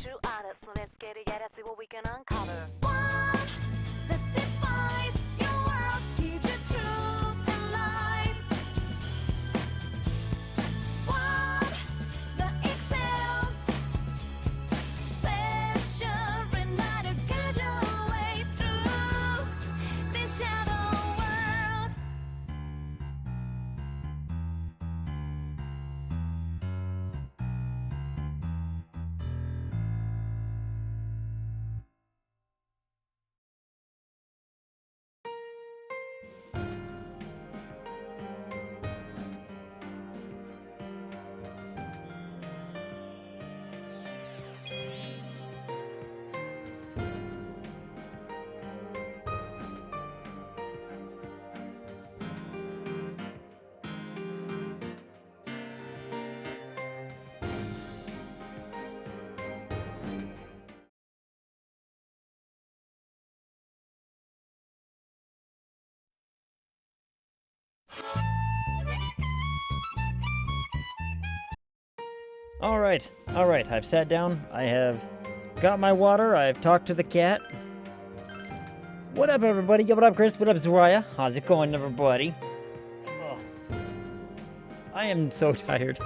true honest. So let's get it, yeah, let's see what we can uncover. One that defies your world, gives you truth and life. One that excels, special reminder, guide your way through this shadow world. All right. I've sat down. I have got my water. I've talked to the cat. What up, everybody? What up, Chris? What up, Zariah? How's it going, everybody? Oh, I am so tired.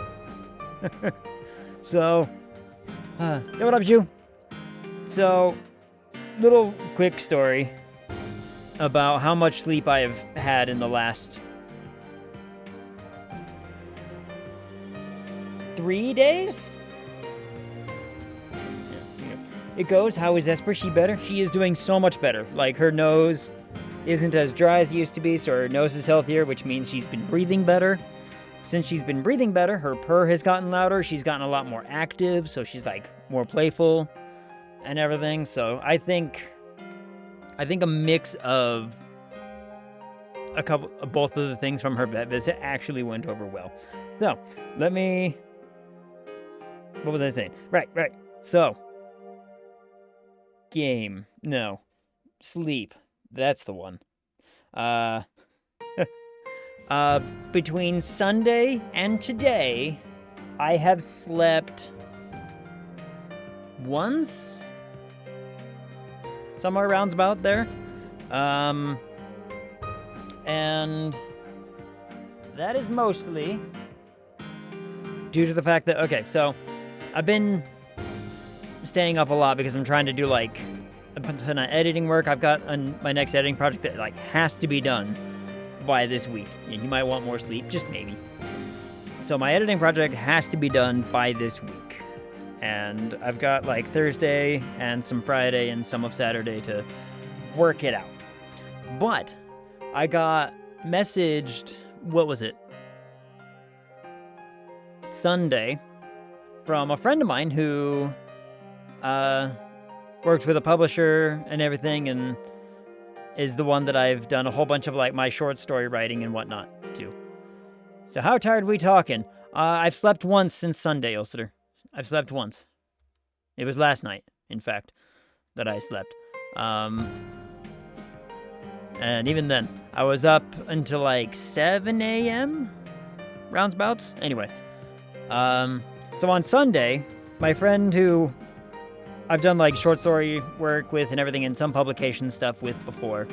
So, what up, you? So, little quick story about how much sleep I have had in the last 3 days? Yeah. It goes. How is Esper? She better? She is doing so much better. Like, her nose isn't as dry as it used to be, so her nose is healthier, which means she's been breathing better. Since she's been breathing better, her purr has gotten louder. She's gotten a lot more active, so she's, like, more playful and everything. So I think a mix of both of the things from her vet visit actually went over well. So, what was I saying? Right. So, sleep. That's the one. Between Sunday and today, I have slept once? Somewhere around about there. And that is mostly due to the fact that, okay, so I've been staying up a lot because I'm trying to do, like, a ton of editing work. I've got my next editing project that, like, has to be done by this week. And you might want more sleep, just maybe. So my editing project has to be done by this week. And I've got, like, Thursday and some Friday and some of Saturday to work it out. But I got messaged, what was it? Sunday, from a friend of mine who worked with a publisher and everything, and is the one that I've done a whole bunch of, like, my short story writing and whatnot to. So how tired are we talking? I've slept once since Sunday, Ulster. I've slept once. It was last night, in fact, that I slept. And even then, I was up until like 7 a.m. roundabouts. Anyway, so on Sunday, my friend who I've done, like, short story work with and everything and some publication stuff with before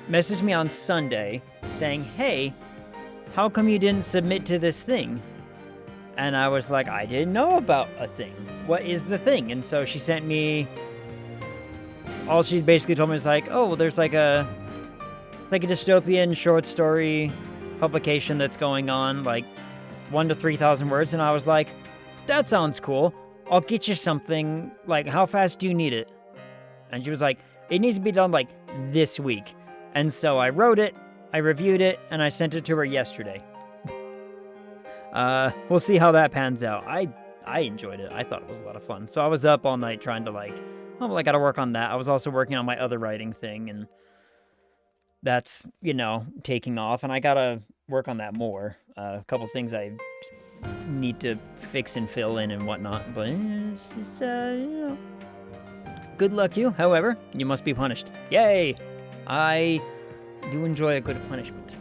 messaged me on Sunday saying, "Hey, how come you didn't submit to this thing?" And I was like, "I didn't know about a thing. What is the thing?" And so she sent me, all she basically told me was like, "Oh, well, there's like a dystopian short story publication that's going on, like 1,000 to 3,000 words." And I was like, "That sounds cool. I'll get you something. Like, how fast do you need it?" And she was like, "It needs to be done, like, this week." And so I wrote it, I reviewed it, and I sent it to her yesterday. We'll see how that pans out. I enjoyed it. I thought it was a lot of fun. So I was up all night trying to, like, oh, well, I gotta work on that. I was also working on my other writing thing, and that's, taking off, and I gotta work on that more. A couple things I need to fix and fill in and whatnot, but it's good luck to you. However, you must be punished. Yay! I do enjoy a good punishment.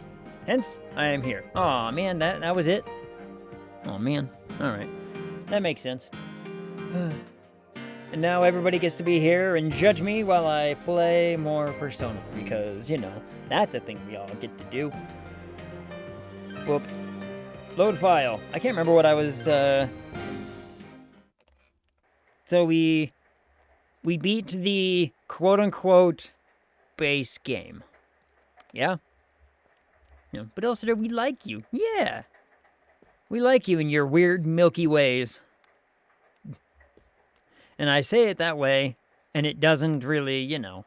Hence, I am here. Aw, man, that was it? Oh, man. Alright. That makes sense. And now everybody gets to be here and judge me while I play more Persona, because, you know, that's a thing we all get to do. Whoop. Load file. I can't remember what I was, So we beat the quote-unquote base game. Yeah? Yeah. But also, we like you. Yeah. We like you and your weird milky ways. And I say it that way, and it doesn't really, you know,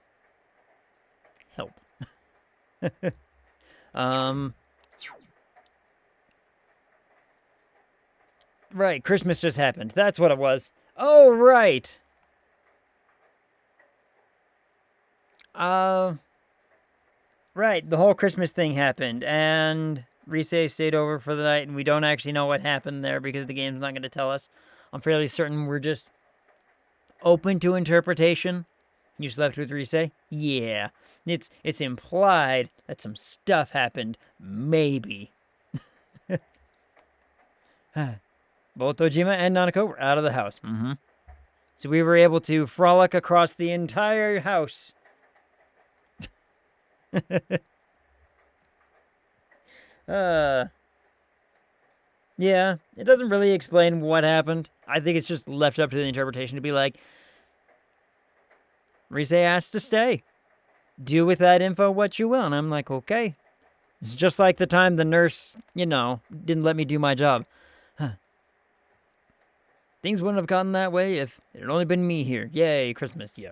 help. Right, Christmas just happened. That's what it was. Oh, right. Right, the whole Christmas thing happened, and Rise stayed over for the night, and we don't actually know what happened there because the game's not going to tell us. I'm fairly certain we're just open to interpretation. You slept with Rise? Yeah. It's implied that some stuff happened. Maybe. Both Ojima and Nanako were out of the house. Mm-hmm. So we were able to frolic across the entire house. Yeah, it doesn't really explain what happened. I think it's just left up to the interpretation to be like, Rise asked to stay. Do with that info what you will. And I'm like, okay. It's just like the time the nurse, you know, didn't let me do my job. Huh. Things wouldn't have gotten that way if it had only been me here. Yay, Christmas, yeah.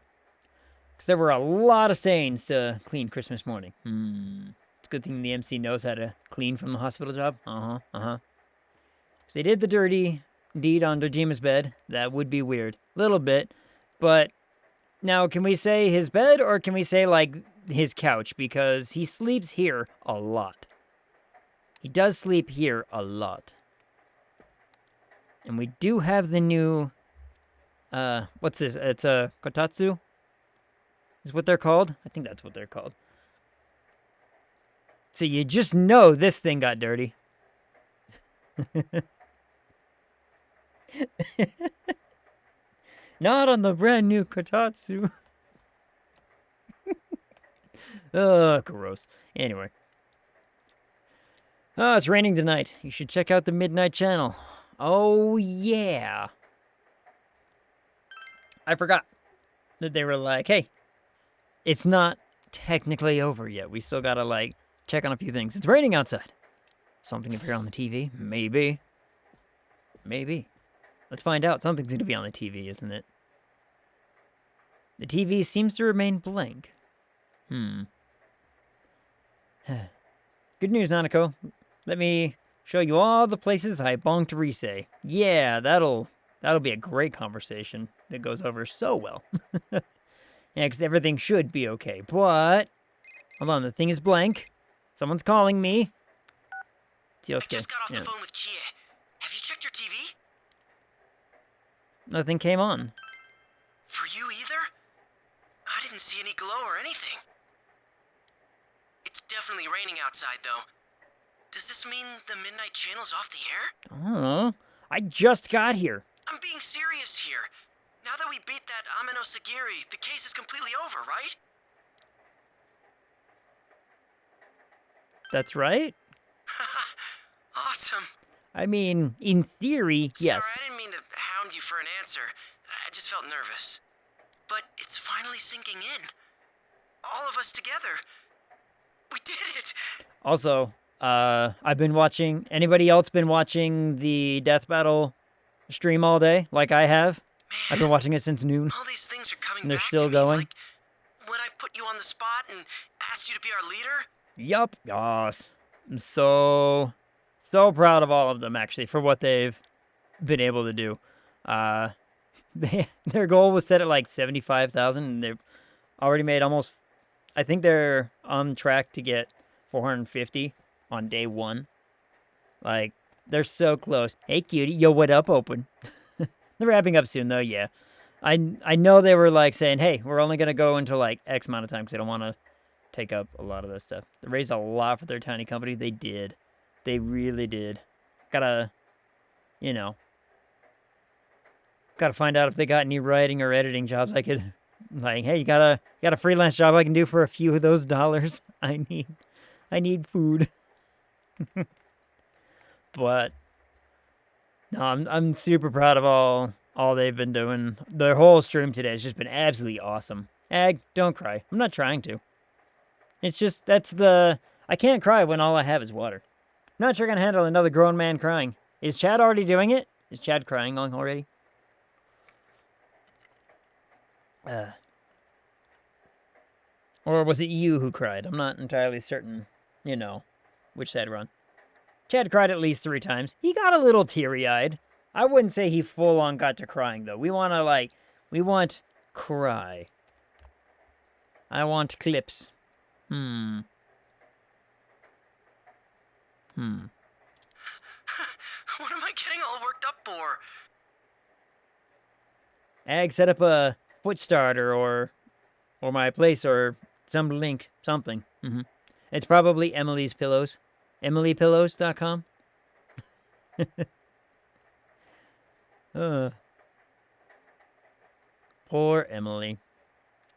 Because there were a lot of stains to clean Christmas morning. It's a good thing the MC knows how to clean from the hospital job. If they did the dirty deed on Dojima's bed, that would be weird. Little bit. But now, can we say his bed, or can we say, like, his couch? Because he sleeps here a lot. He does sleep here a lot. And we do have the new, what's this? It's a kotatsu? Is what they're called? I think that's what they're called. So you just know this thing got dirty. Not on the brand new kotatsu. Ugh, gross. Anyway. Oh, it's raining tonight. You should check out the Midnight Channel. Oh, yeah. I forgot that they were like, hey, it's not technically over yet. We still gotta, like, check on a few things. It's raining outside. Something appear on the TV? Maybe. Maybe. Let's find out. Something's gonna be on the TV, isn't it? The TV seems to remain blank. Good news, Nanako. Let me show you all the places I bonked Rise. Yeah, that'll be a great conversation that goes over so well. Yeah, because everything should be okay. But, hold on, the thing is blank. Someone's calling me. Tiosuke. I just got off the phone with Chie. Have you checked your TV? Nothing came on. For you either? I didn't see any glow or anything. It's definitely raining outside, though. Does this mean the Midnight Channel's off the air? I don't know. I just got here. I'm being serious here. Now that we beat that Ameno Sagiri, the case is completely over, right? That's right. Awesome. I mean, in theory, yes. Sorry, I didn't mean to hound you for an answer. I just felt nervous. But it's finally sinking in. All of us together. We did it! Also, I've been watching... Anybody else been watching the Death Battle stream all day, like I have? Man, I've been watching it since noon. all these things are coming And they're back still to me, going? like when I put you on the spot and asked you to be our leader. Yup. Yes. I'm so proud of all of them, actually, for what they've been able to do. Their goal was set at like 75,000, and they've already made almost... I think they're on track to get 450 on day one. Like, they're so close. Hey, cutie. Yo, what up, open? They're wrapping up soon, though, yeah. I know they were, like, saying, hey, we're only going to go until, like, X amount of time because they don't want to take up a lot of this stuff. They raised a lot for their tiny company. They did. They really did. Gotta, you know, Gotta find out if they got any writing or editing jobs I could, like, hey, you got a freelance job I can do for a few of those dollars? I need food. But no, I'm super proud of all they've been doing. Their whole stream today has just been absolutely awesome. Ag, don't cry. I'm not trying to. It's just I can't cry when all I have is water. I'm not sure I can handle another grown man crying. Is Chad already doing it? Is Chad crying already? Or was it you who cried? I'm not entirely certain, which side we're on. Chad cried at least 3 times. He got a little teary-eyed. I wouldn't say he full-on got to crying, though. We want cry. I want clips. What am I getting all worked up for? Ag, set up a foot starter or my place or some link, something. It's probably Emily's Pillows. EmilyPillows.com. Poor Emily.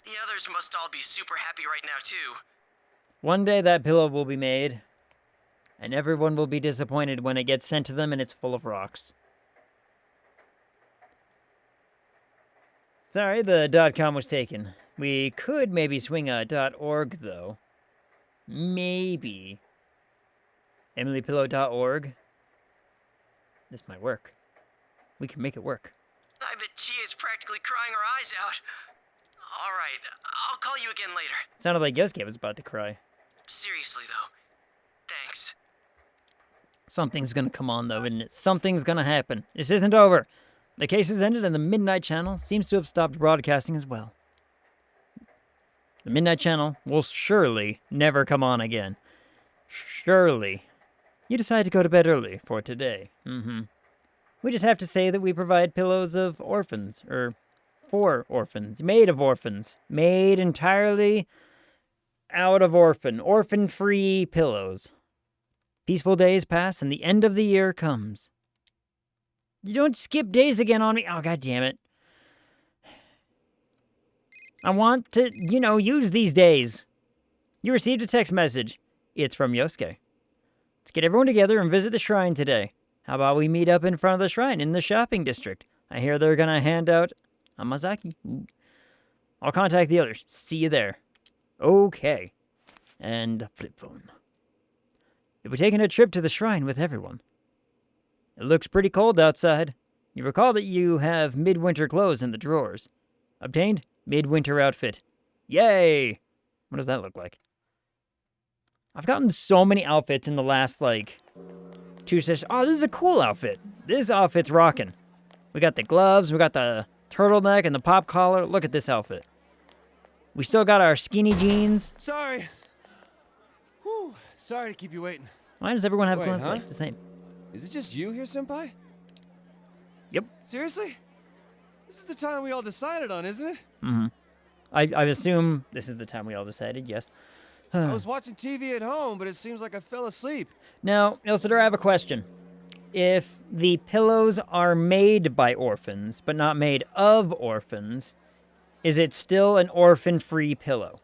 The others must all be super happy right now, too. One day that pillow will be made, and everyone will be disappointed when it gets sent to them and it's full of rocks. Sorry, the .com was taken. We could maybe swing a .org, though. Maybe. EmilyPillow.org. This might work. We can make it work. I bet Chia is practically crying her eyes out. All right, I'll call you again later. Sounded like Yosuke was about to cry. Seriously, though. Thanks. Something's gonna come on, though, isn't it? Something's gonna happen. This isn't over. The case has ended, and the Midnight Channel seems to have stopped broadcasting as well. The Midnight Channel will surely never come on again. Surely. You decide to go to bed early for today. We just have to say that we provide pillows of orphans, or for orphans, made of orphans, made entirely out of orphan-free pillows. Peaceful days pass, and the end of the year comes. You don't skip days again on me. Oh, God damn it. I want to, use these days. You received a text message. It's from Yosuke. Let's get everyone together and visit the shrine today. How about we meet up in front of the shrine in the shopping district? I hear they're going to hand out Amazaki. Ooh. I'll contact the others. See you there. Okay. And flip phone. You'll be taking a trip to the shrine with everyone. It looks pretty cold outside. You recall that you have midwinter clothes in the drawers. Obtained midwinter outfit. Yay! What does that look like? I've gotten so many outfits in the last, 2 sessions. Oh, this is a cool outfit. This outfit's rocking. We got the gloves, we got the turtleneck and the pop collar. Look at this outfit. We still got our skinny jeans. Sorry. Whew. Sorry to keep you waiting. Why does everyone have Wait, clothes huh? like the same? Is it just you here, Senpai? Yep. Seriously? This is the time we all decided on, isn't it? I assume this is the time we all decided, yes. I was watching TV at home, but it seems like I fell asleep. Now, Ilsidor, I have a question. If the pillows are made by orphans, but not made of orphans, is it still an orphan-free pillow?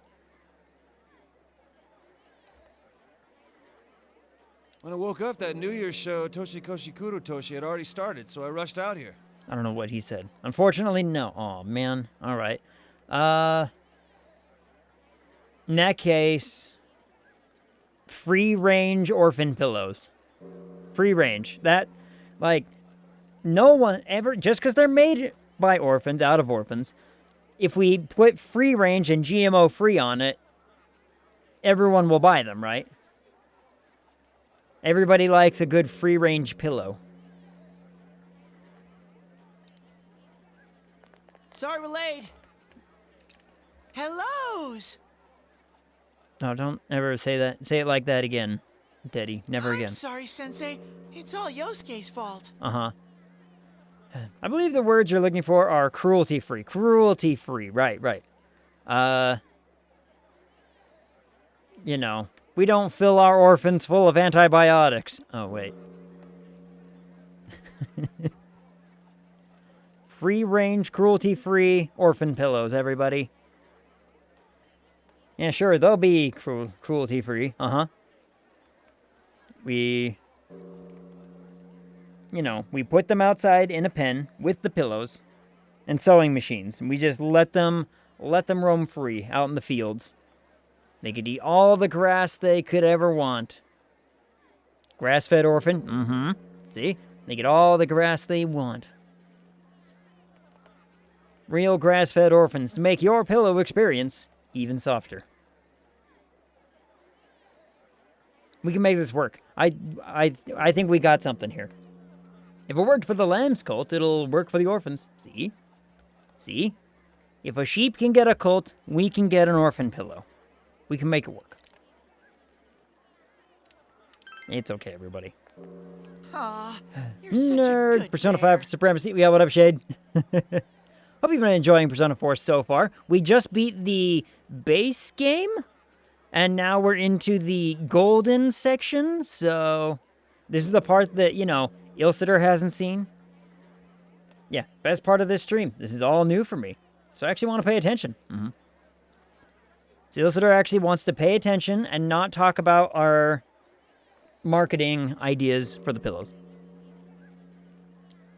When I woke up, that New Year's show, Toshikoshi Kurotoshi, had already started, so I rushed out here. I don't know what he said. Unfortunately, no. Oh, man. All right. In that case, free-range orphan pillows. Free range. That, no one ever, just because they're made by orphans, out of orphans, if we put free range and GMO free on it, everyone will buy them, right? Everybody likes a good free range pillow. Sorry we're late. Hellos! No, don't ever say that. Say it like that again, Teddy. Never again. I'm sorry, Sensei. It's all Yosuke's fault. Uh-huh. I believe the words you're looking for are cruelty-free. Cruelty-free. Right. We don't fill our orphans full of antibiotics. Oh, wait. Free-range, cruelty-free orphan pillows, everybody. Yeah, sure, they'll be cruelty-free. Uh-huh. We put them outside in a pen with the pillows and sewing machines, and we just let them roam free out in the fields. They could eat all the grass they could ever want. Grass-fed orphan, mm-hmm. See? They get all the grass they want. Real grass-fed orphans to make your pillow experience even softer. We can make this work. I think we got something here. If it worked for the lamb's cult, it'll work for the orphans. See? See? If a sheep can get a cult, we can get an orphan pillow. We can make it work. It's okay, everybody. Aw, you're such a Nerd! good Persona bear. 5 Supremacy. Yeah, what up, Shade? Hope you've been enjoying Persona 4 so far. We just beat the base game, and now we're into the golden section, so this is the part that, Ilsitor hasn't seen. Yeah, best part of this stream. This is all new for me, so I actually want to pay attention. Mm-hmm. So Ilsitor actually wants to pay attention and not talk about our marketing ideas for the pillows.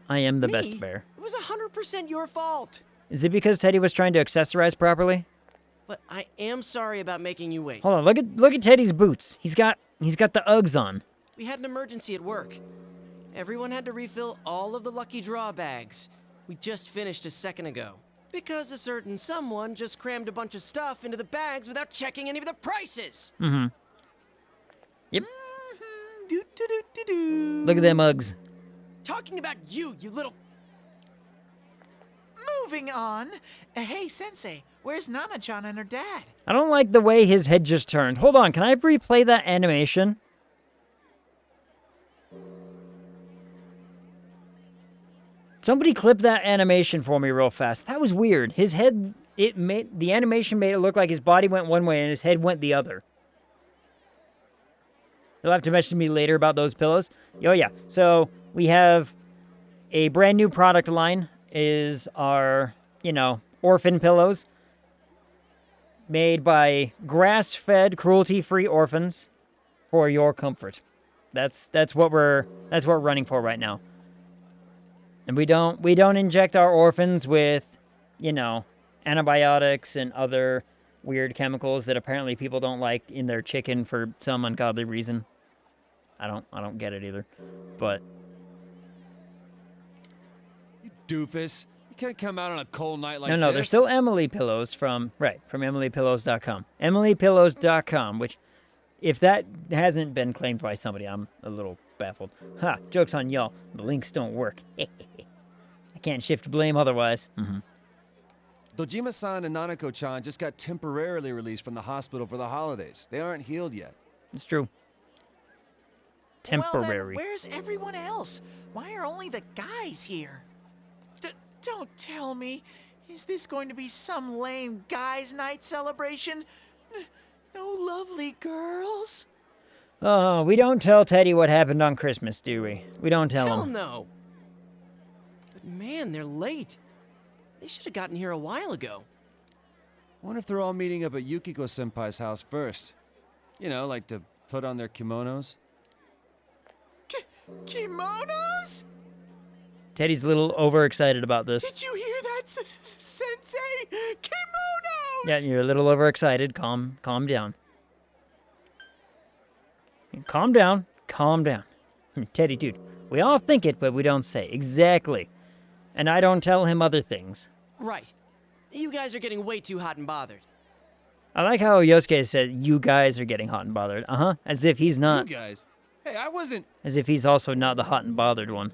I am the best Me? bear. It was 100% your fault. Is it because Teddy was trying to accessorize properly? But I am sorry about making you wait. Hold on, look at Teddy's boots. He's got the Uggs on. We had an emergency at work. Everyone had to refill all of the lucky draw bags. We just finished a second ago. Because a certain someone just crammed a bunch of stuff into the bags without checking any of the prices. Mm-hmm. Yep. Do-do-do-do-do. Look at them Uggs. Talking about you little... Moving on. Hey, Sensei, where's Nana-chan and her dad? I don't like the way his head just turned. Hold on, can I replay that animation? Somebody clip that animation for me real fast. That was weird. His head, the animation made it look like his body went one way and his head went the other. You'll have to mention to me later about those pillows. Oh yeah, so we have a brand new product line. Is our, orphan pillows. Made by grass-fed, cruelty-free orphans for your comfort. That's what we're running for right now. And we don't inject our orphans with, antibiotics and other weird chemicals that apparently people don't like in their chicken for some ungodly reason. I don't get it either. But You doofus. You can't come out on a cold night like no, this. they're still Emily pillows from emilypillows.com. Emilypillows.com, which if that hasn't been claimed by somebody, I'm a little baffled. Ha, joke's on y'all. The links don't work. I can't shift blame otherwise. Mm-hmm. Dojima-san and Nanako-chan just got temporarily released from the hospital for the holidays. They aren't healed yet. It's true. Temporary. Well, then, where's everyone else? Why are only the guys here? Don't tell me. Is this going to be some lame guys' night celebration? No lovely girls? Oh, we don't tell Teddy what happened on Christmas, do we? We don't tell Hell him. no. But man, they're late. They should have gotten here a while ago. Wonder if they're all meeting up at Yukiko-senpai's house first. Like to put on their kimonos. Kimonos? Teddy's a little overexcited about this. Did you hear that, Sensei? Kimonos! Yeah, you're a little overexcited. Calm down. Calm down. Teddy, dude, we all think it, but we don't say. Exactly. And I don't tell him other things. Right. You guys are getting way too hot and bothered. I like how Yosuke said, you guys are getting hot and bothered. Uh-huh. As if he's not. You guys. Hey, I wasn't. As if he's also not the hot and bothered one.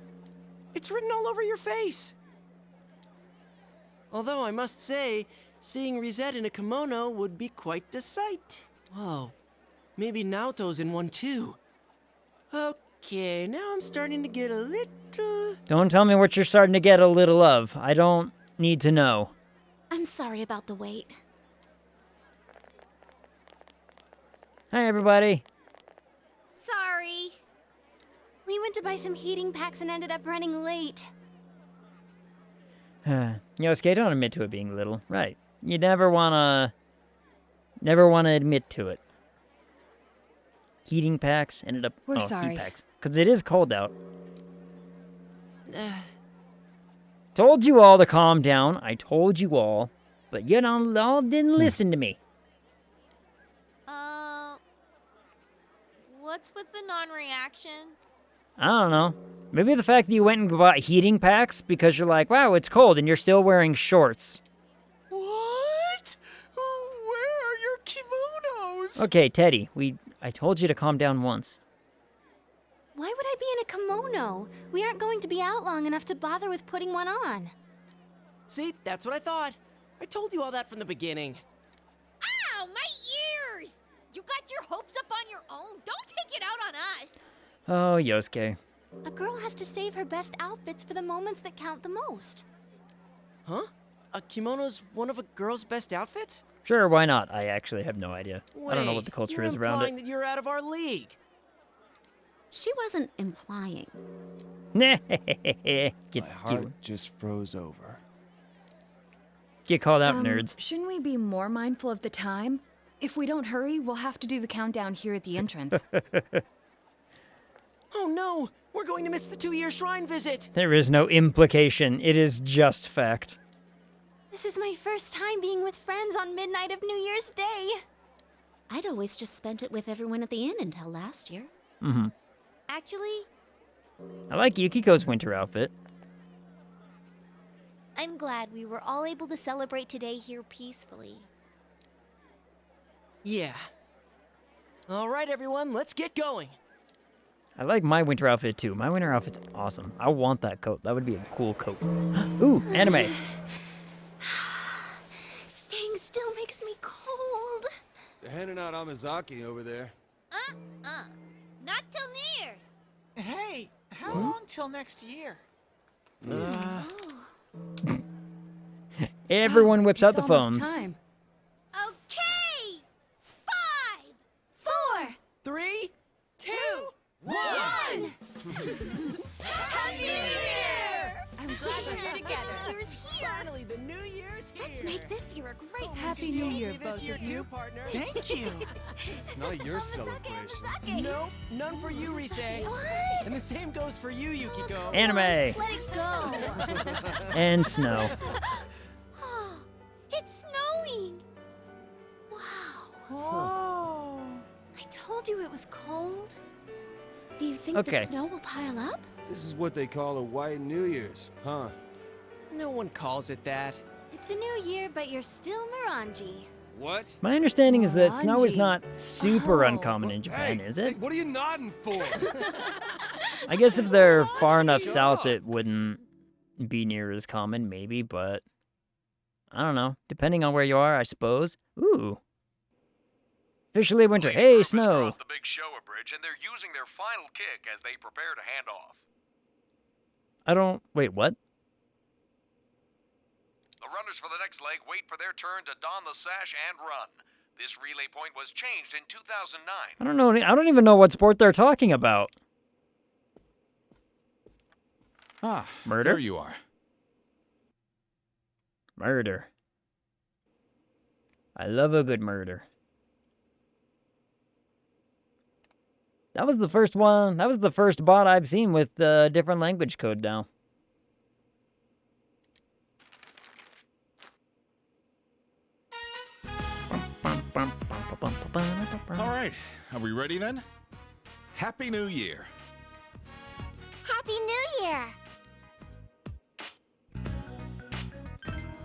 It's written all over your face. Although I must say, seeing Rizette in a kimono would be quite the sight. Whoa, maybe Naoto's in one too. Okay, now I'm starting to get a little... Don't tell me what you're starting to get a little of. I don't need to know. I'm sorry about the wait. Hi, everybody. Sorry. We went to buy some heating packs and ended up running late. Yosuke, don't admit to it being little. Right. You never wanna admit to it. Heating packs ended up... We're heat sorry. packs. Because it is cold out. Told you all to calm down. I told you all. But you all didn't listen to me. What's with the non-reaction? I don't know. Maybe the fact that you went and bought heating packs because you're like, wow, it's cold, and you're still wearing shorts. What? Where are your kimonos? Okay, Teddy, I told you to calm down once. Why would I be in a kimono? We aren't going to be out long enough to bother with putting one on. See, that's what I thought. I told you all that from the beginning. Ow, my ears! You got your hopes up on your own. Don't take it out on us. Oh, Yosuke. A girl has to save her best outfits for the moments that count the most. Huh? A kimono's one of a girl's best outfits? Sure, why not? I actually have no idea. I don't know what the Wait, culture you're is around implying it. that you're out of our league. She wasn't implying. Get My heart just froze over. Get called out, nerds. Shouldn't we be more mindful of the time? If we don't hurry, we'll have to do the countdown here at the entrance. Oh no! We're going to miss the 2-year shrine visit! There is no implication. It is just fact. This is my first time being with friends on midnight of New Year's Day. I'd always just spent it with everyone at the inn until last year. Mm-hmm. Actually, I like Yukiko's winter outfit. I'm glad we were all able to celebrate today here peacefully. Yeah. Alright, everyone, let's get going. I like my winter outfit too. My winter outfit's awesome. I want that coat. That would be a cool coat. Ooh, anime. Staying still makes me cold. They're handing out Amazaki over there. Not till New Year's. Hey, how long till next year? Everyone whips out It's the almost phones. time. Okay. 5, 4, 3, 2, 1! Happy New Year! I'm glad we're here together. Year's here. Finally, the New Year's here! Let's make this year a great Happy New Year, this both year of you. too, partner. Thank you. It's not your celebration. Nope, none for you, Rise. And the same goes for you, Yukiko. Anime. Let it go. And snow. It's snowing. Wow. Oh. I told you it was cold. Do you think Okay. the snow will pile up? This is what they call a white New Year's, huh? No one calls it that. It's a new year, but you're still Morangi. What? My understanding is that snow is Morangi. not super Oh. uncommon in Japan, is it? Hey, what are you nodding for? I guess if they're far enough Shut south, up. it wouldn't be near as common, maybe, but I don't know. Depending on where you are, I suppose. Ooh. Officially winter. Leading Hey, group has snow. crossed the big Showa Bridge, and they're using their final kick as they prepare to hand off. I don't. Wait, what? The runners for the next leg wait for their turn to don the sash and run. This relay point was changed in 2009. I don't know. I don't even know what sport they're talking about. Ah, Murder? there you are. Murder. I love a good murder. That was the first one. That was the first bot I've seen with different language code now. All right, are we ready then? Happy New Year. Happy New Year.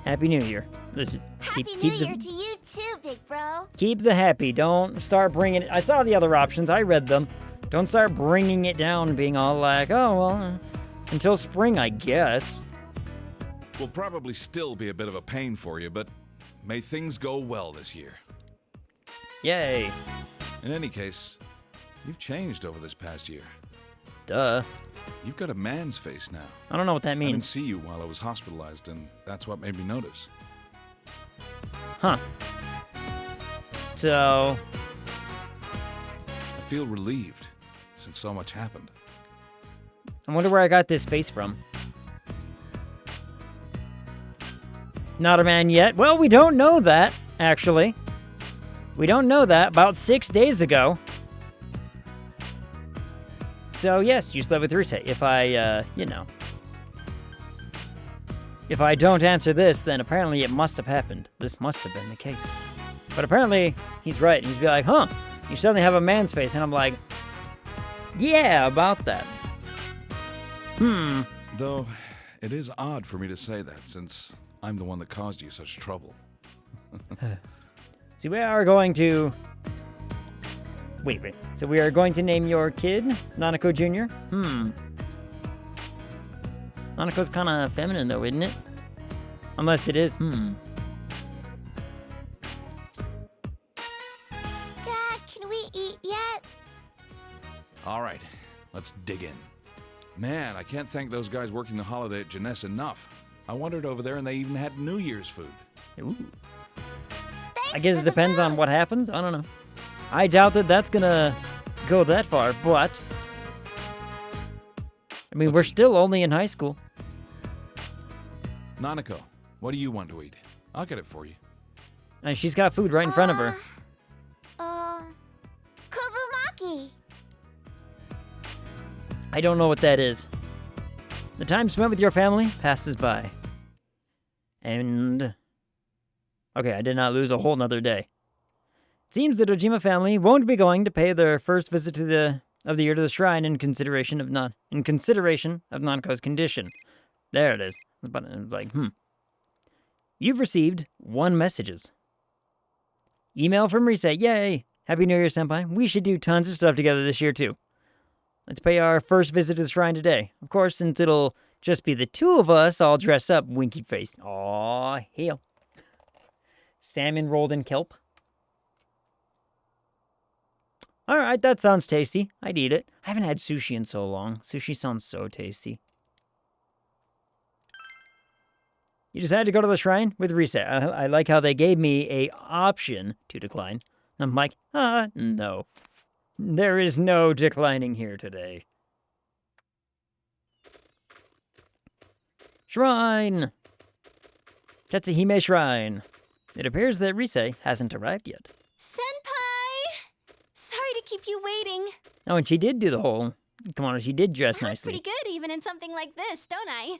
Happy New Year. Listen, Happy keep New the, Year to you too, big bro. keep the happy. Don't start bringing it. I saw the other options. I read them. Don't start bringing it down, being all like, oh, well, until spring, I guess. Will probably still be a bit of a pain for you, but may things go well this year. Yay. In any case, you've changed over this past year. Duh. You've got a man's face now. I don't know what that I didn't means. see you while I was hospitalized, and that's what made me notice. Huh. So, I feel relieved, since so much happened. I wonder where I got this face from. Not a man yet. Well, we don't know that, actually. We don't know that. About 6 days ago. So, yes, you slept with Rise. If I, if I don't answer this, then apparently it must have happened. This must have been the case. But apparently, he's right. He's be like, huh, you suddenly have a man's face. And I'm like, yeah, about that. Though, it is odd for me to say that, since I'm the one that caused you such trouble. So we are going to... Wait. So we are going to name your kid Nanako Jr.? Nanako's kind of feminine, though, isn't it? Unless it is, Dad, can we eat yet? All right, let's dig in. Man, I can't thank those guys working the holiday at Jeunesse enough. I wandered over there and they even had New Year's food. Ooh. I guess it depends on what happens. I don't know. I doubt that that's gonna go that far, but... I mean, we're still only in high school. Nanako, what do you want to eat? I'll get it for you. And she's got food right in front of her. Kobumaki. I don't know what that is. The time spent with your family passes by. And... Okay, I did not lose a whole nother day. It seems the Dojima family won't be going to pay their first visit of the year to the shrine in consideration of Nanako's condition. There it is. The button is like, You've received 1 messages. Email from Rise. Yay! Happy New Year, Senpai. We should do tons of stuff together this year, too. Let's pay our first visit to the shrine today. Of course, since it'll just be the 2 of us all dressed up, winky face. Aw, hell. Salmon rolled in kelp. Alright, that sounds tasty. I'd eat it. I haven't had sushi in so long. Sushi sounds so tasty. You just had to go to the shrine with Rise. I like how they gave me a option to decline. I'm like, no. There is no declining here today. Shrine! Tetsuhime Shrine. It appears that Rise hasn't arrived yet. Senpai! Sorry to keep you waiting. Oh, and she did do the whole... Come on, she did dress I nicely. look pretty good even in something like this, don't I?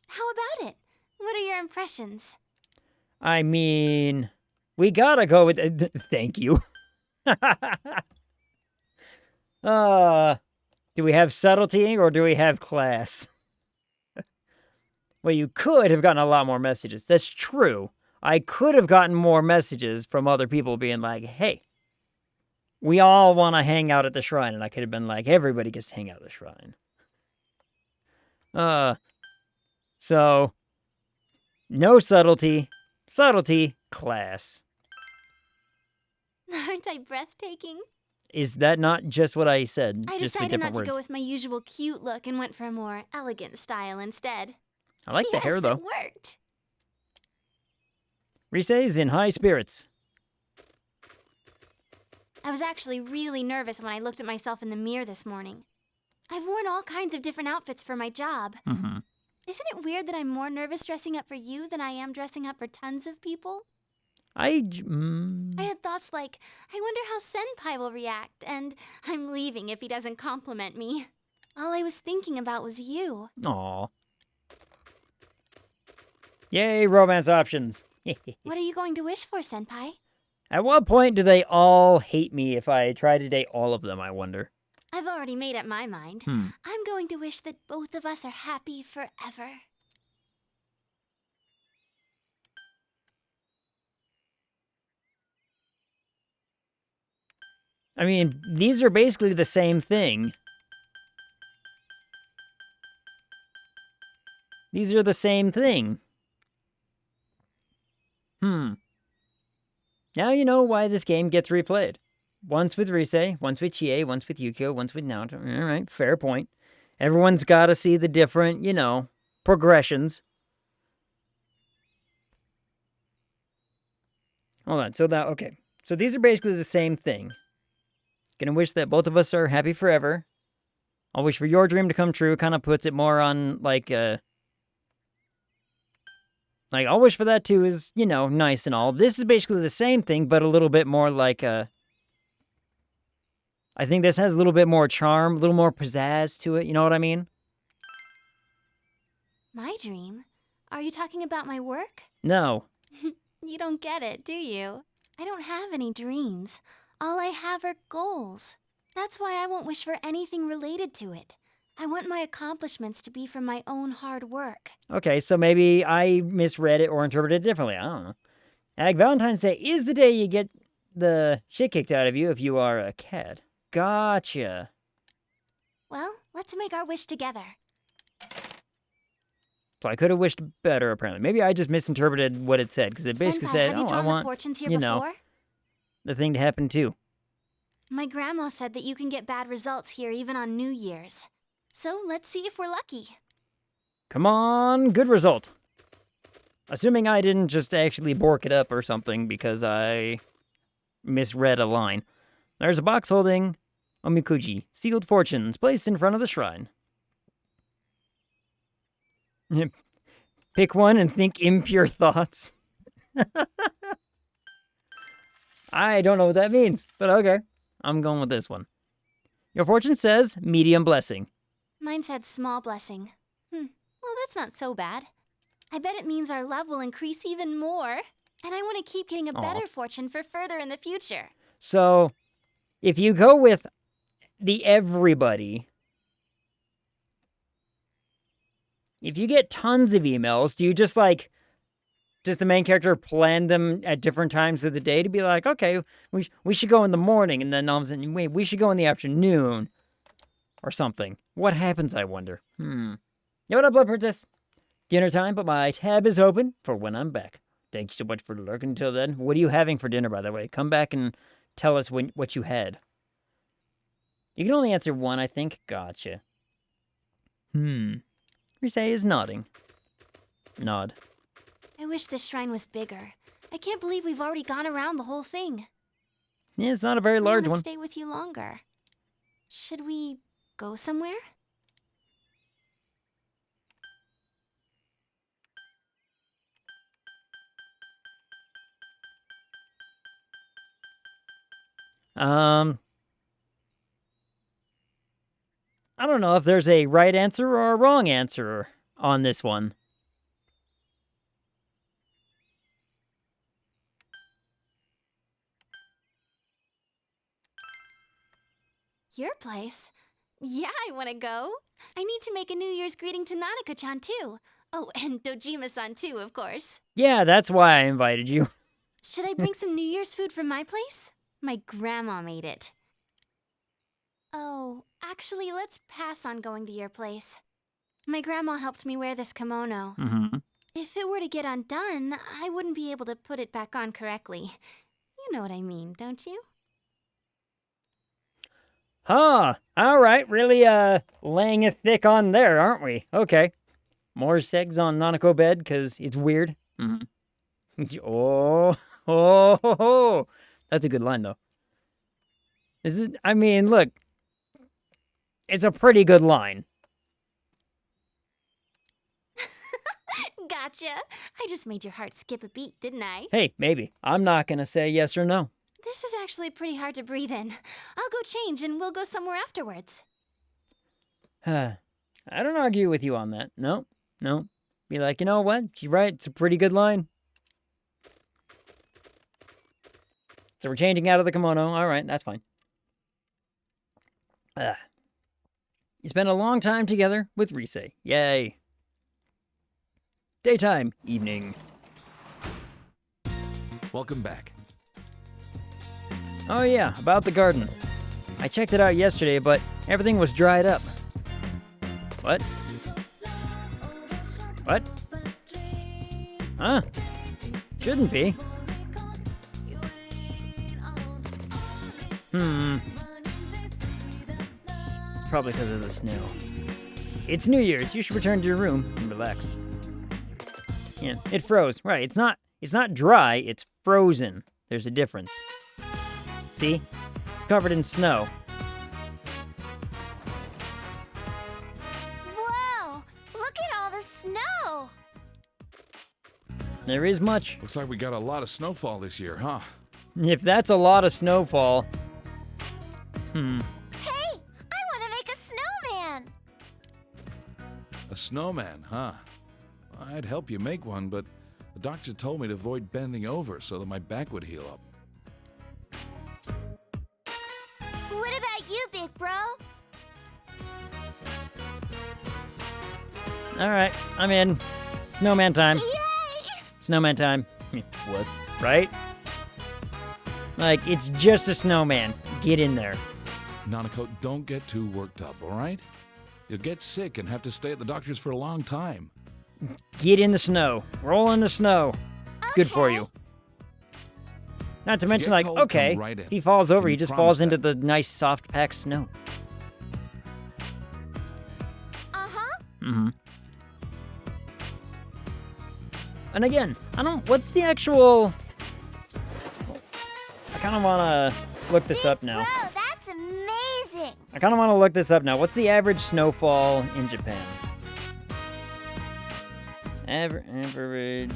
How about it? What are your impressions? I mean... We gotta go with... Thank you. Do we have subtlety or do we have class? Well, you could have gotten a lot more messages. That's true. I could have gotten more messages from other people being like, hey, we all want to hang out at the shrine. And I could have been like, everybody gets to hang out at the shrine. So, no subtlety. Subtlety, class. Aren't I breathtaking? Is that not just what I said? I just with decided different not to words? go with my usual cute look and went for a more elegant style instead. I like the hair, though. It worked. Rise is in high spirits. I was actually really nervous when I looked at myself in the mirror this morning. I've worn all kinds of different outfits for my job. Mm-hmm. Isn't it weird that I'm more nervous dressing up for you than I am dressing up for tons of people? I had thoughts like, I wonder how Senpai will react, and I'm leaving if he doesn't compliment me. All I was thinking about was you. Aw. Yay, romance options. What are you going to wish for, Senpai? At what point do they all hate me if I try to date all of them, I wonder? I've already made up my mind. I'm going to wish that both of us are happy forever. I mean, these are basically the same thing. These are the same thing. Now you know why this game gets replayed. Once with Rise, once with Chie, once with Yukio, once with Naoto. Alright, fair point. Everyone's gotta see the different, progressions. Hold on, okay. So these are basically the same thing. Gonna wish that both of us are happy forever. I'll wish for your dream to come true. Kind of puts it more on, like, Like, I'll wish for that too is, you know, nice and all. This is basically the same thing, but a little bit more like I think this has a little bit more charm, a little more pizzazz to it, you know what I mean? My dream? Are you talking about my work? No. You don't get it, do you? I don't have any dreams. All I have are goals. That's why I won't wish for anything related to it. I want my accomplishments to be from my own hard work. Okay, so maybe I misread it or interpreted it differently. I don't know. Like, Valentine's Day is the day you get the shit kicked out of you if you are a cat. Gotcha. Well, let's make our wish together. So I could have wished better, apparently. Maybe I just misinterpreted what it said, because it basically Senpai, said, have you oh, I drawn the want, fortunes here you before? know, the thing to happen too. My grandma said that you can get bad results here even on New Year's. So let's see if we're lucky. Come on, good result. Assuming I didn't just actually bork it up or something because I misread a line. There's a box holding omikuji, sealed fortunes, placed in front of the shrine. Pick one and think impure thoughts. I don't know what that means, but okay. I'm going with this one. Your fortune says medium blessing. Mine said small blessing. Well, that's not so bad. I bet it means our love will increase even more. And I want to keep getting a better fortune for further in the future. So, if you go with the everybody, if you get tons of emails, do you just does the main character plan them at different times of the day to be like, okay, we should go in the morning, and then all of a sudden, wait, we should go in the afternoon, or something. What happens, I wonder? You know what up, Blood Princess? Dinner time, but my tab is open for when I'm back. Thanks so much for lurking until then. What are you having for dinner, by the way? Come back and tell us what you had. You can only answer one, I think. Gotcha. Rise is nodding. Nod. I wish this shrine was bigger. I can't believe we've already gone around the whole thing. Yeah, it's not a very large I one. want to stay with you longer. Should we go somewhere? I don't know if there's a right answer or a wrong answer on this one. Your place? Yeah, I want to go. I need to make a New Year's greeting to Nanako-chan too. Oh, and Dojima-san too, of course. Yeah, that's why I invited you. Should I bring some New Year's food from my place? My grandma made it. Oh, actually, let's pass on going to your place. My grandma helped me wear this kimono. If it were to get undone, I wouldn't be able to put it back on correctly. You know what I mean, don't you? Huh, alright, really, laying it thick on there, aren't we? Okay. More segs on Nanako bed, because it's weird. Oh, that's a good line, though. I mean, look. It's a pretty good line. Gotcha. I just made your heart skip a beat, didn't I? Hey, maybe. I'm not gonna say yes or no. This is actually pretty hard to breathe in. I'll go change and we'll go somewhere afterwards. I don't argue with you on that. No. Be like, you know what? She's right. It's a pretty good line. So we're changing out of the kimono. All right, that's fine. You spent a long time together with Rise. Yay. Daytime, evening. Welcome back. Oh yeah, about the garden. I checked it out yesterday, but everything was dried up. What? What? Huh? Shouldn't be. It's probably because of the snow. It's New Year's. You should return to your room and relax. Yeah, it froze. Right, it's not dry, it's frozen. There's a difference. See? It's covered in snow. Whoa! Look at all the snow! There is much. Looks like we got a lot of snowfall this year, huh? If that's a lot of snowfall. Hey, I want to make a snowman. A snowman, huh? I'd help you make one, but the doctor told me to avoid bending over so that my back would heal up. What about you, big bro? All right, I'm in. Snowman time. Yay! Snowman time. Was, right? Like, it's just a snowman. Get in there. Nanako, don't get too worked up, all right? You'll get sick and have to stay at the doctor's for a long time. Get in the snow. Roll in the snow. It's good for you. Not to mention, get like, cold, okay, come right in. if he falls over, Can he you just promise falls into that? the nice, soft, packed snow. Uh-huh. Mm-hmm. And again, what's the actual... I kind of want to look this up now. Bro, that's amazing. I kind of want to look this up now. What's the average snowfall in Japan? Average...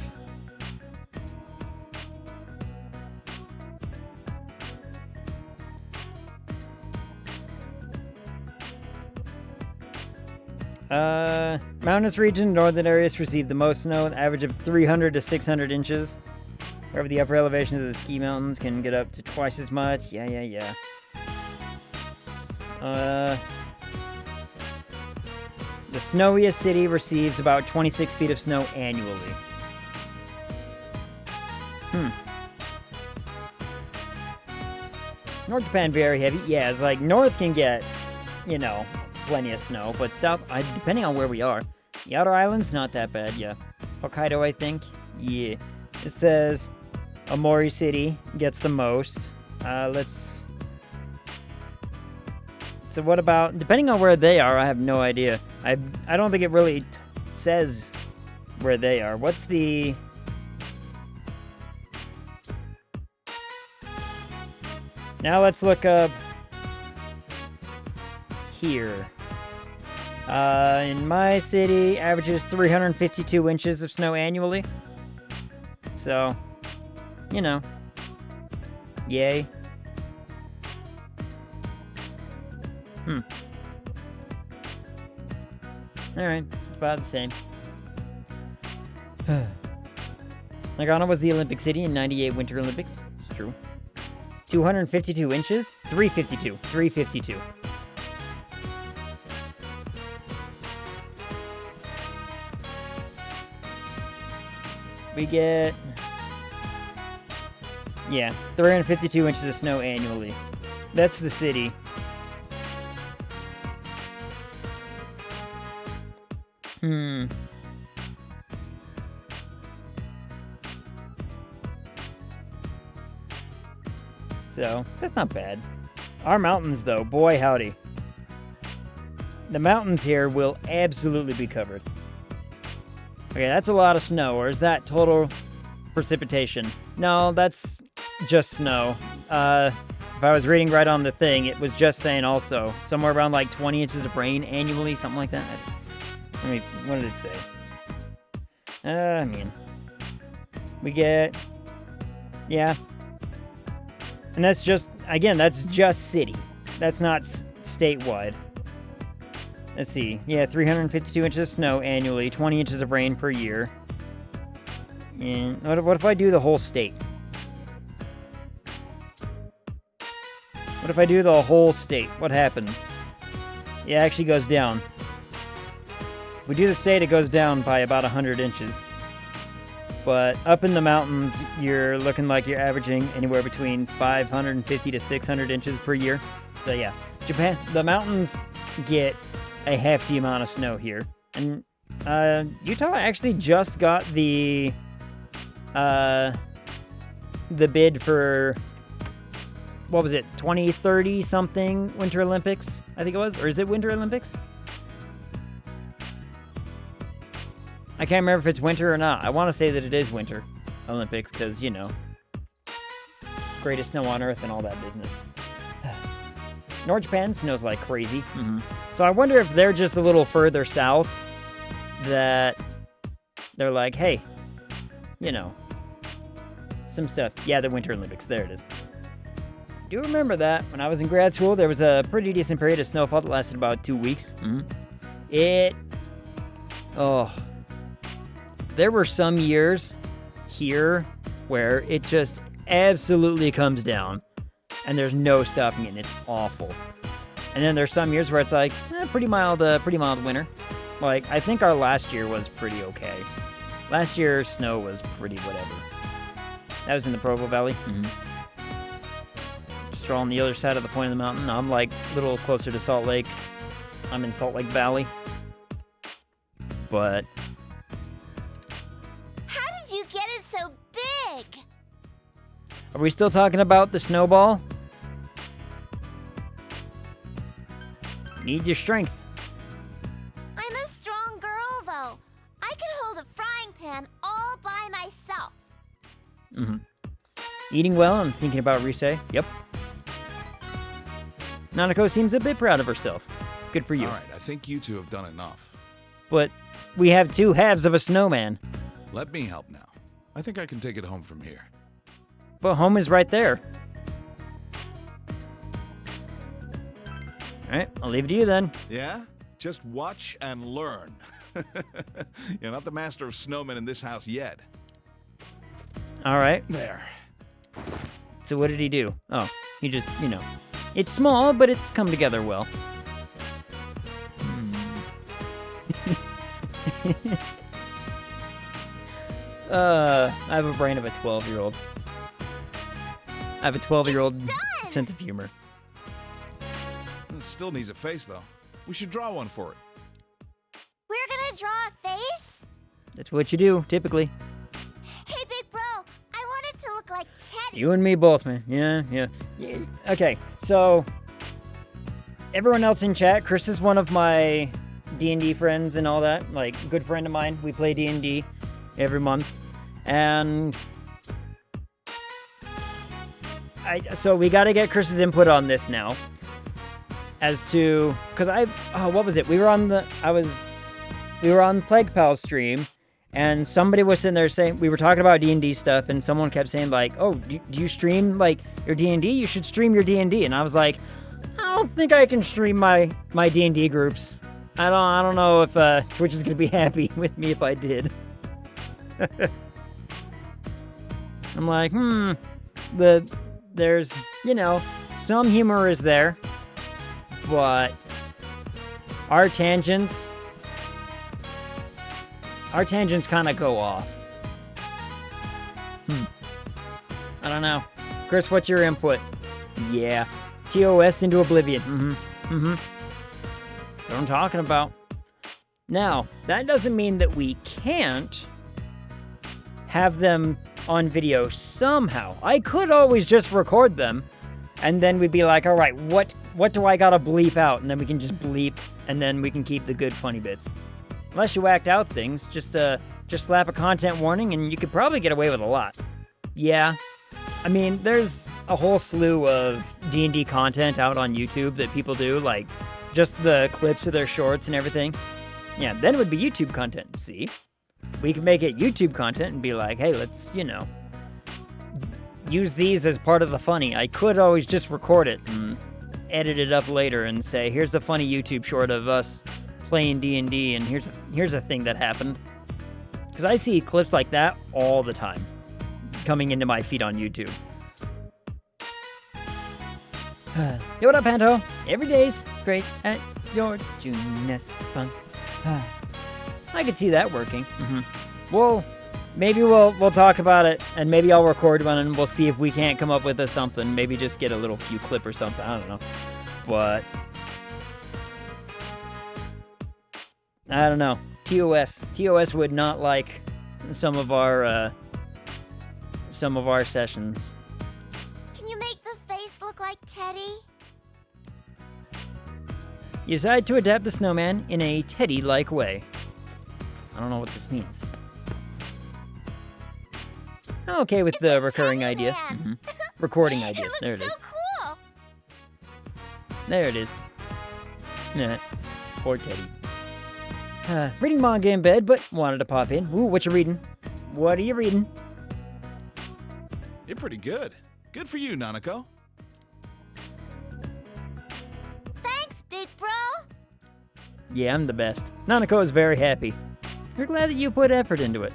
Mountainous region, northern areas receive the most snow, an average of 300 to 600 inches. However, the upper elevations of the ski mountains can get up to twice as much. Yeah. The snowiest city receives about 26 feet of snow annually. North Japan, very heavy. Yeah, it's like north can get, plenty of snow, but south, depending on where we are. The outer islands, not that bad, yeah. Hokkaido, I think, yeah. It says Omori City gets the most. So what about, depending on where they are, I have no idea. I don't think it really says where they are. What's the... Now let's look up here. In my city, averages 352 inches of snow annually. So, yay. Alright, it's about the same. Nagano was the Olympic city in '98 Winter Olympics. It's true. 252 inches? 352. We get... Yeah, 352 inches of snow annually. That's the city. So, that's not bad. Our mountains, though, boy howdy. The mountains here will absolutely be covered. Okay, that's a lot of snow, or is that total precipitation? No, that's just snow. If I was reading right on the thing, it was just saying also somewhere around like 20 inches of rain annually, something like that. What did it say? We get... Yeah. And that's just, again, that's just city. That's not statewide. Let's see. Yeah, 352 inches of snow annually, 20 inches of rain per year. And what if I do the whole state? What if I do the whole state? What happens? It actually goes down. If we do the state, it goes down by about 100 inches. But up in the mountains, you're looking like you're averaging anywhere between 550 to 600 inches per year. So yeah, Japan, the mountains get a hefty amount of snow here. And Utah actually just got the bid for, what was it, 2030 something Winter Olympics, I think it was? Or is it Winter Olympics? I can't remember if it's winter or not. I want to say that it is Winter Olympics because, greatest snow on Earth and all that business. North Japan snows like crazy. So I wonder if they're just a little further south that they're like, hey, you know, some stuff. Yeah, the Winter Olympics. There it is. I do remember that. When I was in grad school, there was a pretty decent period of snowfall that lasted about 2 weeks. There were some years here where it just absolutely comes down and there's no stopping it and it's awful. And then there's some years where it's like, pretty mild winter. Like, I think our last year was pretty okay. Last year's snow was pretty whatever. That was in the Provo Valley. Just on the other side of the point of the mountain. I'm like a little closer to Salt Lake. I'm in Salt Lake Valley. But How did you get it so big? are we still talking about the snowball? Need your strength. I'm a strong girl, though. I can hold a frying pan all by myself. Eating well and thinking about Rise. Yep. Nanako seems a bit proud of herself. Good for you. All right, I think you two have done enough. But we have two halves of a snowman. Let me help now. I think I can take it home from here. But home is right there. Alright, I'll leave it to you then. Yeah? Just watch and learn. You're not the master of snowmen in this house yet. Alright. There. So what did he do? Oh, he just, you know. It's small, but it's come together well. I have a brain of a 12-year-old. I have a 12-year-old sense of humor. It still needs a face, though. We should draw one for it. We're gonna draw a face? That's what you do, typically. Hey, big bro, I want it to look like Teddy. You and me both, man. Yeah. Okay, so everyone else in chat, Chris is one of my D&D friends and all that. Like, good friend of mine. We play D&D every month. And so we got to get Chris's input on this now. As to, because what was it? We were on the Plague Pal stream, and somebody was sitting there saying, we were talking about D&D stuff, and someone kept saying, like, oh, do you stream, like, your D&D? You should stream your D&D. And I was like, I don't think I can stream my D&D groups. I don't know if Twitch is going to be happy with me if I did. I'm like, there's, you know, some humor is there, but our tangents kind of go off. I don't know. Chris, what's your input? Yeah. TOS into oblivion. That's what I'm talking about. Now, that doesn't mean that we can't have them on video somehow. I could always just record them, and then we'd be like, all right, what do I gotta bleep out? And then we can just bleep, and then we can keep the good funny bits. Unless you act out things, just slap a content warning, and you could probably get away with a lot. Yeah. I mean, there's a whole slew of D&D content out on YouTube that people do, like just the clips of their shorts and everything. Yeah, then it would be YouTube content, see? We could make it YouTube content and be like, hey, let's, you know, use these as part of the funny. I could always just record it and edit it up later and say, here's a funny YouTube short of us playing D&D, and here's a thing that happened. Because I see clips like that all the time coming into my feed on YouTube. Hey, what up, Panto? Every day's great at your Juness fun. I could see that working. Well, maybe we'll talk about it, and maybe I'll record one, and we'll see if we can't come up with something. Maybe just get a little few clip or something. I don't know, but I don't know. TOS would not like some of our sessions. Can you make the face look like Teddy? You decide to adapt the snowman in a Teddy-like way. I don't know what this means. I'm okay with the recurring idea. Recording idea. There it is. It looks so cool. There it is. Nah, poor Teddy. Reading manga in bed, but wanted to pop in. Ooh, what you reading? What are you reading? You're pretty good. Good for you, Nanako. Thanks, big bro. Yeah, I'm the best. Nanako is very happy. We're glad that you put effort into it.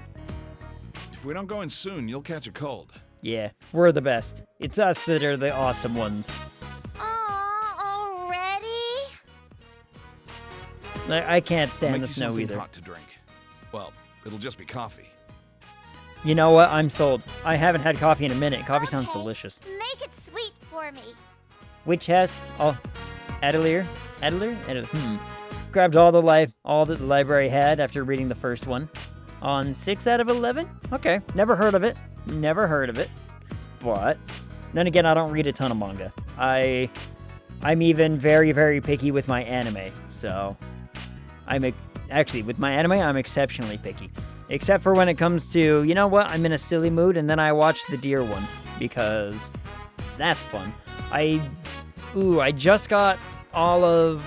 If we don't go in soon, you'll catch a cold. Yeah, we're the best. It's us that are the awesome ones. Aw, already? I can't I'll stand make the you snow something either. hot to drink. Well, it'll just be coffee. You know what? I'm sold. I haven't had coffee in a minute. Coffee sounds Okay. delicious. Make it sweet for me. Which has Adelier? Grabbed all the library had after reading the first one. On 6 out of 11? Okay, never heard of it. But then again, I don't read a ton of manga. I'm even very, very picky with my anime. So actually with my anime, I'm exceptionally picky. Except for when it comes to, you know what, I'm in a silly mood and then I watch the deer one because that's fun. I just got all of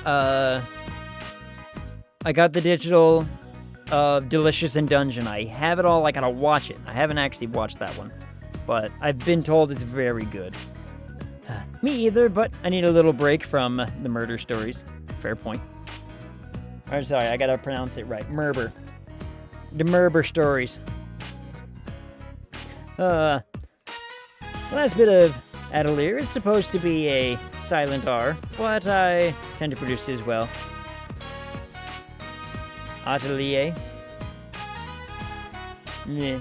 I got the digital of Delicious in Dungeon. I have it all. I gotta watch it. I haven't actually watched that one, but I've been told it's very good. Me either, but I need a little break from the murder stories. Fair point. I'm sorry, I gotta pronounce it right. Murber. The Murber stories. Last bit of Adelier is supposed to be a silent R, but I tend to produce it as well. Atelier. Yeah.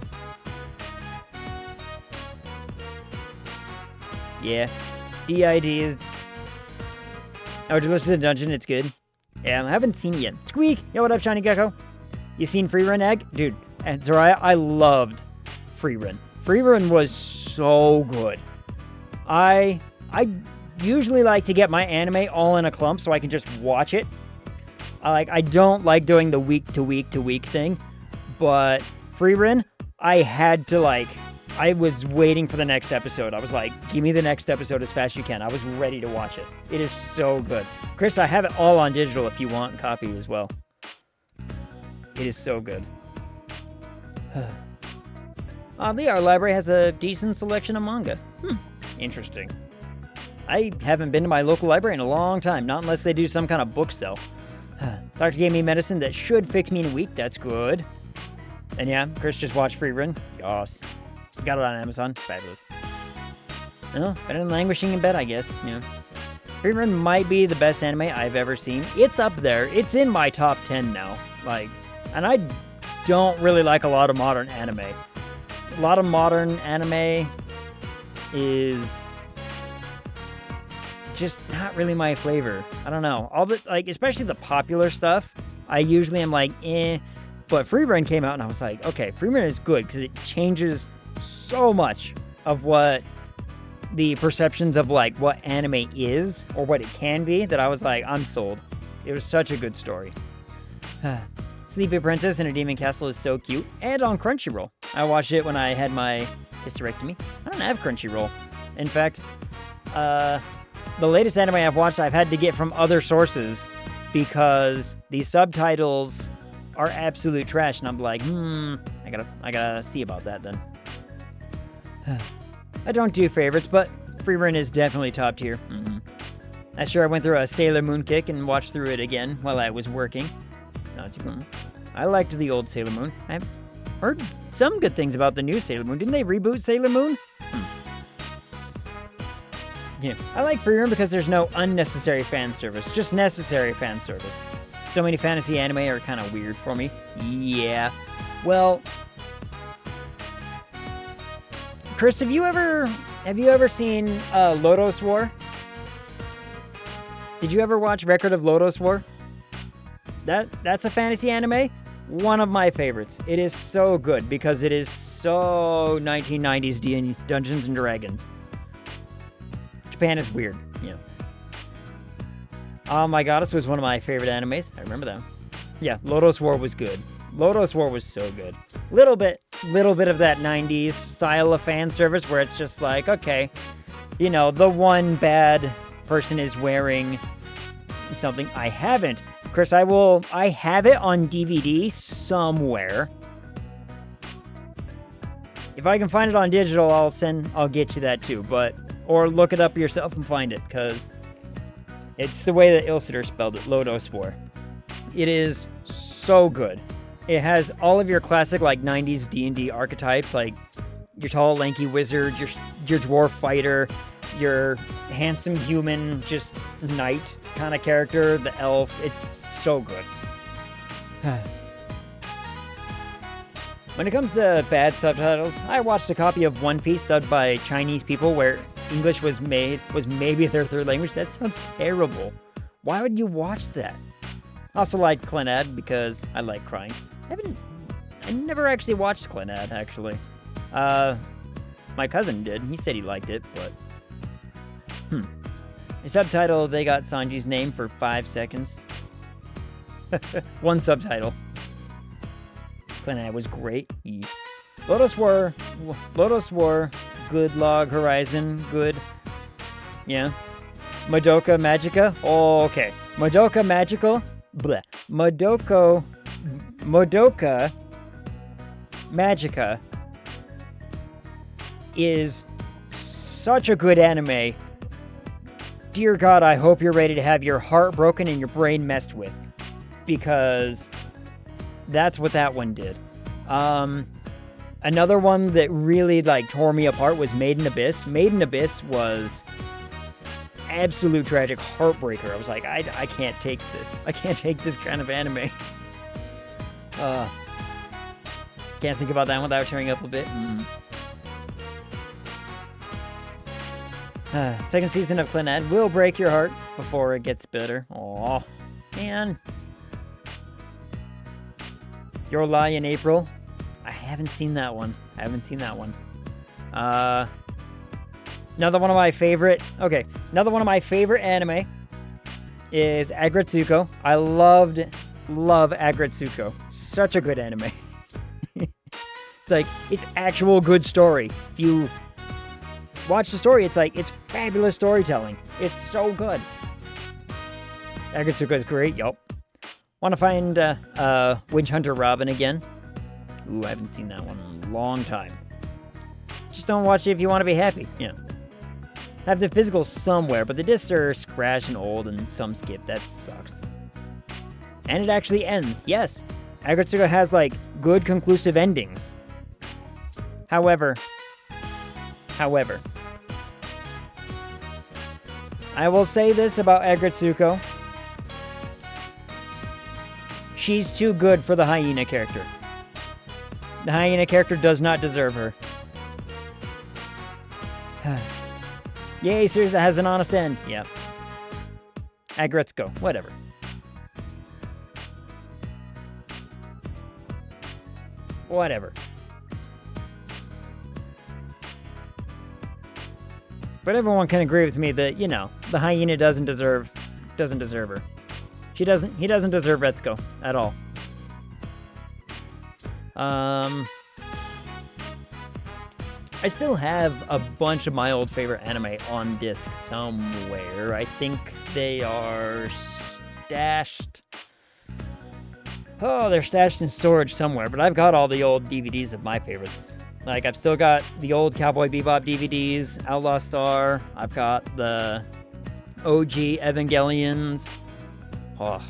Yeah. DID is... Oh, Delicious in Dungeon, it's good. Yeah, I haven't seen it yet. Squeak! Yo, what up, Shiny Gecko? You seen Free Run Egg? Dude, and Zariah, I loved Free Run. Free Run was so good. I usually like to get my anime all in a clump so I can just watch it. I don't like doing the week to week thing, but Free Run, I had to I was waiting for the next episode. I was like, give me the next episode as fast as you can. I was ready to watch it. It is so good. Chris, I have it all on digital if you want a copy as well. It is so good. Oddly, our library has a decent selection of manga. Interesting. I haven't been to my local library in a long time, not unless they do some kind of book sale. Doctor gave me medicine that should fix me in a week. That's good. And yeah, Chris just watched Free Run. Yas. Got it on Amazon. Fabulous. Well, better than languishing in bed, I guess. Yeah. Free Run might be the best anime I've ever seen. It's up there. It's in my top 10 now. And I don't really like a lot of modern anime. A lot of modern anime is just not really my flavor. I don't know. All the, especially the popular stuff, I usually am eh. But Free Run came out and I was like, okay, Free Run is good because it changes so much of what the perceptions of what anime is or what it can be that I was like, I'm sold. It was such a good story. Sleepy Princess in a Demon Castle is so cute. And on Crunchyroll. I watched it when I had my hysterectomy. I don't have Crunchyroll. In fact, the latest anime I've watched I've had to get from other sources because the subtitles are absolute trash, and I'm like, I gotta see about that then. I don't do favorites, but Free Run is definitely top tier. Last year I went through a Sailor Moon kick and watched through it again while I was working. I liked the old Sailor Moon. I've heard some good things about the new Sailor Moon. Didn't they reboot Sailor Moon? Yeah, I like Free Run because there's no unnecessary fan service, just necessary fan service. So many fantasy anime are kind of weird for me. Yeah. Well, Chris, have you ever seen Lodos War? Did you ever watch Record of Lodos War? That's a fantasy anime. One of my favorites. It is so good because it is so 1990s Dungeons and Dragons. Japan is weird, you know. Oh my god, this was one of my favorite animes. I remember that. Yeah, Lodos War was good. Lodos War was so good. Little bit of that 90s style of fan service where it's just like, okay, you know, the one bad person is wearing something. I haven't. Chris, I have it on DVD somewhere. If I can find it on digital, I'll get you that too, or look it up yourself and find it, because it's the way that Ilsitor spelled it, Lodospore. It is so good. It has all of your classic, like, 90s D&D archetypes, like your tall, lanky wizard, your dwarf fighter, your handsome human, just knight kind of character, the elf. It's so good. When it comes to bad subtitles, I watched a copy of One Piece subbed by Chinese people where English was maybe their third language. That sounds terrible. Why would you watch that? I also like Clannad because I like crying. I never actually watched Clannad, actually. My cousin did. He said he liked it, but... A subtitle, they got Sanji's name for 5 seconds. One subtitle. Clannad was great. Lotus War, good Log Horizon, good. Yeah. Madoka Magica, oh, okay. Madoka Magical, bleh. Madoka Magica is such a good anime. Dear God, I hope you're ready to have your heart broken and your brain messed with. Because that's what that one did. Another one that really, like, tore me apart was Made in Abyss. Made in Abyss was absolute tragic heartbreaker. I was like, I can't take this. I can't take this kind of anime. Can't think about that without tearing up a bit. Second season of Clannad will break your heart before it gets better. Aw, man. Your Lie in April. I haven't seen that one. Another one of my favorite anime is Agretsuko. I love Agretsuko. Such a good anime. It's actual good story. If you watch the story, it's fabulous storytelling. It's so good. Agretsuko is great, yup. Want to find Witch Hunter Robin again? Ooh, I haven't seen that one in a long time. Just don't watch it if you want to be happy, I have the physicals somewhere, but the discs are scratched and old and some skip. That sucks. And it actually ends, yes. Agretsuko has, good conclusive endings. However, I will say this about Agretsuko. She's too good for the hyena character. The hyena character does not deserve her. Yay, series that has an honest end. Yeah. Agretsuko, whatever. Whatever. But everyone can agree with me that, the hyena doesn't deserve her. He doesn't deserve Retsuko at all. I still have a bunch of my old favorite anime on disc somewhere. I think they are stashed. Oh, they're stashed in storage somewhere, but I've got all the old DVDs of my favorites. I've still got the old Cowboy Bebop DVDs, Outlaw Star. I've got the OG Evangelions. Oh.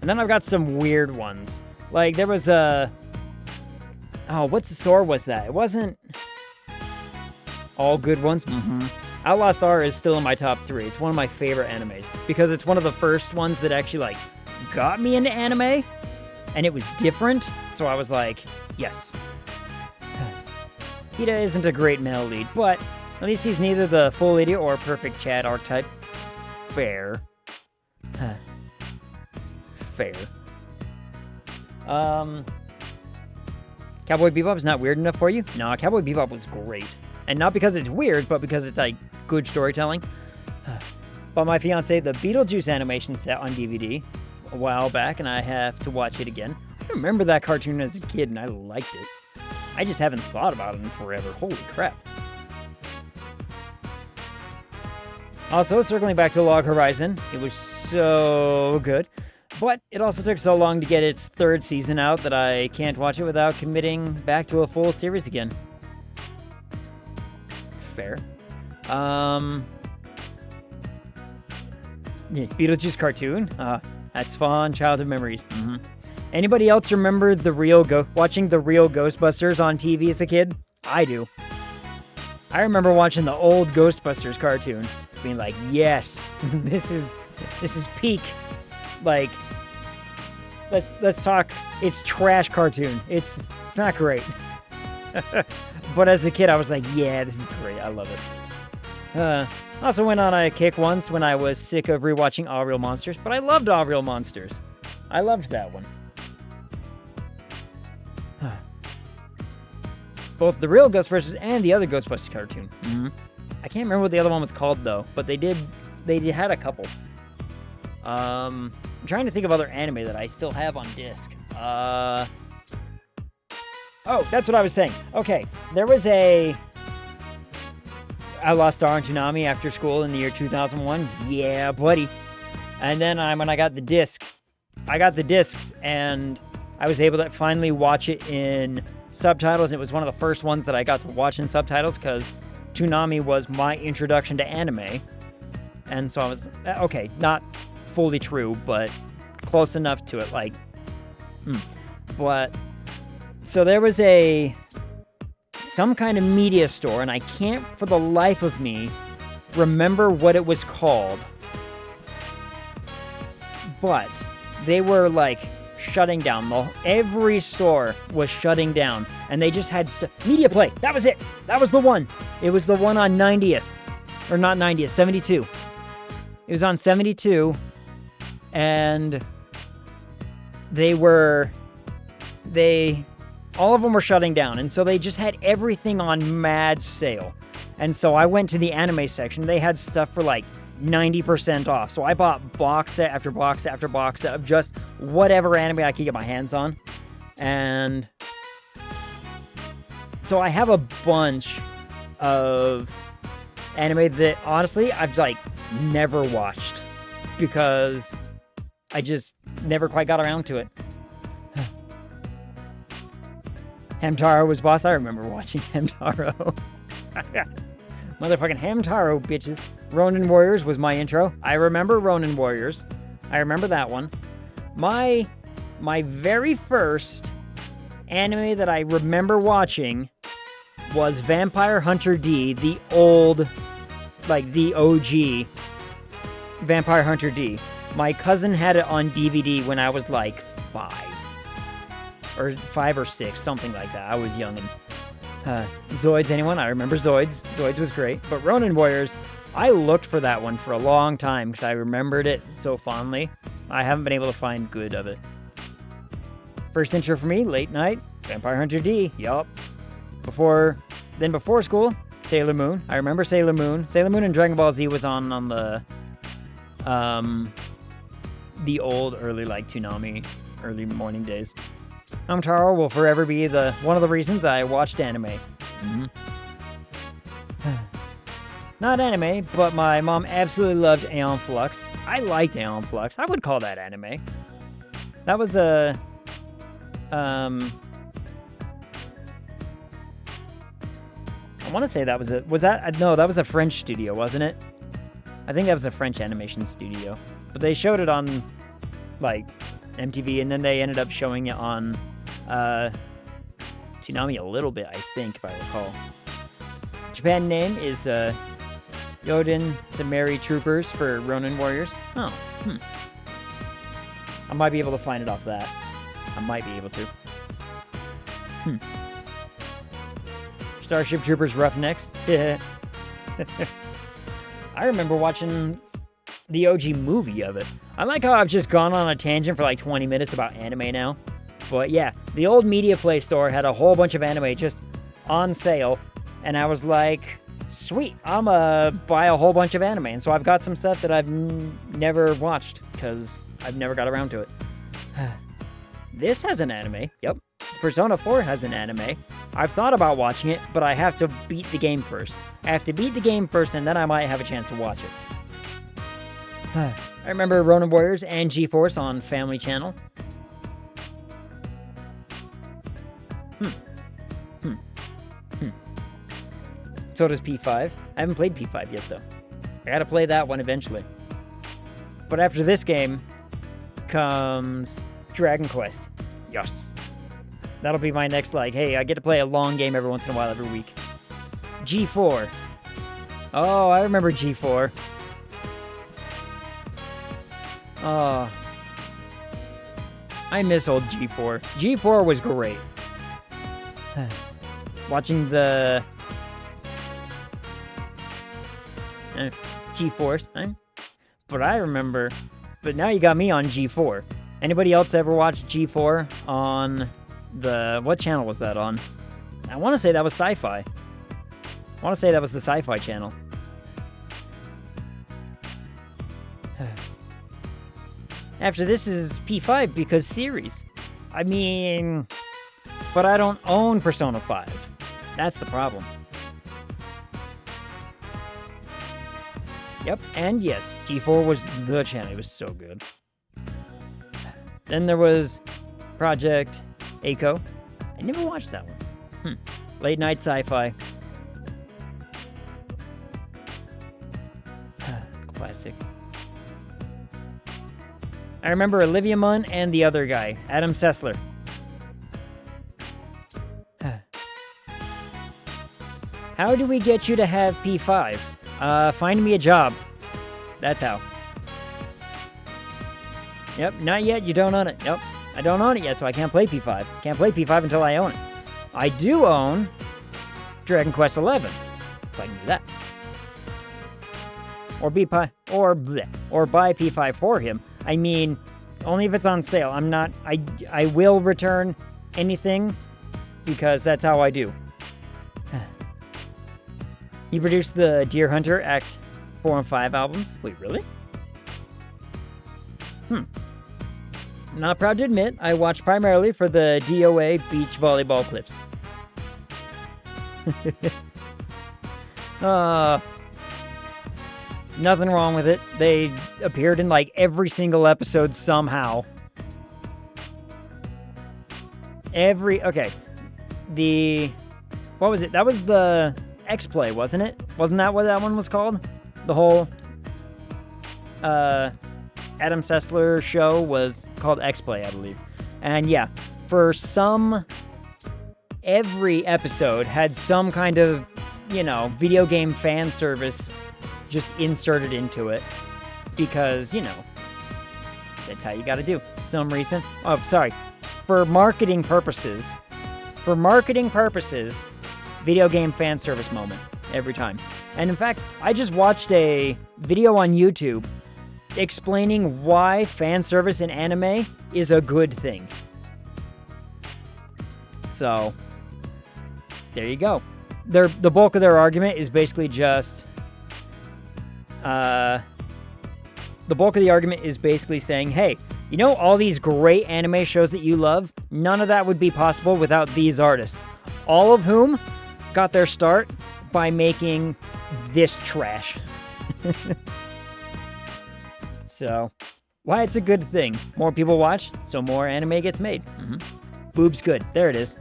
And then I've got some weird ones. There was a... Oh, what store was that? It wasn't... All good ones? Outlaw Star is still in my top 3. It's one of my favorite animes. Because it's one of the first ones that actually, got me into anime. And it was different. So I was like, yes. Hida isn't a great male lead, but at least he's neither the full idiot or perfect Chad archetype. Fair. Fair. Cowboy Bebop is not weird enough for you? No, Cowboy Bebop was great. And not because it's weird, but because it's, good storytelling. Bought my fiance the Beetlejuice animation set on DVD a while back, and I have to watch it again. I remember that cartoon as a kid, and I liked it. I just haven't thought about it in forever. Holy crap. Also, circling back to Log Horizon, it was so good. But it also took so long to get its 3rd season out that I can't watch it without committing back to a full series again. fair. Yeah, Beetlejuice cartoon? That's fun. Childhood memories. Anybody else remember watching the real Ghostbusters on TV as a kid? I do. I remember watching the old Ghostbusters cartoon, being like, yes, this is peak. Like, let's talk. It's trash cartoon. It's not great. But as a kid, I was like, yeah, this is great. I love it. I also went on a kick once when I was sick of rewatching All Real Monsters, but I loved All Real Monsters. I loved that one. Both the real Ghostbusters and the other Ghostbusters cartoon. I can't remember what the other one was called though, but they had a couple. I'm trying to think of other anime that I still have on disc. Oh, that's what I was saying. Okay, there was I lost Star and Toonami after school in the year 2001. Yeah, buddy. And then when I got the discs, and I was able to finally watch it in subtitles. It was one of the first ones that I got to watch in subtitles because Toonami was my introduction to anime. And so I was, okay, not fully true, but close enough to it, like, But, so there was some kind of media store, and I can't for the life of me remember what it was called. But they were, like, shutting down. Every store was shutting down, and they just had Media Play. That was it. That was the one. It was the one on 90th. Or not 90th, 72. It was on 72, and all of them were shutting down, and so they just had everything on mad sale. And so I went to the anime section. They had stuff for like 90% off. So I bought box set after box set after box set of just whatever anime I could get my hands on. And so I have a bunch of anime that honestly I've like never watched because I just never quite got around to it. Hamtaro was boss. I remember watching Hamtaro. Motherfucking Hamtaro, bitches. Ronin Warriors was my intro. I remember Ronin Warriors. I remember that one. My very first anime that I remember watching was Vampire Hunter D, the old, like the OG Vampire Hunter D. My cousin had it on DVD when I was like 5 or 6, something like that. I was young. And Zoids, anyone? I remember Zoids. Zoids was great. But Ronin Warriors, I looked for that one for a long time because I remembered it so fondly. I haven't been able to find good of it. First intro for me, late night, Vampire Hunter D. Yup. Before school, Sailor Moon. I remember Sailor Moon. Sailor Moon and Dragon Ball Z was on the old early like Toonami, early morning days. Hamtaro will forever be one of the reasons I watched anime. Not anime, but my mom absolutely loved Aeon Flux. I liked Aeon Flux. I would call that anime. That was a... I want to say that was no, that was a French studio, wasn't it? I think that was a French animation studio. But they showed it on, like, MTV, and then they ended up showing it on Toonami a little bit, I think, if I recall. Japan name is Yoden Samari Troopers for Ronin Warriors. Oh, I might be able to find it off that. I might be able to. Starship Troopers Roughnecks. I remember watching the OG movie of it. I like how I've just gone on a tangent for like 20 minutes about anime now. But yeah, the old Media Play store had a whole bunch of anime just on sale. And I was like, sweet, I'm gonna buy a whole bunch of anime. And so I've got some stuff that I've never watched because I've never got around to it. This has an anime. Yep. Persona 4 has an anime. I've thought about watching it, but I have to beat the game first. I have to beat the game first, and then I might have a chance to watch it. I remember Ronin Warriors and G-Force on Family Channel. So does P5. I haven't played P5 yet, though. I gotta play that one eventually. But after this game comes Dragon Quest. Yes. That'll be my next, like, hey, I get to play a long game every once in a while every week. G4. Oh, I remember G4. Oh. I miss old G4. G4 was great. Watching the G-Force. But I remember. But now you got me on G4. Anybody else ever watch G4 on the... What channel was that on? I want to say that was Sci-Fi. I want to say that was the Sci-Fi channel. After this is P5 because series. I mean... But I don't own Persona 5. That's the problem. Yep, and yes, G4 was the channel. It was so good. Then there was Project Echo. I never watched that one. Late night sci-fi. Classic. I remember Olivia Munn and the other guy, Adam Sessler. How do we get you to have P5? Find me a job. That's how. Yep, not yet, you don't own it. Yep, I don't own it yet, so I can't play P5. Can't play P5 until I own it. I do own Dragon Quest XI, so I can do that. Or or buy P5 for him. I mean, only if it's on sale. I will return anything because that's how I do. He produced the Deer Hunter Act 4 and 5 albums. Wait, really? Not proud to admit, I watched primarily for the DOA beach volleyball clips. Nothing wrong with it. They appeared in like every single episode somehow. Okay. What was it? That was the X-Play, wasn't it? Wasn't that what that one was called? The whole Adam Sessler show was called X-Play, I believe. And yeah, every episode had some kind of, video game fan service just inserted into it. Because, that's how you gotta do. Some reason. Oh, sorry. For marketing purposes, video game fan service moment every time. And in fact, I just watched a video on YouTube explaining why fan service in anime is a good thing. So, there you go. The bulk of their argument is basically just... the bulk of the argument is basically saying, hey, all these great anime shows that you love? None of that would be possible without these artists. All of whom got their start by making this trash. So, why it's a good thing. More people watch, so more anime gets made. Boob's good. There it is.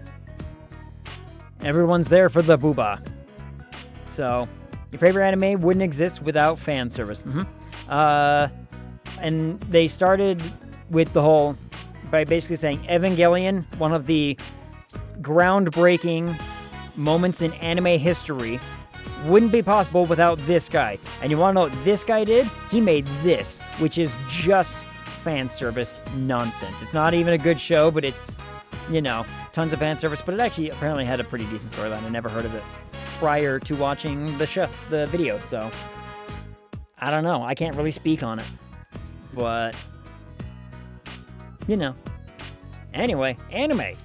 Everyone's there for the booba. So, your favorite anime wouldn't exist without fan service. And they started with the whole, by basically saying Evangelion, one of the groundbreaking moments in anime history, wouldn't be possible without this guy. And you want to know what this guy did? He made this, which is just fan service nonsense. It's not even a good show, but it's, tons of fan service. But it actually apparently had a pretty decent storyline. I never heard of it prior to watching the video, so I don't know. I can't really speak on it. But, Anyway, anime.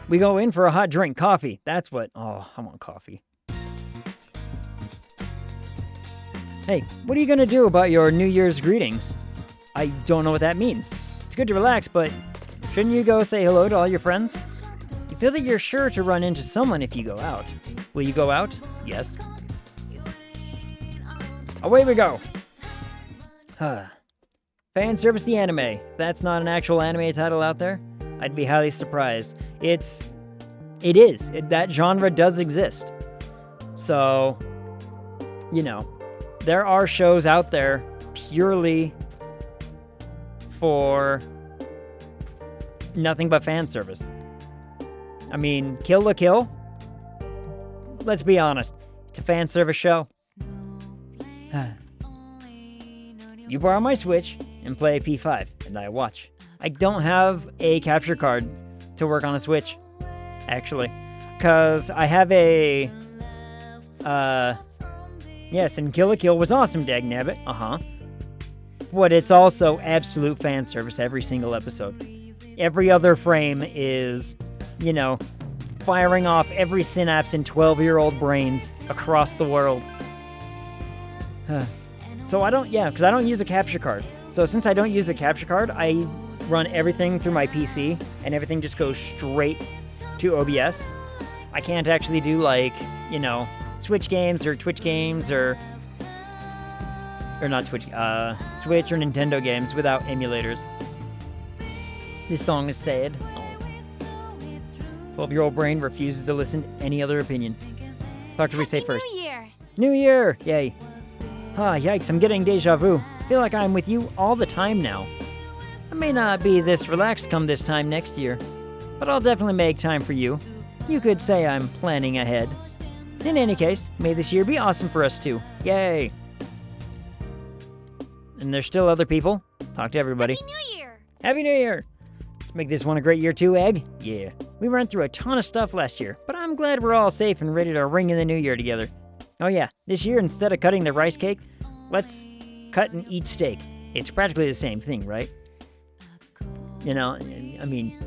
We go in for a hot drink, coffee. That's what... Oh, I want coffee. Hey, what are you going to do about your New Year's greetings? I don't know what that means. It's good to relax, but shouldn't you go say hello to all your friends? You feel that you're sure to run into someone if you go out. Will you go out? Yes. Away we go. Fan service the anime. If that's not an actual anime title out there, I'd be highly surprised. It's It is. That genre does exist. So, you know, there are shows out there purely for nothing but fan service. I mean, Kill la Kill, let's be honest, it's a fan service show. You borrow my Switch and play P5, and I watch. I don't have a capture card to work on a Switch, actually, because I have a, yes, and Kill la Kill was awesome, dagnabbit, but it's also absolute fan service every single episode. Every other frame is, you know, firing off every synapse in 12-year-old brains across the world. So because I don't use a capture card. So since I don't use a capture card, I run everything through my PC, and everything just goes straight to OBS. I can't actually do, like, you know, Switch games or Twitch games or not Twitch, Switch or Nintendo games without emulators. This song is sad. 12-year-old brain refuses to listen to any other opinion. What should we say first? New Year! New Year! Yay. Yikes, I'm getting deja vu. Feel like I'm with you all the time now. I may not be this relaxed come this time next year, but I'll definitely make time for you. You could say I'm planning ahead. In any case, may this year be awesome for us too. Yay! And there's still other people. Talk to everybody. Happy New Year! Happy New Year! Let's make this one a great year too, Egg. Yeah. We ran through a ton of stuff last year, but I'm glad we're all safe and ready to ring in the new year together. Oh yeah, this year instead of cutting the rice cake, let's cut and eat steak. It's practically the same thing, right? You know, I mean,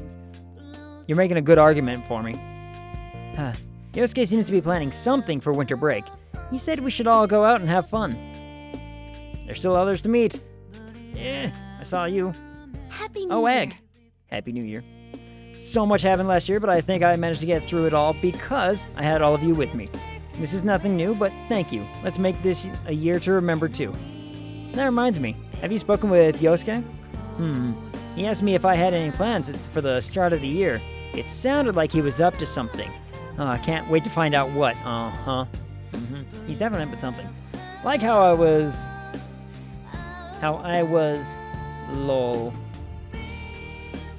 you're making a good argument for me. Yosuke seems to be planning something for winter break. He said we should all go out and have fun. There's still others to meet. Yeah, I saw you. Happy New Year! Egg. Happy New Year. So much happened last year, but I think I managed to get through it all because I had all of you with me. This is nothing new, but thank you. Let's make this a year to remember too. That reminds me, have you spoken with Yosuke? He asked me if I had any plans for the start of the year. It sounded like he was up to something. I can't wait to find out what. He's definitely up to something. Like how I was, lolly.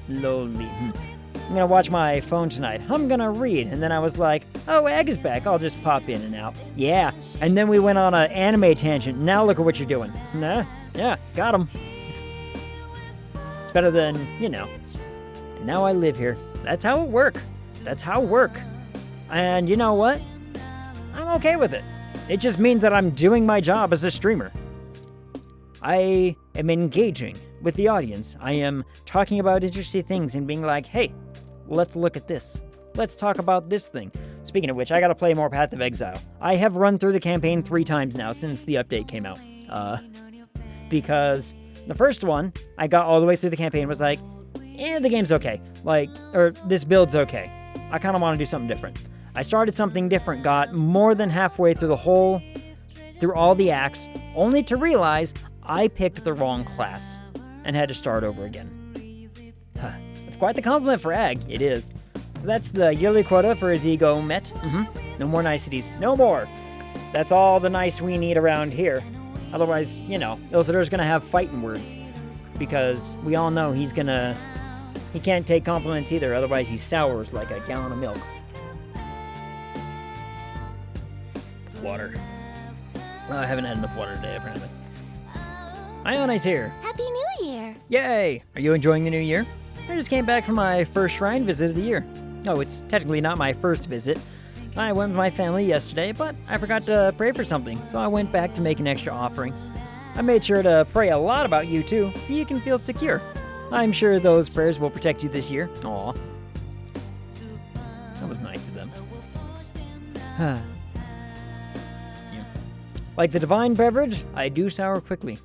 I'm gonna watch my phone tonight. I'm gonna read. And then I was like, oh, Egg is back. I'll just pop in and out. Yeah. And then we went on an anime tangent. Now look at what you're doing. Nah. Yeah, got him. It's better than, you know. And now I live here. That's how it work. And you know what? I'm okay with it. It just means that I'm doing my job as a streamer. I am engaging with the audience. I am talking about interesting things and being like, hey, let's look at this. Let's talk about this thing. Speaking of which, I gotta play more Path of Exile. I have run through the campaign 3 times now since the update came out. Because the first one, I got all the way through the campaign, was like, the game's okay. This build's okay. I kinda wanna do something different. I started something different, got more than halfway through through all the acts, only to realize I picked the wrong class and had to start over again. It's quite the compliment for Egg. It is. So that's the yearly quota for his ego met. No more niceties. No more. That's all the nice we need around here. Otherwise, you know, Ilsitor's gonna have fighting words. Because we all know he can't take compliments either, otherwise he sours like a gallon of milk. Water. I haven't had enough water today, apparently. Ione's here. Happy New Year! Yay! Are you enjoying the new year? I just came back from my first shrine visit of the year. Oh, it's technically not my first visit. I went with my family yesterday, but I forgot to pray for something, so I went back to make an extra offering. I made sure to pray a lot about you too, so you can feel secure. I'm sure those prayers will protect you this year. Aw. That was nice of them. Yeah. Like the divine beverage, I do sour quickly.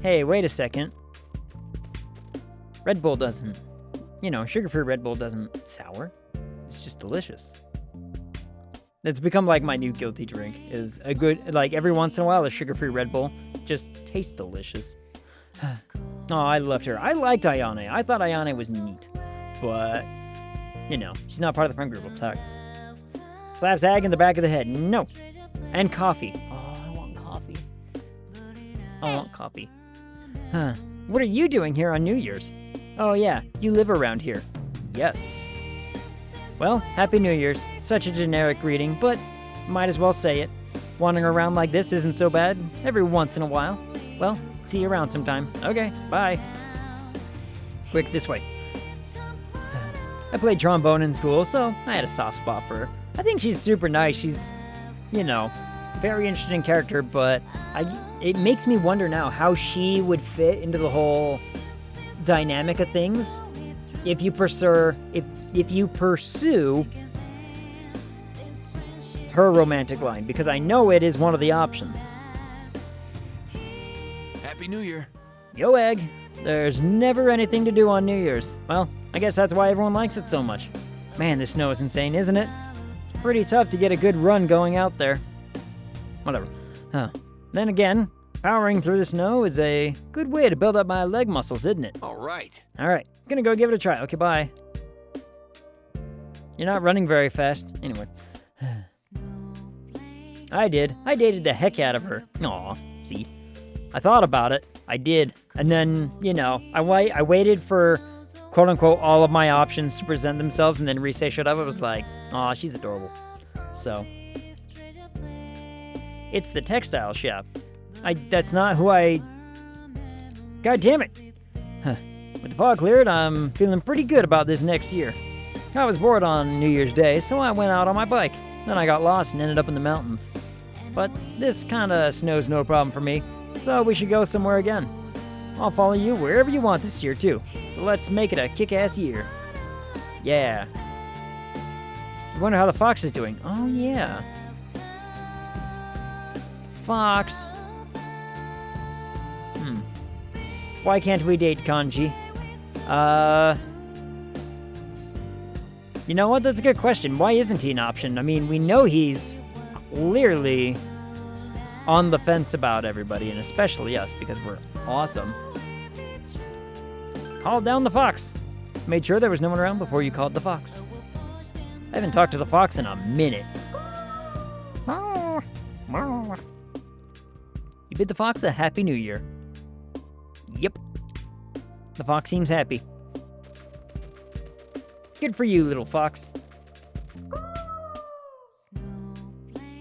Hey, wait a second. Red Bull doesn't, sugar-free Red Bull doesn't sour. It's just delicious. It's become like my new guilty drink, is a good, every once in a while, a sugar-free Red Bull just tastes delicious. Oh, I loved her. I liked Ayane. I thought Ayane was neat. But You know, she's not part of the friend group. I'm sorry. Slaps Ag in the back of the head. No. And coffee. Oh, I want coffee. I want coffee. Huh. What are you doing here on New Year's? Oh yeah, you live around here. Yes. Well, Happy New Year's. Such a generic greeting, but might as well say it. Wandering around like this isn't so bad, every once in a while. Well, see you around sometime. Okay, bye. Quick, this way. I played trombone in school, so I had a soft spot for her. I think she's super nice. She's, you know, very interesting character, but it makes me wonder now how she would fit into the whole dynamic of things if you pursue her romantic line, because I know it is one of the options. Happy New Year. Yo, Egg. There's never anything to do on New Year's. Well, I guess that's why everyone likes it so much. Man, this snow is insane, isn't it? It's pretty tough to get a good run going out there. Whatever. Huh. Then again, powering through the snow is a good way to build up my leg muscles, isn't it? All right. Alright, gonna go give it a try. Okay, bye. You're not running very fast. Anyway. I did. I dated the heck out of her. Aw, see. I thought about it. I did. And then, you know, I waited for, quote-unquote, all of my options to present themselves, and then Risei showed up. I was like, aw, she's adorable. So. It's the textile shop. That's not who I... God damn it. Huh. With the fog cleared, I'm feeling pretty good about this next year. I was bored on New Year's Day, so I went out on my bike. Then I got lost and ended up in the mountains. But this kinda snow's no problem for me, so we should go somewhere again. I'll follow you wherever you want this year, too. So let's make it a kick-ass year. Yeah. I wonder how the fox is doing. Oh, yeah. Fox. Why can't we date Kanji? You know what? That's a good question. Why isn't he an option? I mean, we know he's clearly on the fence about everybody, and especially us, because we're awesome. Called down the fox. Made sure there was no one around before you called the fox. I haven't talked to the fox in a minute. You bid the fox a happy new year. Yep. The fox seems happy. Good for you, little fox.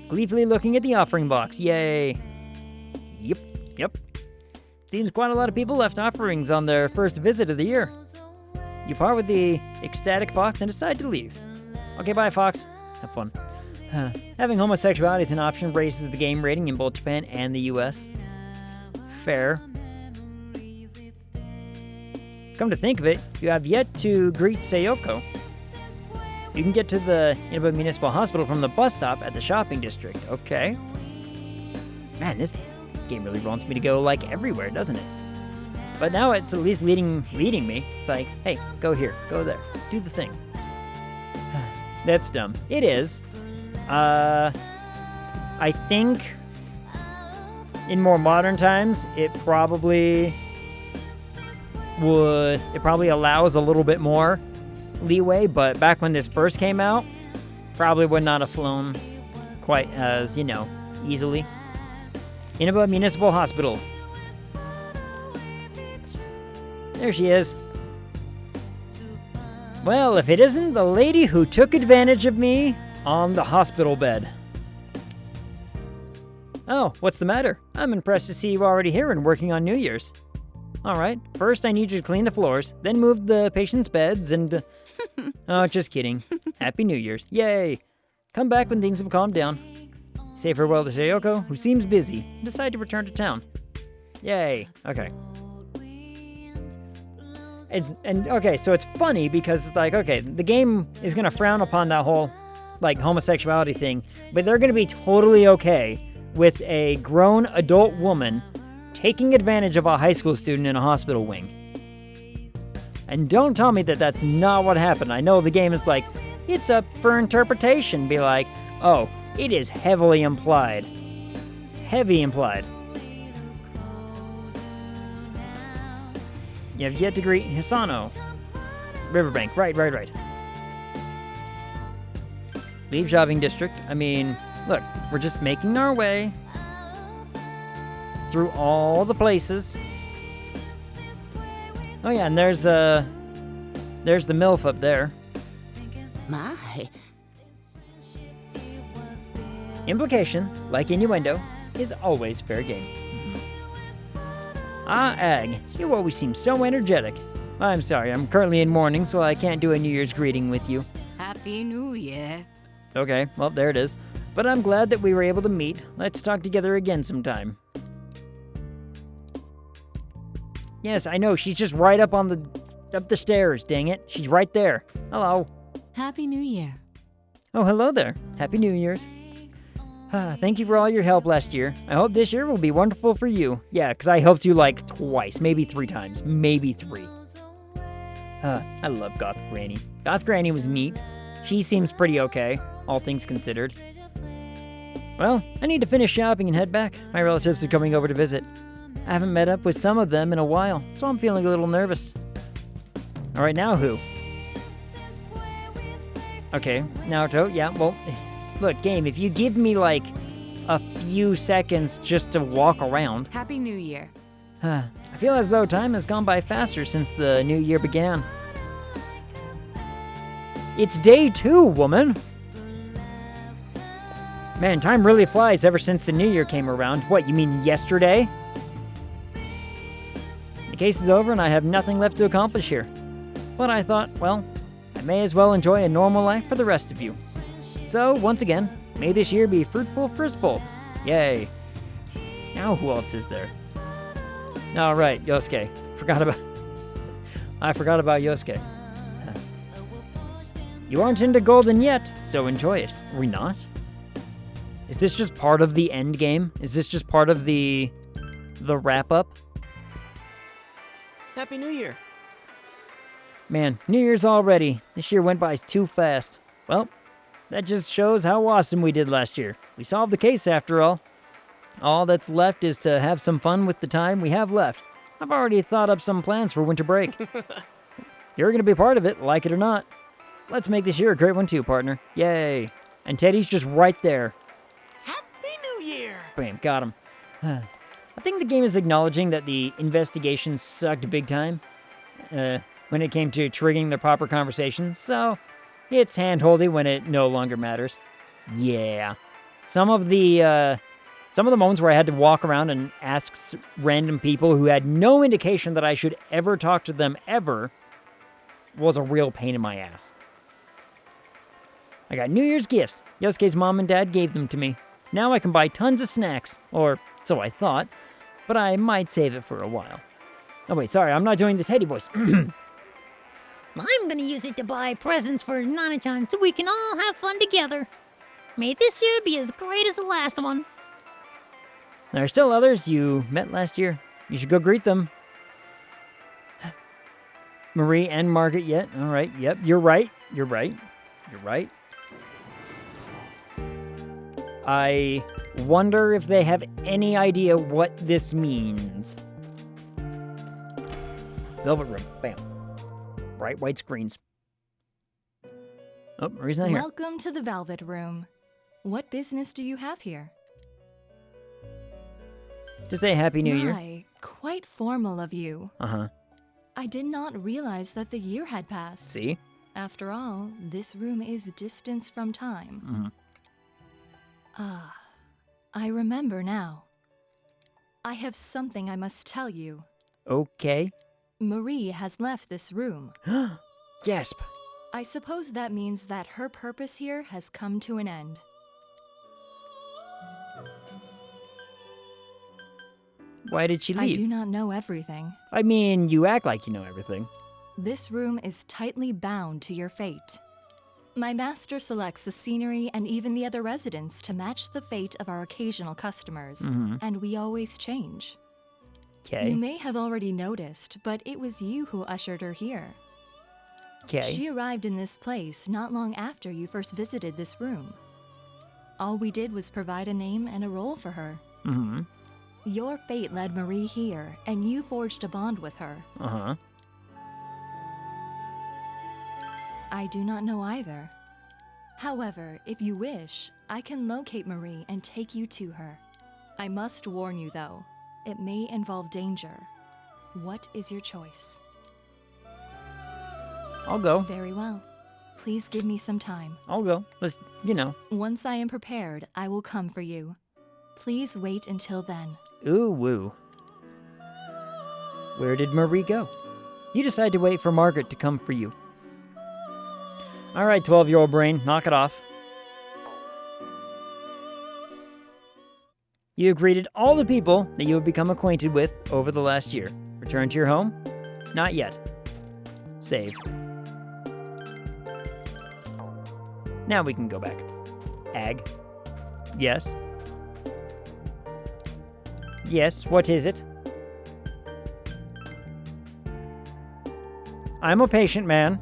Gleefully looking at the offering box. Yay. Yep. Seems quite a lot of people left offerings on their first visit of the year. You part with the ecstatic fox and decide to leave. Okay, bye, fox. Have fun. Having homosexuality as an option raises the game rating in both Japan and the US. Fair. Come to think of it, you have yet to greet Sayoko. You can get to the Inaba Municipal Hospital from the bus stop at the shopping district. Okay. Man, this game really wants me to go, like, everywhere, doesn't it? But now it's at least leading me. It's like, hey, go here, go there, do the thing. That's dumb. It is. I think in more modern times, it probably allows a little bit more leeway, but back when this first came out, probably would not have flown quite as, easily. Inaba Municipal Hospital. There she is. Well, if it isn't the lady who took advantage of me on the hospital bed. Oh, what's the matter? I'm impressed to see you already here and working on New Year's. Alright, first I need you to clean the floors, then move the patients' beds and... Oh, just kidding. Happy New Year's. Yay! Come back when things have calmed down. Say farewell to Sayoko, who seems busy, and decide to return to town. Yay. Okay. So it's funny because it's like, okay, the game is gonna frown upon that whole, homosexuality thing, but they're gonna be totally okay with a grown adult woman taking advantage of a high school student in a hospital wing. And don't tell me that that's not what happened. I know the game is like, it's up for interpretation. Be like, oh, it is heavily implied. Heavy implied. You have yet to greet Hisano. Riverbank, right. leave shopping district. I mean, look, we're just making our way through all the places. Oh yeah, and there's the MILF up there. My. Implication, like innuendo, is always fair game. Ah, Ag, you always seem so energetic. I'm sorry, I'm currently in mourning, so I can't do a New Year's greeting with you. Happy New Year. Okay, well, there it is. But I'm glad that we were able to meet. Let's talk together again sometime. Yes, I know, she's just right up the stairs, dang it. She's right there. Hello. Happy New Year. Oh, hello there. Happy New Year's. Thank you for all your help last year. I hope this year will be wonderful for you. Yeah, because I helped you like twice, maybe 3 times, maybe 3. I love Goth Granny. Goth Granny was neat. She seems pretty okay, all things considered. Well, I need to finish shopping and head back. My relatives are coming over to visit. I haven't met up with some of them in a while, so I'm feeling a little nervous. Alright, now who? Okay, Naruto, yeah, well, look, game, if you give me, like, a few seconds just to walk around. Happy New Year. I feel as though time has gone by faster since the new year began. It's day 2, woman! Man, time really flies ever since the new year came around. What, you mean yesterday? The case is over and I have nothing left to accomplish here. But I thought, well, I may as well enjoy a normal life for the rest of you. So, once again, may this year be fruitful for us both. Yay. Now who else is there? Alright, Yosuke. I forgot about Yosuke. You aren't into golden yet, so enjoy it. Are we not? Is this just part of the end game? Is this just part of the wrap-up? Happy New Year. Man, New Year's already. This year went by too fast. Well, that just shows how awesome we did last year. We solved the case after all. All that's left is to have some fun with the time we have left. I've already thought up some plans for winter break. You're going to be part of it, like it or not. Let's make this year a great one too, partner. Yay. And Teddy's just right there. Happy New Year! Bam, got him. I think the game is acknowledging that the investigation sucked big time when it came to triggering the proper conversations, so it's hand-holdy when it no longer matters. Yeah. Some of the moments where I had to walk around and ask random people who had no indication that I should ever talk to them ever was a real pain in my ass. I got New Year's gifts. Yosuke's mom and dad gave them to me. Now I can buy tons of snacks, or so I thought, but I might save it for a while. Oh wait, sorry, I'm not doing the Teddy voice. I'm gonna use it to buy presents for Nana-chan so we can all have fun together. May this year be as great as the last one. There are still others you met last year. You should go greet them. Marie and Margaret yet? Alright, yep, you're right. You're right. You're right. I wonder if they have any idea what this means. Velvet room. Bam. Bright white screens. Oh, Marie's not here. Welcome to the Velvet Room. What business do you have here? To say Happy New Year. My, quite formal of you. Uh-huh. I did not realize that the year had passed. See? After all, this room is distance from time. Mm-hmm. Ah, I remember now. I have something I must tell you. Okay. Marie has left this room. Gasp. I suppose that means that her purpose here has come to an end. Why did she leave? I do not know everything. I mean, you act like you know everything. This room is tightly bound to your fate. My master selects the scenery and even the other residents to match the fate of our occasional customers, and we always change. Okay. You may have already noticed, but it was you who ushered her here. Okay. She arrived in this place not long after you first visited this room. All we did was provide a name and a role for her. Mm-hmm. Your fate led Marie here, and you forged a bond with her. Uh-huh. I do not know either. However, if you wish, I can locate Marie and take you to her. I must warn you, though, it may involve danger. What is your choice? I'll go. Very well. Please give me some time. I'll go. Let's, you know. Once I am prepared, I will come for you. Please wait until then. Ooh, woo. Where did Marie go? You decide to wait for Margaret to come for you. All right, 12-year-old brain, knock it off. You have greeted all the people that you have become acquainted with over the last year. Return to your home? Not yet. Save. Now we can go back. Ag. Yes. Yes, what is it? I'm a patient man.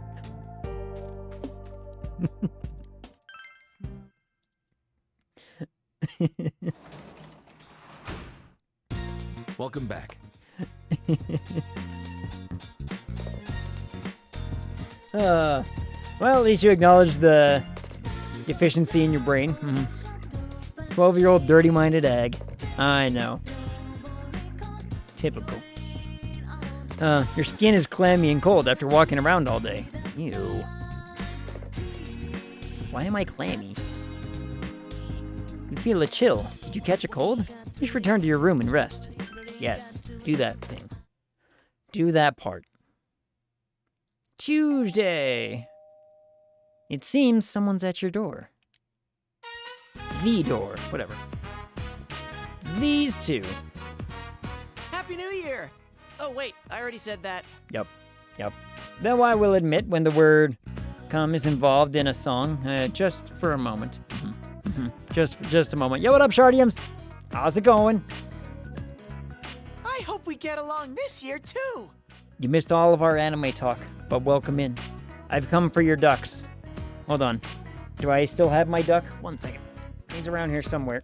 Welcome back. Well, at least you acknowledge the efficiency in your brain. 12-year-old dirty-minded ag. I know. Typical. Your skin is clammy and cold after walking around all day. Ew. Why am I clammy? You feel a chill. Did you catch a cold? You should return to your room and rest. Yes, do that thing. Do that part. Tuesday. It seems someone's at your door. The door, whatever. These two. Happy New Year! Oh, wait, I already said that. Yep. Though I will admit when the word come is involved in a song, just for a moment. Just a moment. Yo, what up, Shardiums? How's it going? I hope we get along this year, too. You missed all of our anime talk, but welcome in. I've come for your ducks. Hold on. Do I still have my duck? 1 second. He's around here somewhere.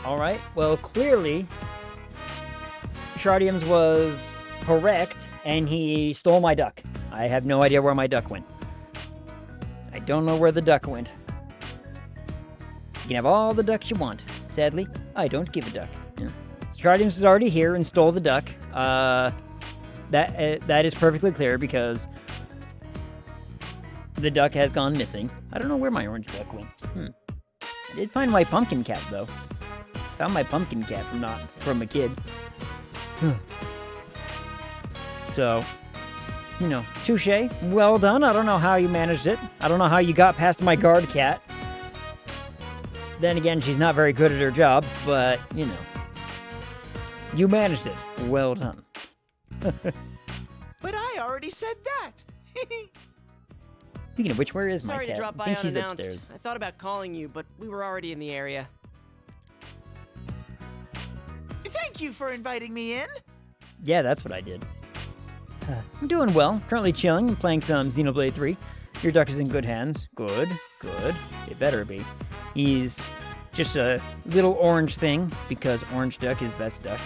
All right, well, clearly, Shardiums was correct, and he stole my duck. I have no idea where my duck went. I don't know where the duck went. You can have all the ducks you want. Sadly, I don't give a duck. Yeah. Shardiums is already here and stole the duck. That is perfectly clear because the duck has gone missing. I don't know where my orange duck went. I did find my pumpkin cat, though. Found my pumpkin cat from a kid. So, you know, touche. Well done. I don't know how you managed it. I don't know how you got past my guard cat. Then again, she's not very good at her job, but, you know. You managed it. Well done. But I already said that. Speaking of which, where is my cat? Sorry to drop I by think she's unannounced. upstairs. I thought about calling you, but we were already in the area. Thank you for inviting me in. Yeah, that's what I did. I'm doing well. Currently chilling and playing some Xenoblade 3. Your duck is in good hands. Good. It better be. He's just a little orange thing, because orange duck is best duck.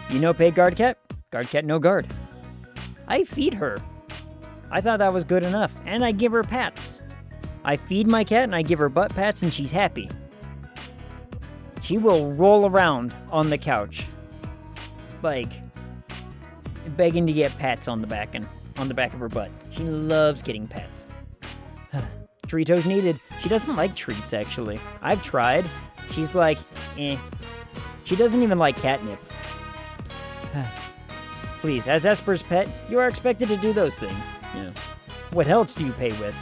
You know paid guard cat? Guard cat no guard. I feed her. I thought that was good enough, and I give her pats. I feed my cat and I give her butt pats and she's happy. She will roll around on the couch, like, begging to get pats on the back of her butt. She loves getting pats. Treatos needed. She doesn't like treats, actually. I've tried. She's like, eh. She doesn't even like catnip. Please, as Esper's pet, you are expected to do those things. Yeah. What else do you pay with?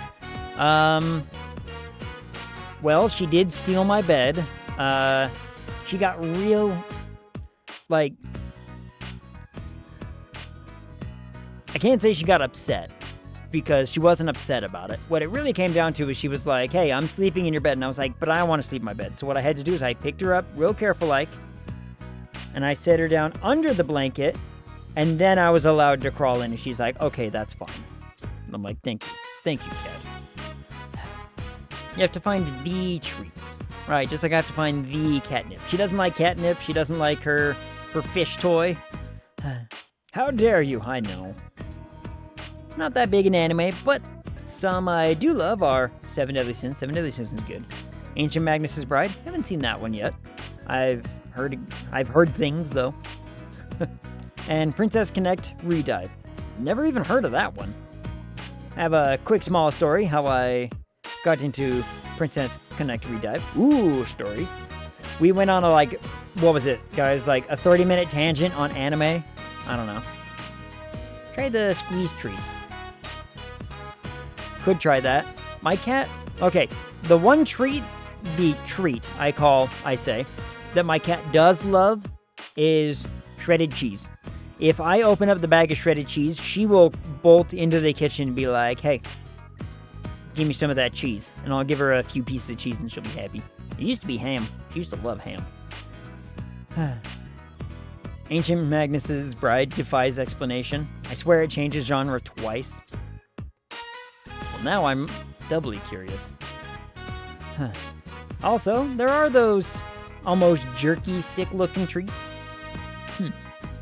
Well, she did steal my bed. She got real, like... I can't say she got upset, because she wasn't upset about it. What it really came down to is she was like, hey, I'm sleeping in your bed. And I was like, but I don't want to sleep in my bed. So what I had to do is I picked her up real careful-like, and I set her down under the blanket, and then I was allowed to crawl in, and she's like, okay, that's fine. And I'm like, thank you. Thank you, cat. You have to find the treats. Right, just like I have to find the catnip. She doesn't like catnip. She doesn't like her fish toy. How dare you? I know. Not that big in anime, but some I do love are Seven Deadly Sins. Seven Deadly Sins is good. Ancient Magnus's Bride. Haven't seen that one yet. I've heard things though. And Princess Connect Redive. Never even heard of that one. I have a quick small story how I got into Princess Connect Redive. Ooh, story. We went on a what was it, guys? Like a 30-minute tangent on anime. I don't know. Try the squeeze treats. Could try that. My cat... Okay, the one treat, I say, that my cat does love is shredded cheese. If I open up the bag of shredded cheese, she will bolt into the kitchen and be like, hey, give me some of that cheese. And I'll give her a few pieces of cheese and she'll be happy. It used to be ham. She used to love ham. Ancient Magnus's Bride defies explanation. I swear it changes genre twice. Well, now I'm doubly curious. Also, there are those almost jerky stick-looking treats.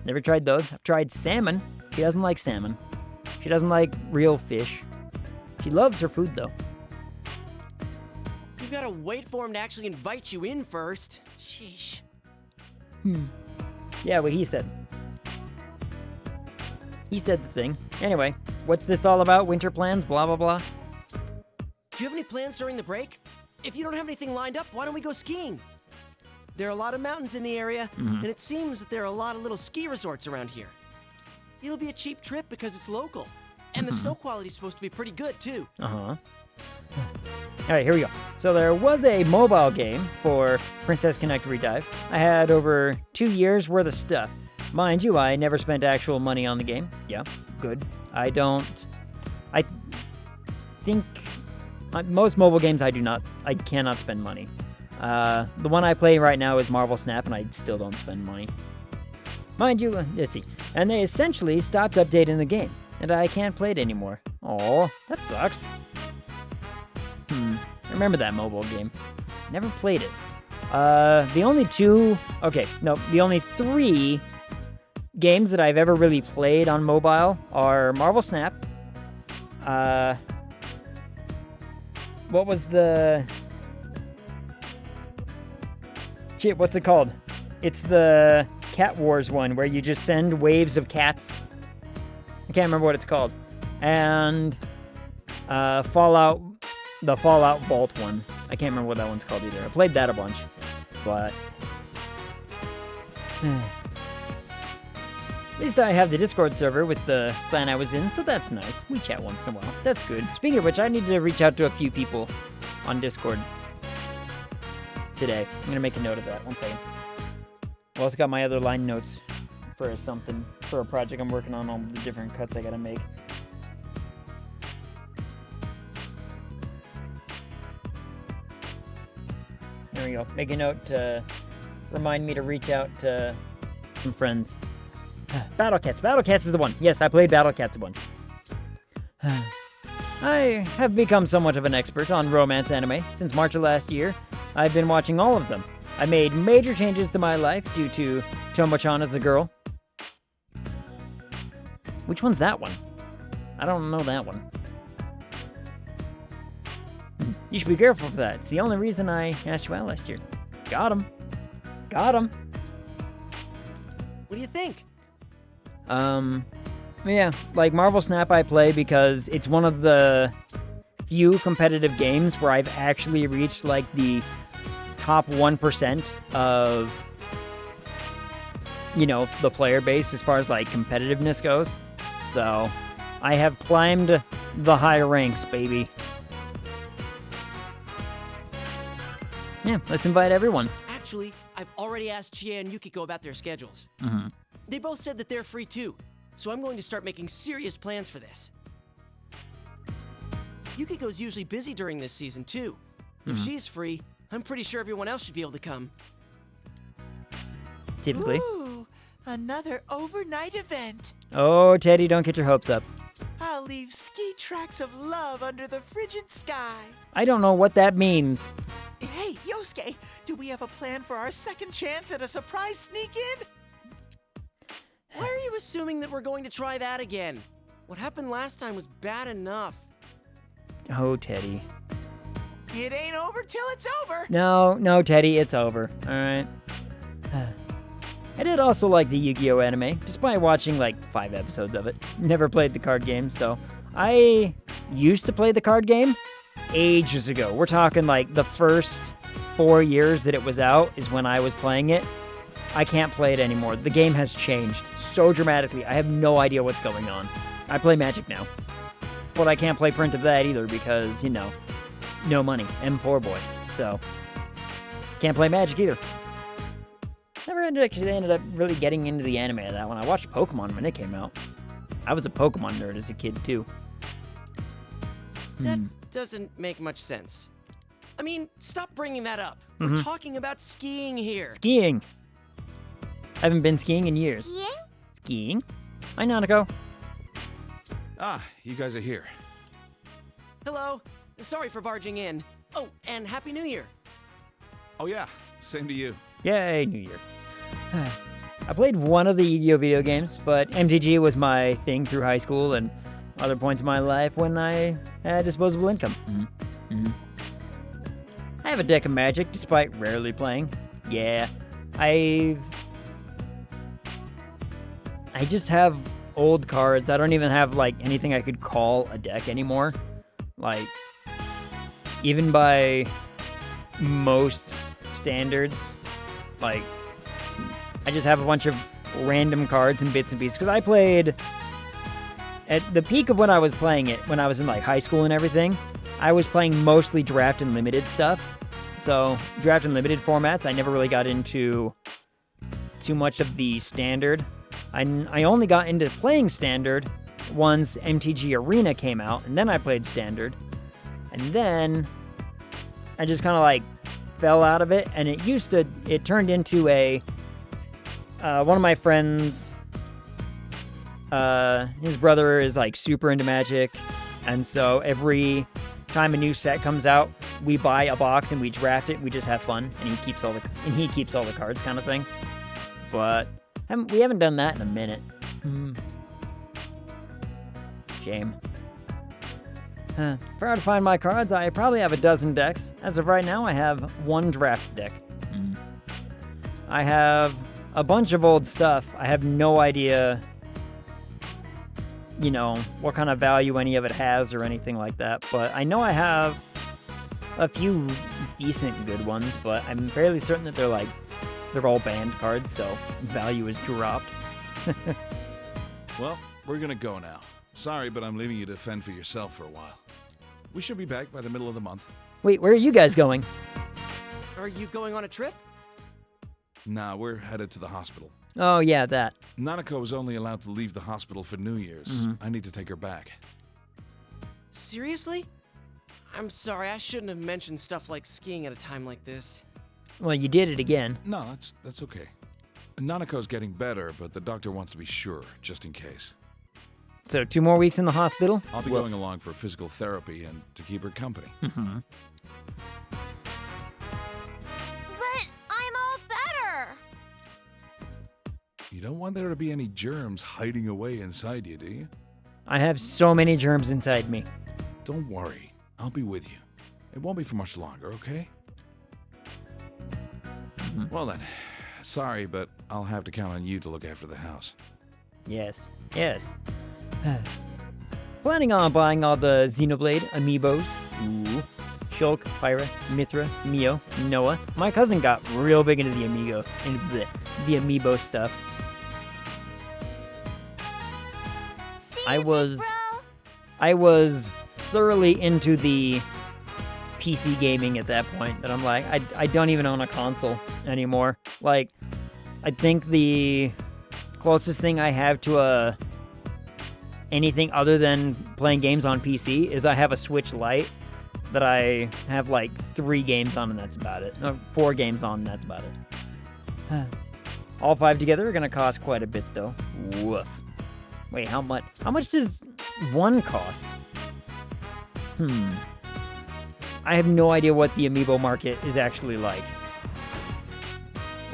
Never tried those. I've tried salmon. She doesn't like salmon. She doesn't like real fish. She loves her food, though. You gotta wait for him to actually invite you in first. Sheesh. Yeah, what he said. He said the thing. Anyway, what's this all about? Winter plans? Blah, blah, blah. Do you have any plans during the break? If you don't have anything lined up, why don't we go skiing? There are a lot of mountains in the area, and it seems that there are a lot of little ski resorts around here. It'll be a cheap trip because it's local. And the snow quality's supposed to be pretty good, too. All right, here we go. So there was a mobile game for Princess Connect Redive. I had over 2 years worth of stuff. Mind you, I never spent actual money on the game. Yeah, good. I think most mobile games I cannot spend money. The one I play right now is Marvel Snap, and I still don't spend money. Mind you, let's see. And they essentially stopped updating the game, and I can't play it anymore. Aw, that sucks. I remember that mobile game. Never played it. The only 3 games that I've ever really played on mobile are Marvel Snap. What was the... Shit, what's it called? It's the Cat Wars one, where you just send waves of cats. I can't remember what it's called. And, Fallout... The Fallout Vault one. I can't remember what that one's called either. I played that a bunch. But... At least I have the Discord server with the clan I was in, so that's nice. We chat once in a while. That's good. Speaking of which, I need to reach out to a few people on Discord today. I'm gonna make a note of that. 1 second. I also got my other line notes for a project I'm working on, all the different cuts I gotta make. There we go. Make a note to remind me to reach out to some friends. Battle Cats. Battle Cats is the one. Yes, I played Battle Cats a bunch. I have become somewhat of an expert on romance anime. Since March of last year, I've been watching all of them. I made major changes to my life due to Tomo-chan as a girl. Which one's that one? I don't know that one. You should be careful for that. It's the only reason I asked you out last year. Got him. Got him. What do you think? Yeah, like Marvel Snap I play because it's one of the few competitive games where I've actually reached, like, the top 1% of, you know, the player base as far as, like, competitiveness goes. So, I have climbed the high ranks, baby. Yeah, let's invite everyone. Actually, I've already asked Chie and Yukiko about their schedules. They both said that they're free too, so I'm going to start making serious plans for this. Yukiko's usually busy during this season too. If she's free, I'm pretty sure everyone else should be able to come. Typically. Ooh, another overnight event. Oh, Teddy, don't get your hopes up. I'll leave ski tracks of love under the frigid sky. I don't know what that means. Hey, Yosuke, do we have a plan for our second chance at a surprise sneak-in? Why are you assuming that we're going to try that again? What happened last time was bad enough. Oh, Teddy. It ain't over till it's over. No, Teddy, it's over. All right. I did also like the Yu-Gi-Oh anime, despite watching like 5 episodes of it. Never played the card game, so I used to play the card game ages ago. We're talking like the first 4 years that it was out is when I was playing it. I can't play it anymore. The game has changed so dramatically. I have no idea what's going on. I play Magic now. But I can't play Print of that either because, you know, no money. I'm poor boy. So, can't play Magic either. Never ended up really getting into the anime of that one. I watched Pokemon when it came out. I was a Pokemon nerd as a kid, too. That doesn't make much sense. I mean, stop bringing that up. We're talking about skiing here. Skiing. I haven't been skiing in years. Skiing? Hi, Nanako. Ah, you guys are here. Hello. Sorry for barging in. Oh, and Happy New Year. Oh yeah, same to you. Yay, New Year. I played one of the Yu-Gi-Oh video games, but MTG was my thing through high school and other points in my life when I had disposable income. I have a deck of Magic, despite rarely playing. Yeah, I just have old cards. I don't even have, like, anything I could call a deck anymore. Like, even by most standards, like, I just have a bunch of random cards and bits and pieces. Because I played, at the peak of when I was playing it, when I was in, like, high school and everything, I was playing mostly draft and limited stuff. So, draft and limited formats, I never really got into too much of the standard. I only got into playing standard once MTG Arena came out, and then I played standard. And then I just kind of like fell out of it, and it turned into a, one of my friends, his brother is like super into Magic, and so every time a new set comes out, we buy a box and we draft it, and we just have fun, and he keeps all the cards kind of thing. But we haven't done that in a minute. Shame. If I were to find my cards, I probably have a dozen decks. As of right now, I have one draft deck. I have a bunch of old stuff. I have no idea, you know, what kind of value any of it has or anything like that. But I know I have a few decent good ones, but I'm fairly certain that they're all banned cards, so value is dropped. Well, we're gonna go now. Sorry, but I'm leaving you to fend for yourself for a while. We should be back by the middle of the month. Wait, where are you guys going? Are you going on a trip? Nah, we're headed to the hospital. Oh, yeah, that. Nanako was only allowed to leave the hospital for New Year's. I need to take her back. Seriously? I'm sorry, I shouldn't have mentioned stuff like skiing at a time like this. Well, you did it again. No, that's okay. Nanako's getting better, but the doctor wants to be sure, just in case. So 2 more weeks in the hospital? I'll be going along for physical therapy and to keep her company. But I'm all better. You don't want there to be any germs hiding away inside you, do you? I have so many germs inside me. Don't worry. I'll be with you. It won't be for much longer, okay? Well then, sorry, but I'll have to count on you to look after the house. Yes. Planning on buying all the Xenoblade amiibos. Ooh. Shulk, Pyra, Mithra, Mio, Noah. My cousin got real big into the amiibo stuff. See I was bro? I was thoroughly into the PC gaming at that point that I'm like, I don't even own a console anymore. Like, I think the closest thing I have to anything other than playing games on PC is I have a Switch Lite that I have like 3 games on and that's about it. No, 4 games on and that's about it. All 5 together are gonna cost quite a bit though. Woof. Wait, how much? How much does one cost? I have no idea what the amiibo market is actually like.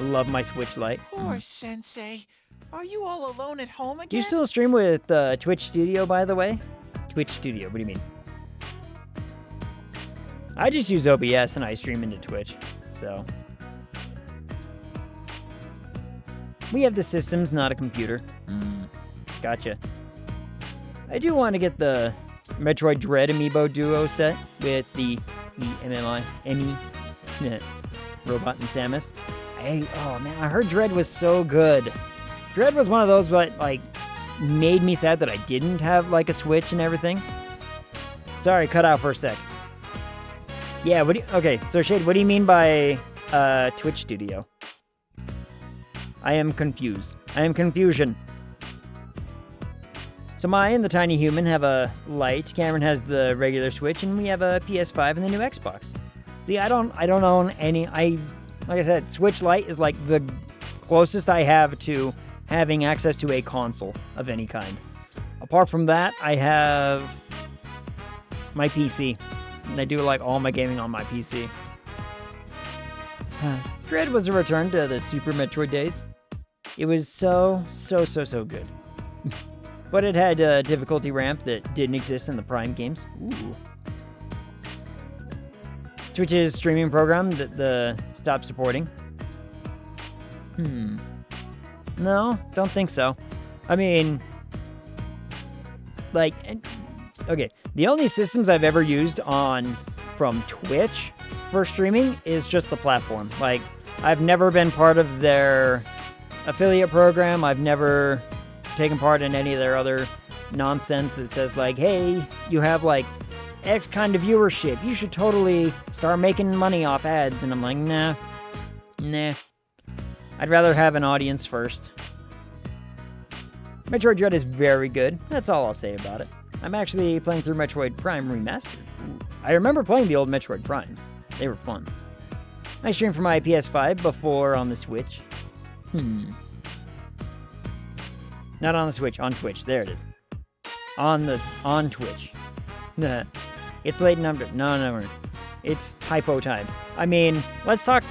Love my Switch Lite. Poor Sensei. Are you all alone at home again? Do you still stream with Twitch Studio, by the way? Twitch Studio, what do you mean? I just use OBS and I stream into Twitch, so. We have the systems, not a computer. Gotcha. I do want to get the Metroid Dread Amiibo Duo set with the Emmy, Robot and Samus. Oh man, I heard Dread was so good. Dread was one of those that, like, made me sad that I didn't have, like, a Switch and everything. Sorry, cut out for a sec. Yeah, okay, so Shade, what do you mean by, Twitch Studio? I am confused. I am confusion. So Maya and the Tiny Human have a Lite, Cameron has the regular Switch, and we have a PS5 and the new Xbox. See, I don't own any, like I said, Switch Lite is like the closest I have to having access to a console of any kind. Apart from that, I have my PC, and I do like all my gaming on my PC. Dread was a return to the Super Metroid days. It was so good. But it had a difficulty ramp that didn't exist in the Prime games. Ooh. Twitch's streaming program that the stopped supporting. No, don't think so. I mean, like, okay, the only systems I've ever used from Twitch for streaming is just the platform. Like, I've never been part of their affiliate program. I've never taken part in any of their other nonsense that says, like, hey, you have, like, X kind of viewership. You should totally start making money off ads. And I'm like, nah. I'd rather have an audience first. Metroid Dread is very good. That's all I'll say about it. I'm actually playing through Metroid Prime Remastered. Ooh. I remember playing the old Metroid Primes. They were fun. I streamed for my PS5 before on the Switch. Not on the Switch, on Twitch. There it is. On Twitch. It's late number. No. It's typo time. I mean, let's talk.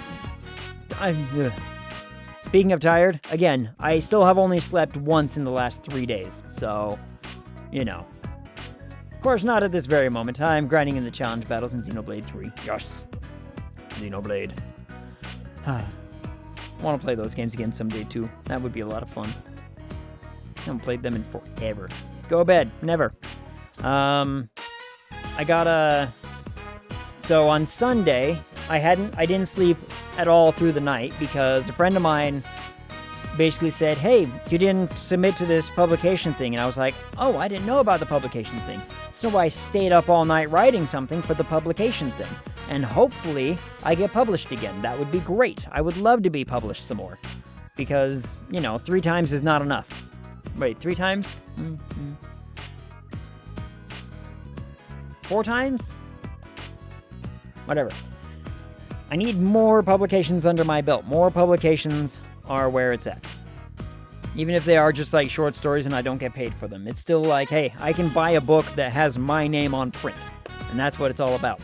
Speaking of tired, again, I still have only slept once in the last 3 days, so, you know. Of course, not at this very moment. I'm grinding in the challenge battles in Xenoblade 3. Yes. Xenoblade. I want to play those games again someday, too. That would be a lot of fun. I haven't played them in forever. Go bed. Never. So on Sunday, I didn't sleep at all through the night because a friend of mine basically said, hey, you didn't submit to this publication thing. And I was like, oh, I didn't know about the publication thing. So I stayed up all night writing something for the publication thing. And hopefully I get published again. That would be great. I would love to be published some more. Because, 3 times is not enough. Wait, 3 times? 4 times? Whatever. I need more publications under my belt. More publications are where it's at. Even if they are just like short stories and I don't get paid for them. It's still like, hey, I can buy a book that has my name on print. And that's what it's all about.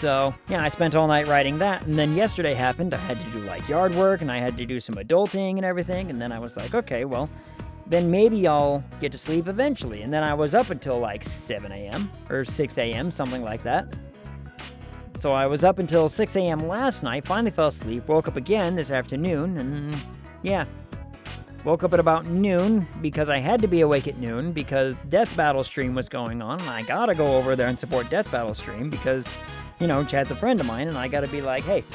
So, yeah, I spent all night writing that. And then yesterday happened. I had to do like yard work and I had to do some adulting and everything. And then I was like, okay, well, then maybe I'll get to sleep eventually. And then I was up until like 7 a.m. or 6 a.m., something like that. So I was up until 6 a.m. last night, finally fell asleep, woke up again this afternoon, and yeah. Woke up at about noon because I had to be awake at noon because Death Battle Stream was going on, and I gotta go over there and support Death Battle Stream because, Chad's a friend of mine, and I gotta be like, hey,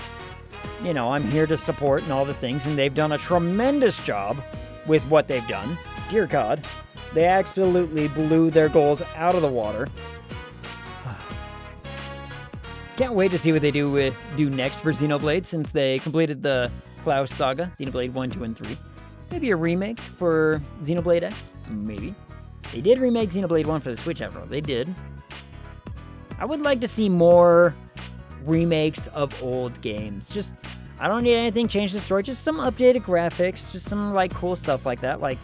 I'm here to support and all the things, and they've done a tremendous job with what they've done. Dear God. They absolutely blew their goals out of the water. Can't wait to see what they do next for Xenoblade, since they completed the Klaus saga, Xenoblade 1, 2, and 3. Maybe a remake for Xenoblade X? Maybe. They did remake Xenoblade 1 for the Switch, after all. They did. I would like to see more remakes of old games. Just, I don't need anything changed the story. Just some updated graphics. Just some, like, cool stuff like that. Like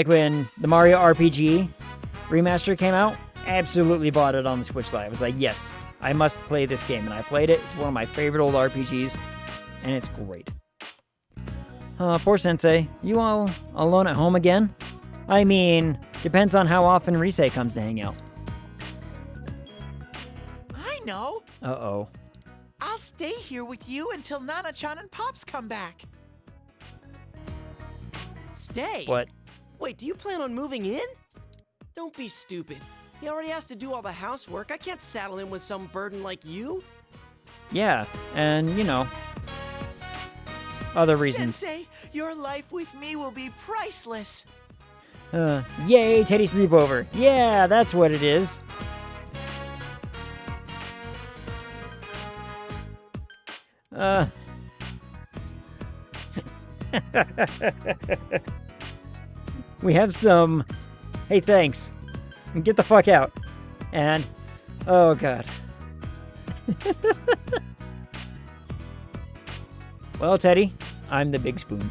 when the Mario RPG remaster came out, absolutely bought it on the Switch Lite. I was like, yes, I must play this game. And I played it. It's one of my favorite old RPGs. And it's great. Poor Sensei. You all alone at home again? I mean, depends on how often Risei comes to hang out. I know. Uh-oh. I'll stay here with you until Nana-chan and Pops come back. Stay? What? Wait, do you plan on moving in? Don't be stupid. He already has to do all the housework. I can't saddle him with some burden like you. Yeah, and, you know, other reasons. Sensei, your life with me will be priceless. Yay, Teddy sleepover. Yeah, that's what it is. We have some, hey, thanks, and get the fuck out. And, oh god. Well, Teddy, I'm the big spoon.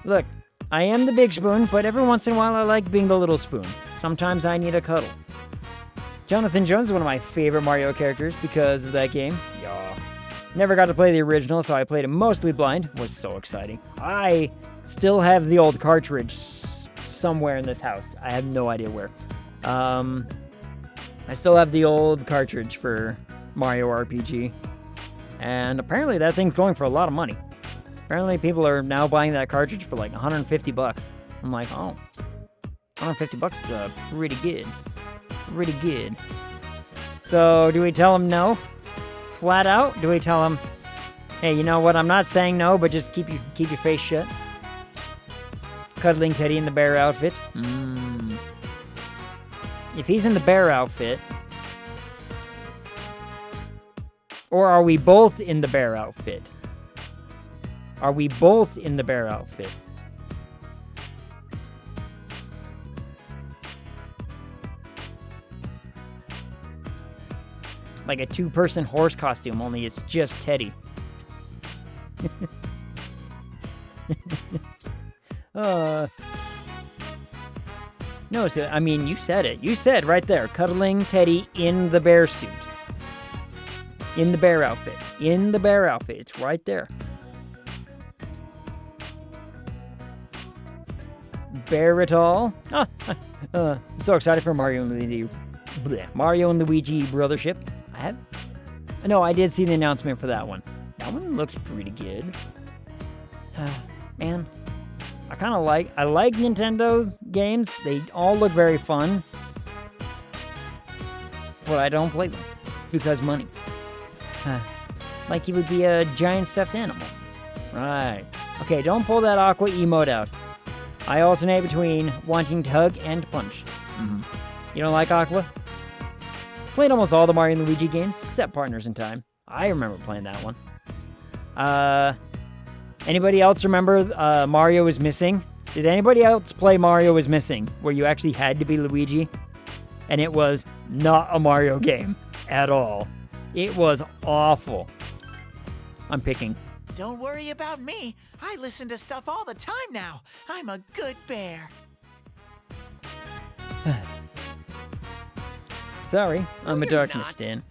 Look, I am the big spoon, but every once in a while I like being the little spoon. Sometimes I need a cuddle. Jonathan Jones is one of my favorite Mario characters because of that game. Yeah. Never got to play the original, so I played it mostly blind. It was so exciting. I still have the old cartridge somewhere in this house. I have no idea where. I still have the old cartridge for Mario RPG. And apparently that thing's going for a lot of money. Apparently people are now buying that cartridge for like 150 bucks. I'm like, oh, 150 bucks is pretty good. Pretty good. So, do we tell him no? Flat out? Do we tell him, hey, you know what, I'm not saying no, but just keep your face shut? Cuddling Teddy in the bear outfit? If he's in the bear outfit, or are we both in the bear outfit? Are we both in the bear outfit? Like a two-person horse costume, only it's just Teddy. No, so, I mean, you said it. You said right there, cuddling Teddy in the bear suit. In the bear outfit. In the bear outfit. It's right there. Bear it all. I'm so excited for Mario and Luigi. Mario and Luigi Brothership. No, I did see the announcement for that one. That one looks pretty good. Man, I like Nintendo's games. They all look very fun. But I don't play them because money. Like he would be a giant stuffed animal. Right. Okay, don't pull that Aqua emote out. I alternate between wanting to hug and punch. You don't like Aqua? Played almost all the Mario and Luigi games, except Partners in Time. I remember playing that one. Anybody else remember Mario is Missing? Did anybody else play Mario is Missing, where you actually had to be Luigi? And it was not a Mario game at all. It was awful. I'm picking. Don't worry about me. I listen to stuff all the time now. I'm a good bear. Sorry, I'm a you're darkness not. stan.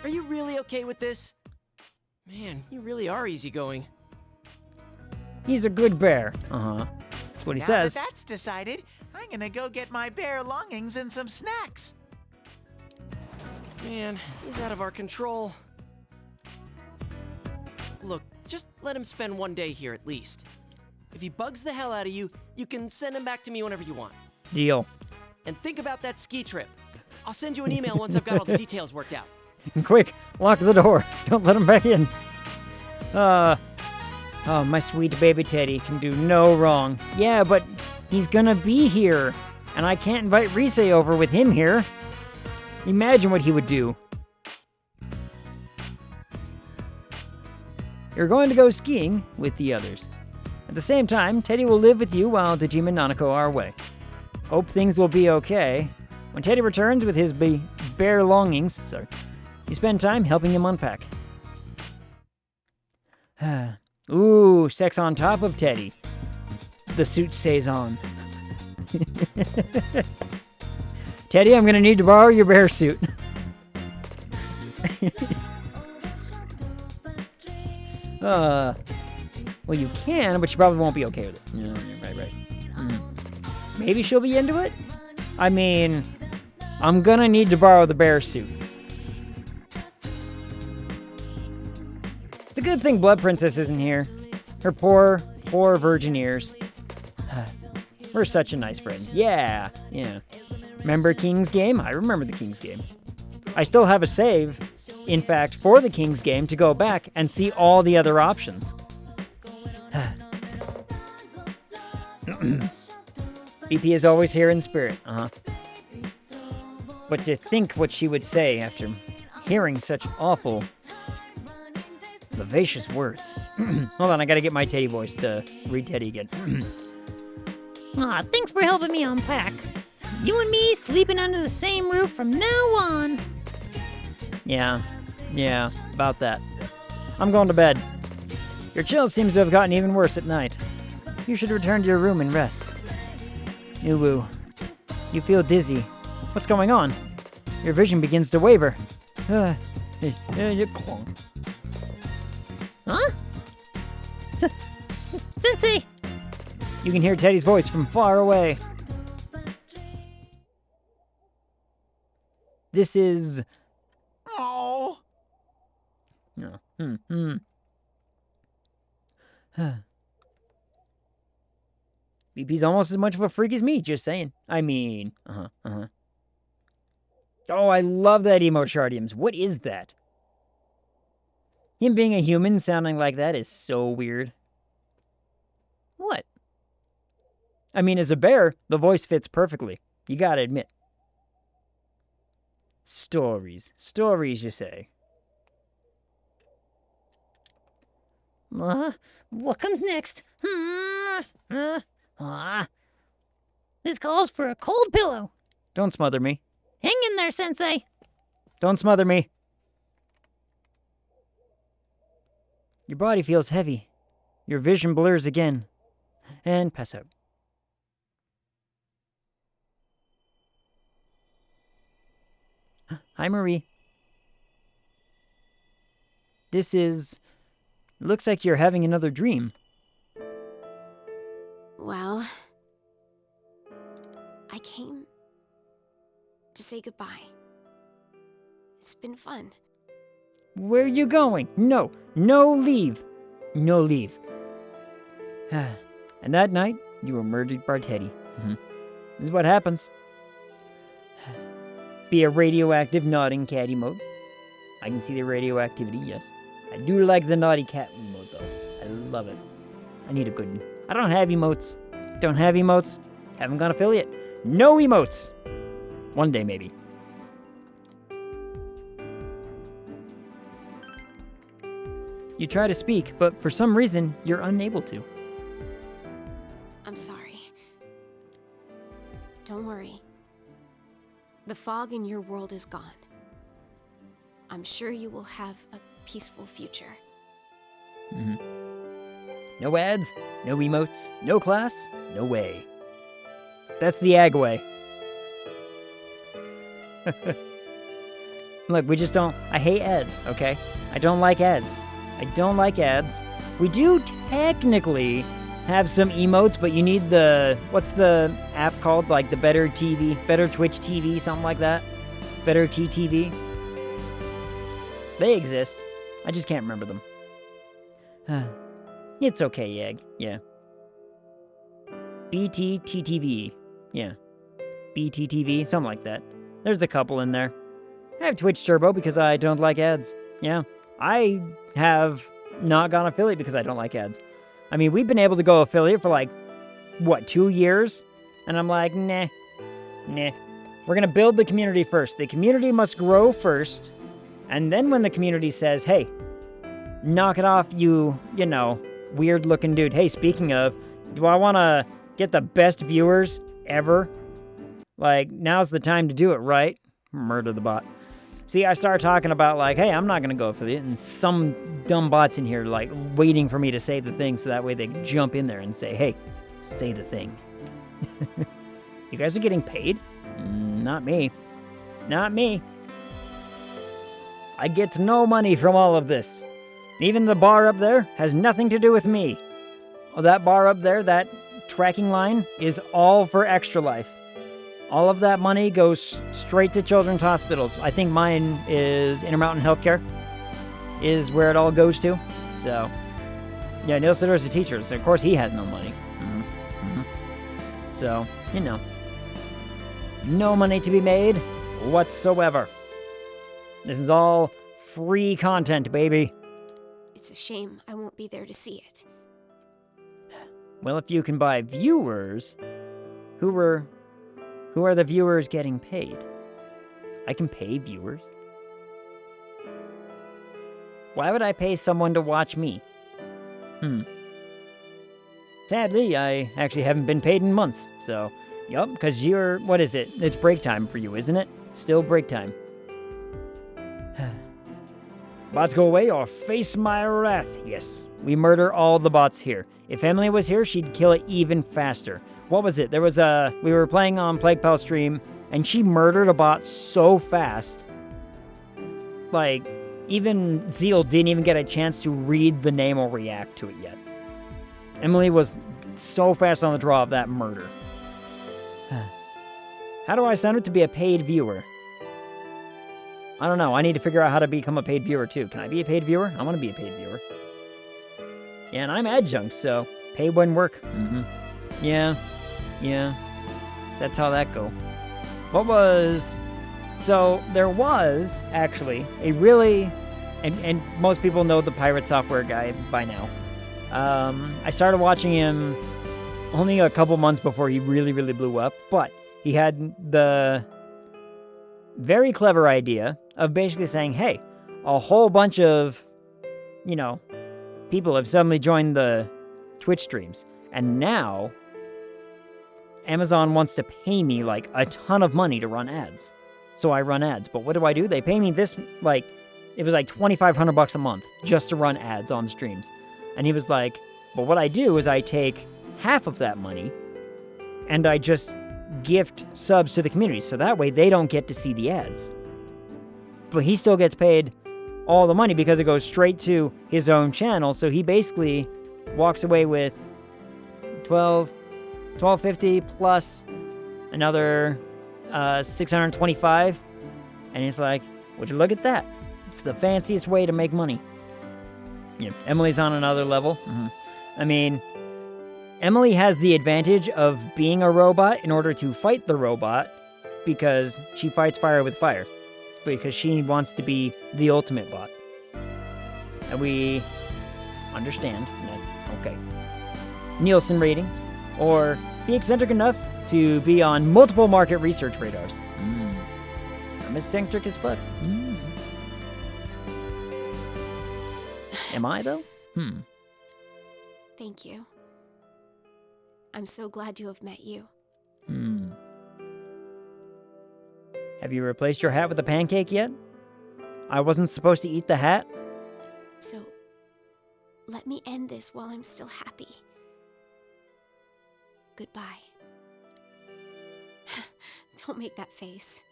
Are you really okay with this? Man, you really are easygoing. He's a good bear. That's what he Now says. that that's decided, I'm gonna go get my bear longings and some snacks. Man, he's out of our control. Look, just let him spend one day here at least. If he bugs the hell out of you, you can send him back to me whenever you want. Deal. And think about that ski trip. I'll send you an email once I've got all the details worked out. Quick, lock the door. Don't let him back in. Oh, my sweet baby Teddy can do no wrong. Yeah, but he's gonna be here, and I can't invite Rise over with him here. Imagine what he would do. You're going to go skiing with the others. At the same time, Teddy will live with you while Dejima and Nanako are away. Hope things will be okay. When Teddy returns with his bare longings, you spend time helping him unpack. Ooh, sex on top of Teddy. The suit stays on. Teddy, I'm gonna need to borrow your bear suit. Well, you can, but she probably won't be okay with it. Yeah, right. Maybe she'll be into it? I mean, I'm gonna need to borrow the bear suit. It's a good thing Blood Princess isn't here. Her poor virgin ears. We're such a nice friend. Yeah. Remember King's Game? I remember the King's Game. I still have a save, in fact, for the King's Game to go back and see all the other options. BP is always here in spirit, But to think what she would say after hearing such awful, vivacious words. Hold on, I gotta get my Teddy voice to read Teddy again. Aw, thanks for helping me unpack. You and me sleeping under the same roof from now on. Yeah, about that. I'm going to bed. Your chill seems to have gotten even worse at night. You should return to your room and rest. Uwu, you feel dizzy. What's going on? Your vision begins to waver. Huh? Sensei! You can hear Teddy's voice from far away. This is... Oh. No. BP's almost as much of a freak as me, just saying. I mean, Oh, I love that Emochardiums. What is that? Him being a human sounding like that is so weird. What? I mean, as a bear, the voice fits perfectly. You gotta admit. Stories, you say. What comes next? This calls for a cold pillow. Don't smother me. Hang in there, Sensei. Don't smother me. Your body feels heavy. Your vision blurs again. And pass out. Hi, Marie. This is... Looks like you're having another dream. Well, I came to say goodbye. It's been fun. Where are you going? No leave. No leave. And that night, you were murdered by Teddy. This is what happens. Be a radioactive nodding cat emote. I can see the radioactivity, yes. I do like the naughty cat emote, though. I love it. I need a good one. I don't have emotes. Don't have emotes. Haven't gone affiliate. No emotes. One day, maybe. You try to speak, but for some reason, you're unable to. I'm sorry. Don't worry. The fog in your world is gone. I'm sure you will have a peaceful future. No ads, no emotes, no class, no way. That's the ag way. Look, we just don't... I hate ads, okay? I don't like ads. We do technically have some emotes, but you need the... What's the app called? Like the Better TV, Better Twitch TV, something like that? Better TTV? They exist. I just can't remember them. It's okay, Yag. Yeah. BTTTV. Yeah. BTTV, something like that. There's a couple in there. I have Twitch Turbo because I don't like ads. Yeah. I have not gone affiliate because I don't like ads. I mean, we've been able to go affiliate for like, what, 2 years? And I'm like, nah. We're going to build the community first. The community must grow first. And then when the community says, hey, knock it off, you know, weird-looking dude. Hey, speaking of, do I want to get the best viewers ever? Like, now's the time to do it, right? Murder the bot. See, I started talking about, like, hey, I'm not going to go affiliate, and some dumb bots in here, like, waiting for me to say the thing so that way they can jump in there and say, hey, say the thing. You guys are getting paid? Not me. Not me. I get no money from all of this. Even the bar up there has nothing to do with me. Oh, that bar up there, that tracking line, is all for Extra Life. All of that money goes straight to children's hospitals. I think mine is Intermountain Healthcare, is where it all goes to. So, yeah, Neil Sitter's a teacher, so of course he has no money. So, you know, no money to be made whatsoever. This is all free content, baby. It's a shame I won't be there to see it. Well, if you can buy viewers, who are the viewers getting paid? I can pay viewers. Why would I pay someone to watch me? Sadly, I actually haven't been paid in months, so... Yup, because you're... What is it? It's break time for you, isn't it? Still break time. Bots go away or face my wrath. Yes, we murder all the bots here. If Emily was here, she'd kill it even faster. What was it? There was a... We were playing on Plague Pal stream, and she murdered a bot so fast. Like, even Zeal didn't even get a chance to read the name or react to it yet. Emily was so fast on the draw of that murder. How do I sign up to be a paid viewer? I don't know. I need to figure out how to become a paid viewer, too. Can I be a paid viewer? I want to be a paid viewer. Yeah, and I'm adjunct, so pay when work. Yeah. That's how that go. What was... So, there was, actually, a really... And most people know the pirate software guy by now. I started watching him only a couple months before he really, really blew up, but he had the very clever idea of basically saying, hey, a whole bunch of, you know, people have suddenly joined the Twitch streams, and now Amazon wants to pay me, like, a ton of money to run ads. So I run ads, but what do? They pay me this, like, it was like $2,500 a month just to run ads on streams. And he was like, but what I do is I take half of that money and I just gift subs to the community, so that way they don't get to see the ads. But he still gets paid all the money because it goes straight to his own channel, so he basically walks away with $12.50 plus another $625, and he's like, would you look at that? It's the fanciest way to make money. Yeah, Emily's on another level. I mean, Emily has the advantage of being a robot in order to fight the robot because she fights fire with fire. Because she wants to be the ultimate bot. And we understand. That's okay. Nielsen ratings. Or be eccentric enough to be on multiple market research radars. I'm eccentric as fuck. Am I, though? Thank you. I'm so glad to have met you. Have you replaced your hat with a pancake yet? I wasn't supposed to eat the hat? So, let me end this while I'm still happy. Goodbye. Don't make that face.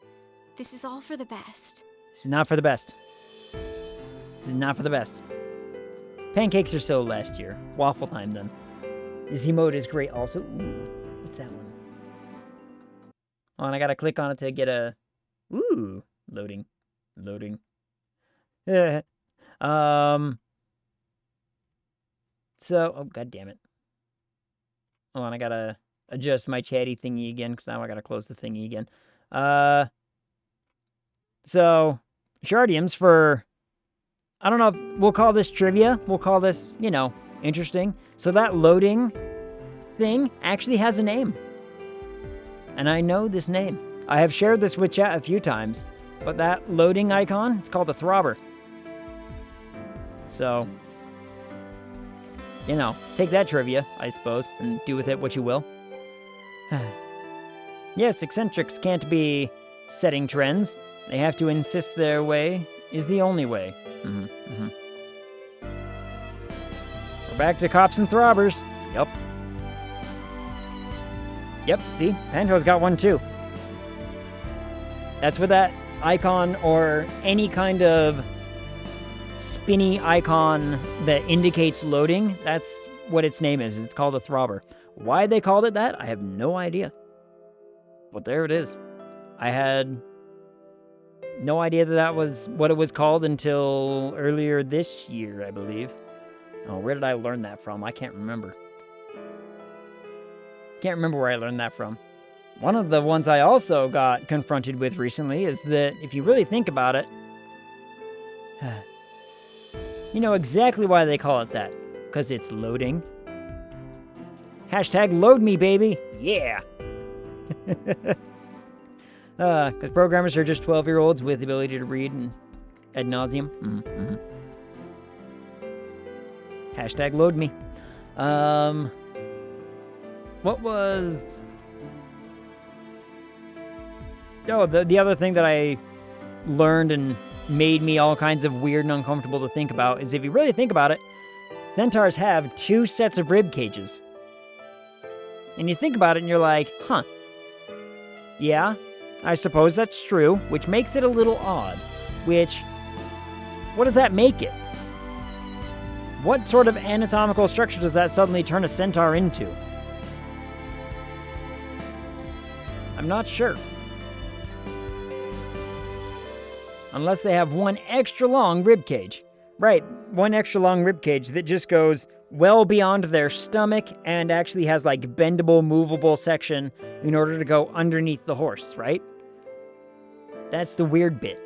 This is all for the best. This is not for the best. This is not for the best. Pancakes are so last year. Waffle time, then. This emote is great also. Ooh, what's that one? Oh, and I gotta click on it to get a... Ooh, loading. So, oh, god damn it. Oh, and I gotta adjust my chatty thingy again, because now I gotta close the thingy again. So, Shardiums for... I don't know if we'll call this trivia. We'll call this, you know, interesting. So that loading thing actually has a name. And I know this name. I have shared this with chat a few times, but that loading icon, it's called a throbber. So, you know, take that trivia, I suppose, and do with it what you will. Yes, eccentrics can't be setting trends. They have to insist their way is the only way. We're back to cops and throbbers. Yep, see? Panto's got one too. That's what that icon or any kind of spinny icon that indicates loading, that's what its name is. It's called a throbber. Why they called it that, I have no idea. But there it is. I had no idea that that was what it was called until earlier this year, I believe. Oh, where did I learn that from? I can't remember. Can't remember where I learned that from. One of the ones I also got confronted with recently is that if you really think about it, you know exactly why they call it that. Because it's loading. Hashtag load me, baby. Yeah. Because programmers are just 12-year-olds with the ability to read and ad nauseum. Hashtag load me. What was... Oh, the other thing that I learned and made me all kinds of weird and uncomfortable to think about is if you really think about it, centaurs have 2 sets of rib cages. And you think about it and you're like, huh. Yeah, I suppose that's true, which makes it a little odd. What does that make it? What sort of anatomical structure does that suddenly turn a centaur into? I'm not sure. Unless they have one extra long rib cage. Right, one extra long rib cage that just goes well beyond their stomach and actually has like bendable, movable section in order to go underneath the horse, right? That's the weird bit.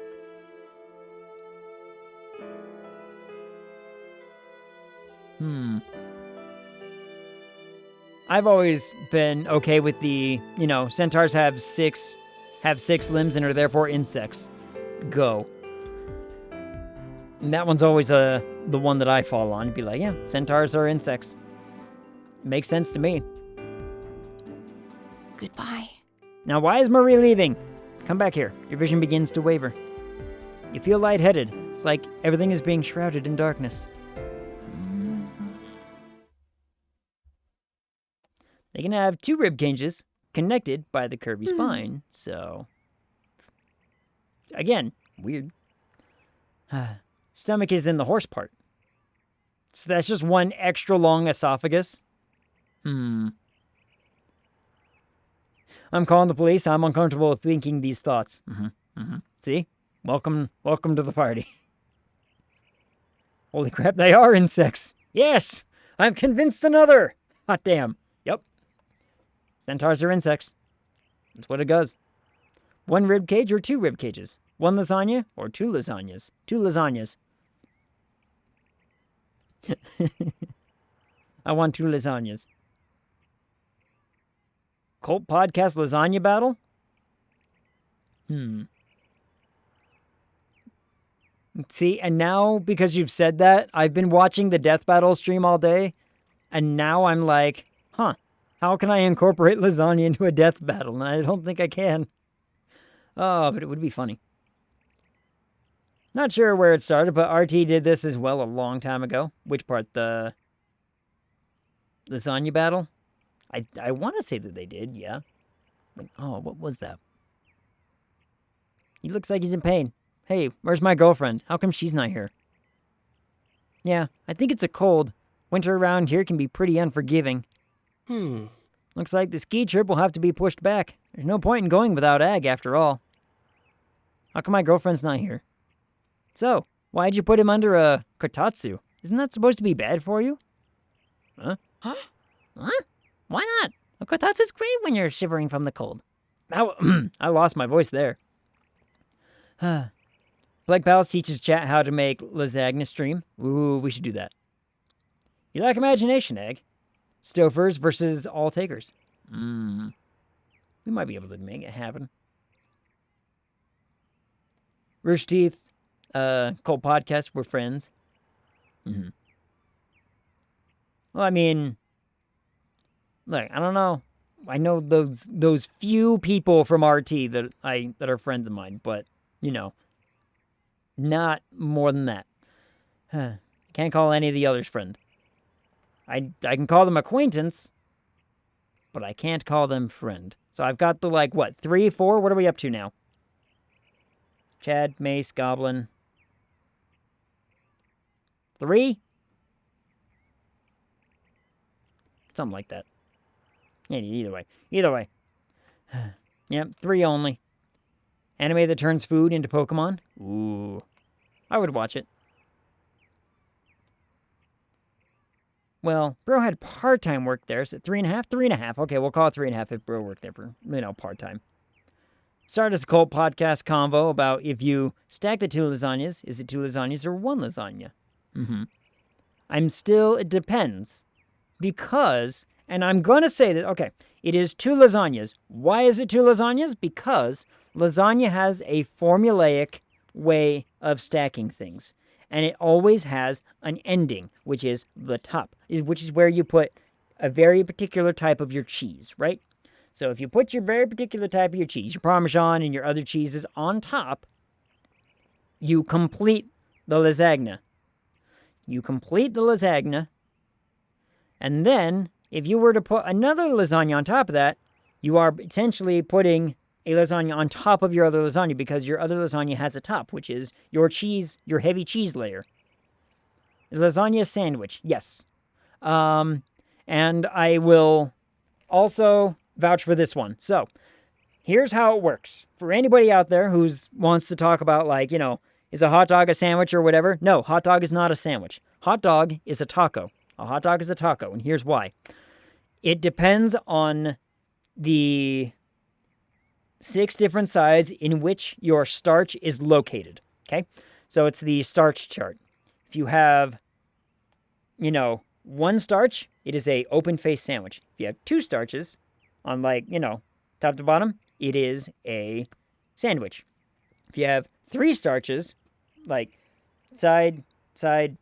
I've always been okay with the, centaurs have six limbs and are therefore insects. Go. And that one's always the one that I fall on. Be like, yeah, centaurs are insects. Makes sense to me. Goodbye. Now, why is Marie leaving? Come back here. Your vision begins to waver. You feel lightheaded. It's like everything is being shrouded in darkness. They can have 2 rib cages connected by the curvy spine, so... Again, weird. Stomach is in the horse part. So that's just one extra long esophagus. I'm calling the police. I'm uncomfortable with thinking these thoughts. See? Welcome to the party. Holy crap, they are insects. Yes! I'm convinced another! Hot damn. Yep. Centaurs are insects. That's what it does. 1 rib cage or 2 rib cages? 1 lasagna or 2 lasagnas? 2 lasagnas. I want 2 lasagnas. Cult podcast lasagna battle? See, and now, because you've said that, I've been watching the Death Battle stream all day, and now I'm like, how can I incorporate lasagna into a death battle? And I don't think I can. Oh, but it would be funny. Not sure where it started, but RT did this as well a long time ago. Which part? The lasagna battle? I want to say that they did, yeah. But, what was that? He looks like he's in pain. Hey, where's my girlfriend? How come she's not here? Yeah, I think it's a cold. Winter around here can be pretty unforgiving. Looks like the ski trip will have to be pushed back. There's no point in going without Ag, after all. How come my girlfriend's not here? So, why'd you put him under a kotatsu? Isn't that supposed to be bad for you? Huh? Why not? A kotatsu's great when you're shivering from the cold. I lost my voice there. Plague Pals teaches chat how to make lasagna stream. Ooh, we should do that. You like imagination, Egg. Stofers versus all takers. We might be able to make it happen. Rooster Teeth, Cold Podcast, we're friends. Well, I mean, look, I don't know. I know those few people from RT that are friends of mine, but you know, not more than that. Can't call any of the others friend. I can call them acquaintance, but I can't call them friend. So I've got the, like, what, 3, 4? What are we up to now? Chad, Mace, Goblin. 3? Something like that. Yeah, either way. Either way. Yep, 3 only. Anime that turns food into Pokemon? Ooh. I would watch it. Well, Bro had part-time work there, so 3.5? 3.5. Okay, we'll call it 3.5 if Bro worked there for, part-time. Started as a Cold Podcast convo about if you stack the 2 lasagnas, is it 2 lasagnas or 1 lasagna? It depends. Because, and I'm going to say that, okay, it is 2 lasagnas. Why is it 2 lasagnas? Because lasagna has a formulaic way of stacking things. And it always has an ending, which is the top, which is where you put a very particular type of your cheese, right? So if you put your very particular type of your cheese, your Parmesan and your other cheeses on top, you complete the lasagna. You complete the lasagna, and then if you were to put another lasagna on top of that, you are essentially putting a lasagna on top of your other lasagna because your other lasagna has a top, which is your cheese, your heavy cheese layer. Is lasagna a sandwich? Yes. And I will also vouch for this one. So, here's how it works. For anybody out there who wants to talk about, like, you know, is a hot dog a sandwich or whatever? No, hot dog is not a sandwich. Hot dog is a taco. A hot dog is a taco, and here's why. It depends on the 6 different sides in which your starch is located, okay? So it's the starch chart. If you have, 1 starch, it is a open-faced sandwich. If you have 2 starches on, top to bottom, it is a sandwich. If you have 3 starches, like side,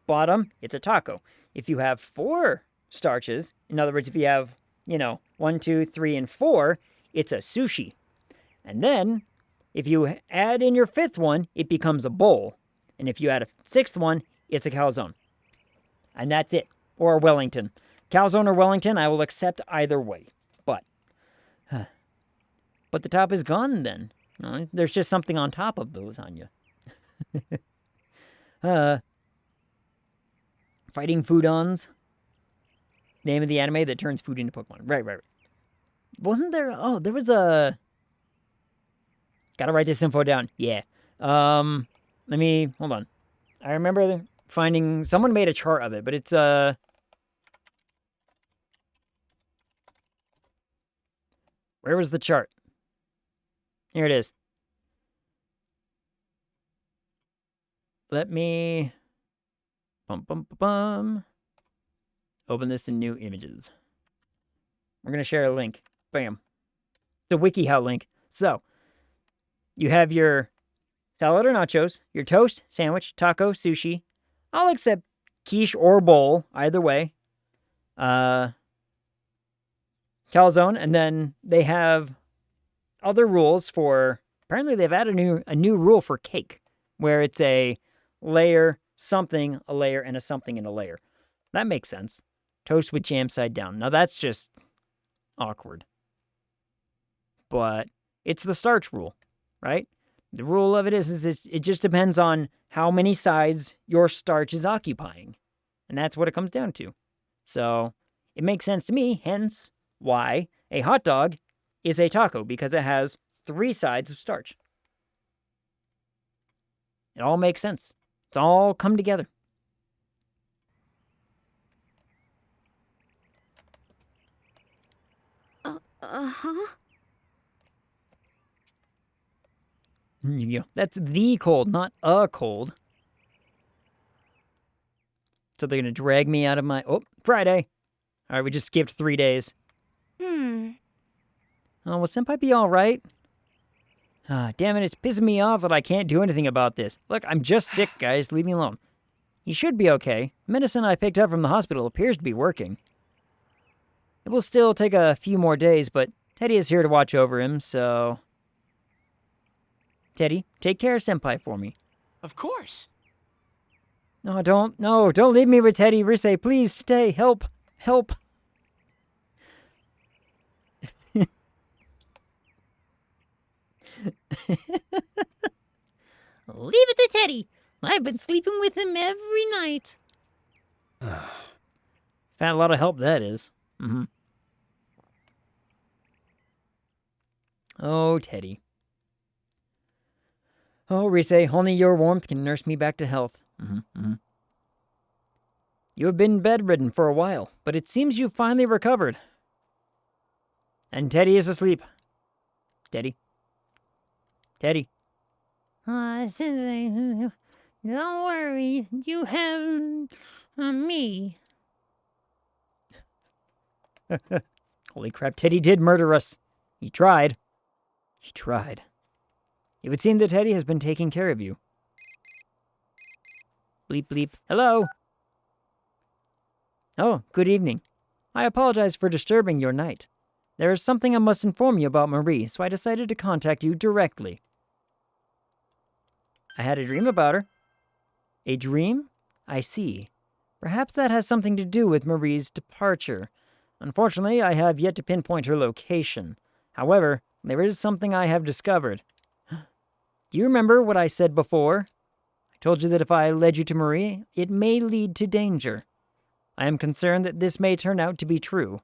bottom, it's a taco. If you have 4 starches, in other words, if you have, 1, 2, 3, and 4, it's a sushi. And then, if you add in your 5th one, it becomes a bowl. And if you add a 6th one, it's a calzone. And that's it. Or a Wellington. Calzone or Wellington, I will accept either way. But the top is gone then. There's just something on top of the lasagna. Fighting Foodons. Name of the anime that turns food into Pokemon. Right. Wasn't there... Oh, there was a... Gotta write this info down. Yeah. Hold on. I remember finding... Someone made a chart of it, but it's, Where was the chart? Here it is. Let me... Open this in new images. We're going to share a link. Bam. It's a WikiHow link. So, you have your salad or nachos, your toast, sandwich, taco, sushi. I'll accept quiche or bowl, either way. Calzone, and then they have other rules for... Apparently they've added a new rule for cake, where it's a layer, something, a layer, and a something in a layer. That makes sense. Toast with jam side down. Now that's just awkward. But it's the starch rule, right? The rule of it is it just depends on how many sides your starch is occupying. And that's what it comes down to. So, it makes sense to me, hence why a hot dog is a taco, because it has 3 sides of starch. It all makes sense. It's all come together. That's the cold, not a cold. So they're going to drag me out of my... Oh, Friday. Alright, we just skipped 3 days. Hmm. Oh, will Senpai be alright? Ah, damn it, it's pissing me off that I can't do anything about this. Look, I'm just sick, guys. Leave me alone. He should be okay. Medicine I picked up from the hospital appears to be working. It will still take a few more days, but Teddy is here to watch over him, so... Teddy, take care of Senpai for me. Of course. No, don't leave me with Teddy. Rise, please stay. Help. Leave it to Teddy. I've been sleeping with him every night. Found a lot of help, that is. Mm-hmm. Oh, Teddy. Oh, Rise, only your warmth can nurse me back to health. You have been bedridden for a while, but it seems you've finally recovered. And Teddy is asleep. Teddy. Sensei, don't worry. You have me. Holy crap, Teddy did murder us. He tried. It would seem that Teddy has been taking care of you. Bleep, bleep. Hello? Oh, good evening. I apologize for disturbing your night. There is something I must inform you about Marie, so I decided to contact you directly. I had a dream about her. A dream? I see. Perhaps that has something to do with Marie's departure. Unfortunately, I have yet to pinpoint her location. However, there is something I have discovered. Do you remember what I said before? I told you that if I led you to Marie, it may lead to danger. I am concerned that this may turn out to be true.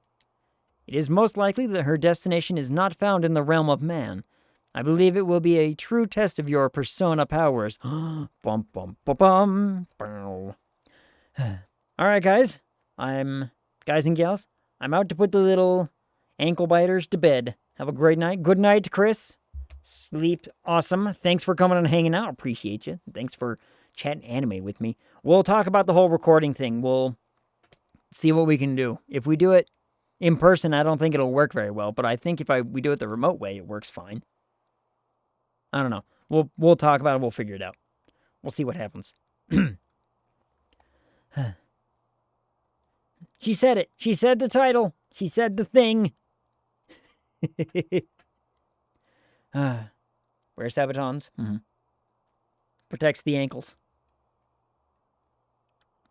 It is most likely that her destination is not found in the realm of man. I believe it will be a true test of your persona powers. Bum, bum, bum, bum. Bow. Alright, guys. Guys and gals, I'm out to put the little ankle biters to bed. Have a great night. Good night, Chris. Sleep awesome. Thanks for coming and hanging out. Appreciate you. Thanks for chatting anime with me. We'll talk about the whole recording thing. We'll see what we can do. If we do it in person, I don't think it'll work very well, but I think if we do it the remote way, it works fine. I don't know. We'll talk about it. We'll figure it out. We'll see what happens. She said it. She said the title. She said the thing. Wear Sabatons. Protects the ankles.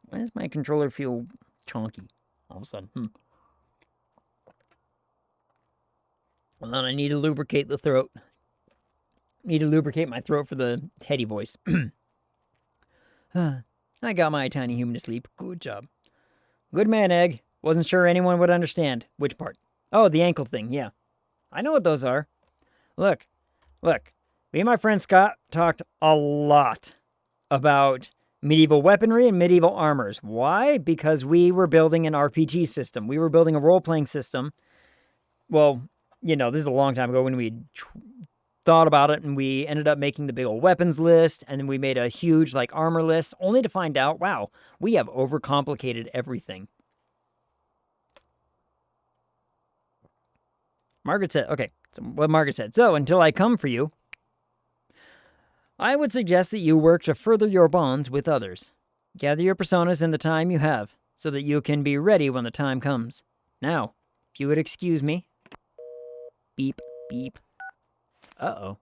Why does my controller feel chonky all of a sudden? Well, then I need to lubricate the throat. Need to lubricate my throat for the Teddy voice. I got my tiny human to sleep. Good job. Good man, Egg. Wasn't sure anyone would understand. Which part? Oh, the ankle thing, yeah. I know what those are. Look. Me and my friend Scott talked a lot about medieval weaponry and medieval armors. Why? Because we were building an RPG system. We were building a role-playing system. Well, you know, this is a long time ago when we thought about it, and we ended up making the big old weapons list, and then we made a huge, armor list, only to find out, wow, we have overcomplicated everything. Margaret said, okay, so what Margaret said. So, until I come for you, I would suggest that you work to further your bonds with others. Gather your personas in the time you have, so that you can be ready when the time comes. Now, if you would excuse me. Beep, beep. Uh-oh.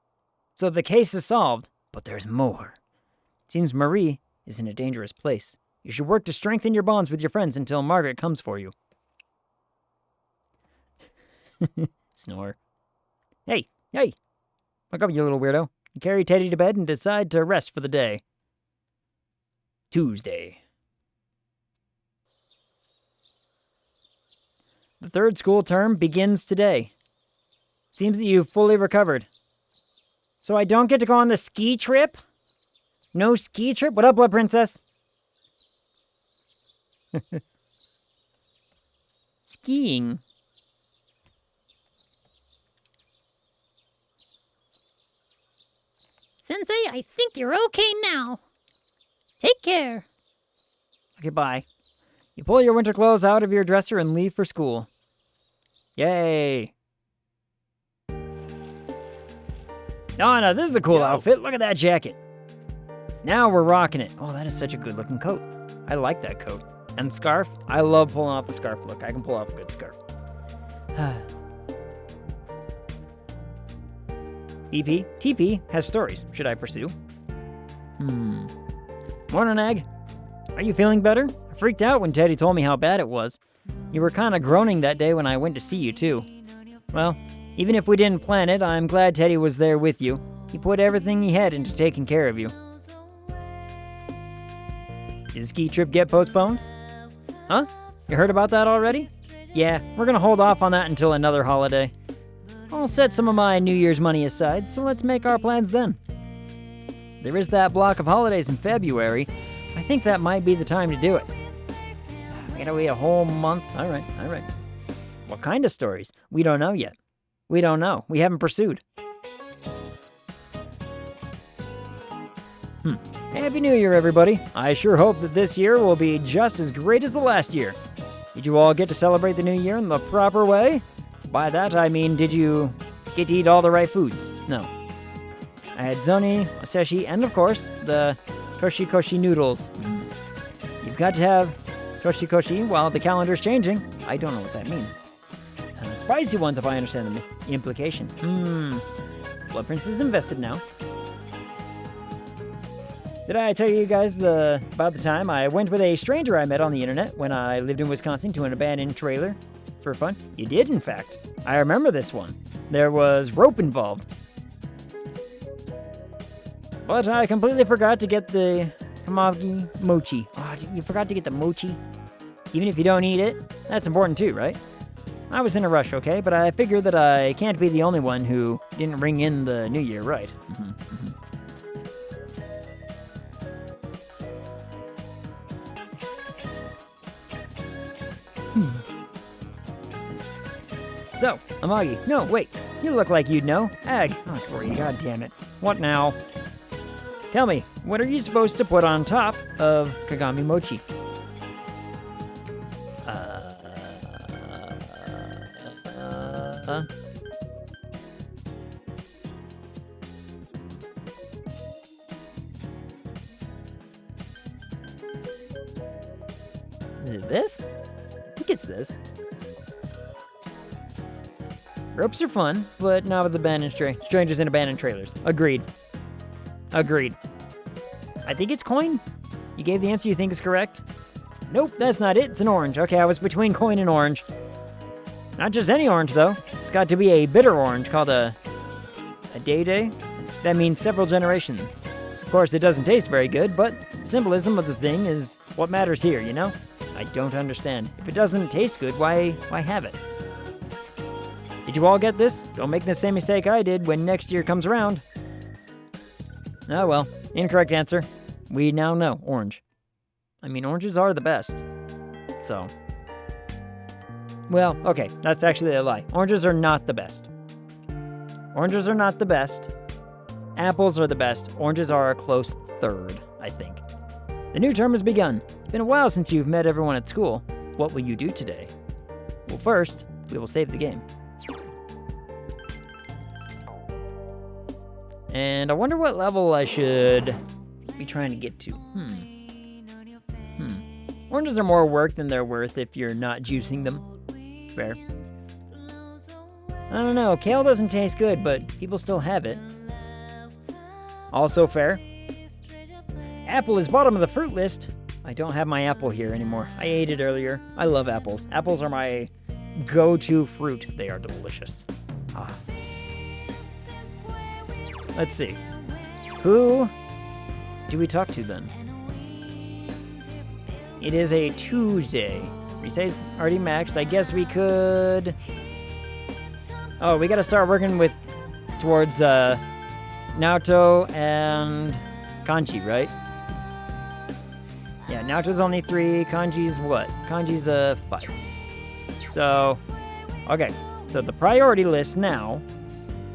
So the case is solved, but there's more. It seems Marie is in a dangerous place. You should work to strengthen your bonds with your friends until Margaret comes for you. Snore. Hey! Wake up, you little weirdo. You carry Teddy to bed and decide to rest for the day. Tuesday. The third school term begins today. Seems that you've fully recovered. So I don't get to go on the ski trip? No ski trip? What up, Blood Princess? Skiing. Sensei, I think you're okay now. Take care. Okay, bye. You pull your winter clothes out of your dresser and leave for school. Yay! Oh, no, this is a cool outfit. Look at that jacket. Now we're rocking it. Oh, that is such a good-looking coat. I like that coat. And scarf. I love pulling off the scarf look. I can pull off a good scarf. EP, TP has stories. Should I pursue? Morning, Egg. Are you feeling better? I freaked out when Teddy told me how bad it was. You were kind of groaning that day when I went to see you, too. Well, even if we didn't plan it, I'm glad Teddy was there with you. He put everything he had into taking care of you. Did the ski trip get postponed? Huh? You heard about that already? Yeah, we're gonna hold off on that until another holiday. I'll set some of my New Year's money aside, so let's make our plans then. There is that block of holidays in February. I think that might be the time to do it. We gotta wait a whole month. All right. What kind of stories? We don't know yet. We don't know. We haven't pursued. Happy New Year, everybody. I sure hope that this year will be just as great as the last year. Did you all get to celebrate the new year in the proper way? By that, I mean, did you get to eat all the right foods? No. I had zoni, oseshi, and of course, the toshikoshi noodles. You've got to have toshikoshi while the calendar's changing. I don't know what that means. Spicy ones, if I understand the implication. Blood Prince is invested now. Did I tell you guys about the time I went with a stranger I met on the internet when I lived in Wisconsin to an abandoned trailer for fun? You did, in fact. I remember this one. There was rope involved. But I completely forgot to get the kamagi mochi. Oh, you forgot to get the mochi? Even if you don't eat it, that's important too, right? I was in a rush, okay? But I figured that I can't be the only one who didn't ring in the new year right. So, Amagi, no, wait, you look like you'd know. Ag, oh, Tori, god damn it. What now? Tell me, what are you supposed to put on top of Kagami Mochi? Is it this? I think it's this. Ropes are fun, but not with abandoned strangers in abandoned trailers. Agreed. I think it's coin. You gave the answer you think is correct? Nope, that's not it. It's an orange. Okay, I was between coin and orange. Not just any orange, though. It's got to be a bitter orange called a day. That means several generations. Of course, it doesn't taste very good, but symbolism of the thing is what matters here, you know? I don't understand. If it doesn't taste good, why have it? Did you all get this? Don't make the same mistake I did when next year comes around. Oh well, incorrect answer. We now know, orange. I mean, oranges are the best. So. Well, okay, that's actually a lie. Oranges are not the best. Oranges are not the best. Apples are the best. Oranges are a close third, I think. The new term has begun. It's been a while since you've met everyone at school. What will you do today? Well, first, we will save the game. And I wonder what level I should be trying to get to. Oranges are more work than they're worth if you're not juicing them. Fair. I don't know, kale doesn't taste good, but people still have it. Also fair. Apple is bottom of the fruit list. I don't have my apple here anymore. I ate it earlier. I love apples. Apples are my go-to fruit. They are delicious. Let's see. Who do we talk to then? It is a Tuesday. Resay's already maxed. I guess we could... Oh, we gotta start working towards Naoto and Kanji, right? Yeah, Naoto's only 3. Kanji's what? Kanji's 5. So, okay. So the priority list now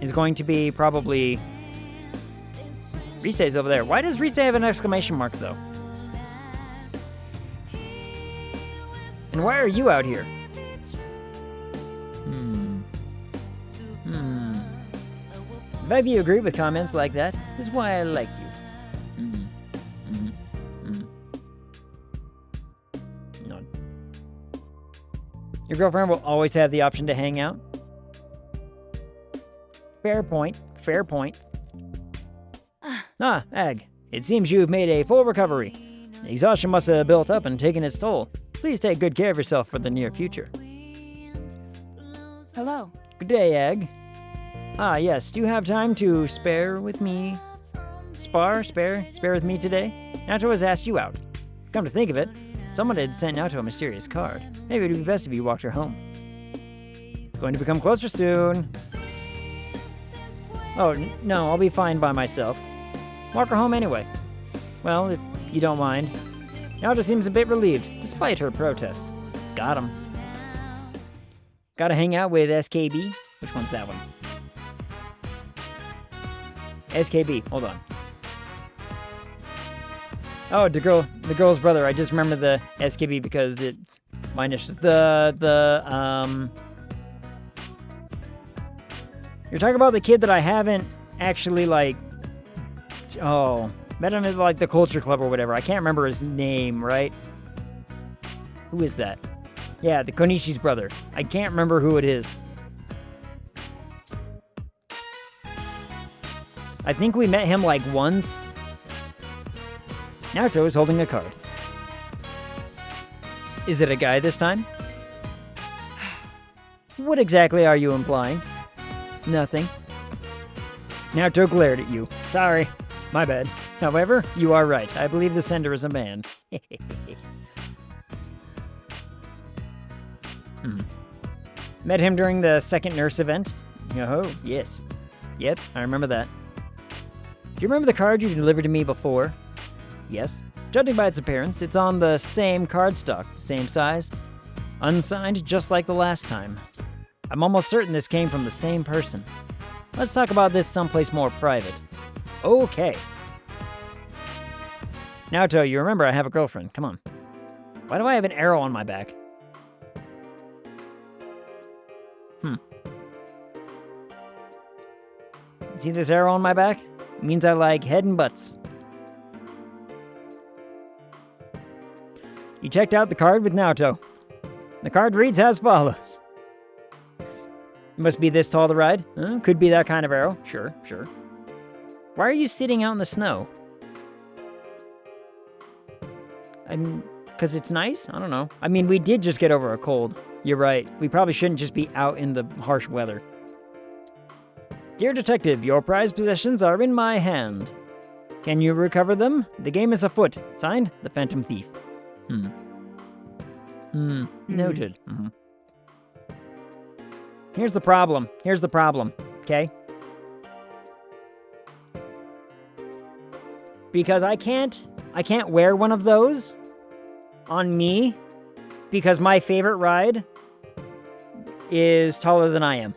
is going to be probably... Risei's over there. Why does Risei have an exclamation mark, though? And why are you out here? The fact that you agree with comments like that is why I like you. No. Your girlfriend will always have the option to hang out. Fair point. Fair point. Ag. It seems you've made a full recovery. The exhaustion must have built up and taken its toll. Please take good care of yourself for the near future. Hello. Good day, Ag. Yes. Do you have time to spare with me? Spare with me today? Naoto has asked you out. Come to think of it, someone had sent Naoto a mysterious card. Maybe it'd be best if you walked her home. Going to become closer soon. Oh, no, I'll be fine by myself. Walk her home anyway. Well, if you don't mind. Naoto seems a bit relieved, despite her protests. Got him. Gotta hang out with SKB. Which one's that one? SKB, hold on. Oh, the girl's brother. I just remember the SKB because it's minus You're talking about the kid that I haven't actually, like, met him at, like, the Culture Club or whatever. I can't remember his name, right? Who is that? Yeah, the Konishi's brother. I can't remember who it is. I think we met him, like, once. Naoto is holding a card. Is it a guy this time? What exactly are you implying? Nothing. Naoto glared at you. Sorry. My bad. However, you are right. I believe the sender is a man. Met him during the second nurse event? Oh, yes. Yep, I remember that. Do you remember the card you delivered to me before? Yes. Judging by its appearance, it's on the same cardstock, same size. Unsigned, just like the last time. I'm almost certain this came from the same person. Let's talk about this someplace more private. Okay. Naoto, you remember I have a girlfriend. Come on. Why do I have an arrow on my back? See this arrow on my back? It means I like head and butts. You checked out the card with Naoto. The card reads as follows. It must be this tall to ride. Could be that kind of arrow. Sure. Why are you sitting out in the snow? Because it's nice? I don't know. I mean, we did just get over a cold. You're right. We probably shouldn't just be out in the harsh weather. Dear Detective, your prized possessions are in my hand. Can you recover them? The game is afoot. Signed, The Phantom Thief. Noted. Here's the problem, okay? Because I can't wear one of those on me because my favorite ride is taller than I am.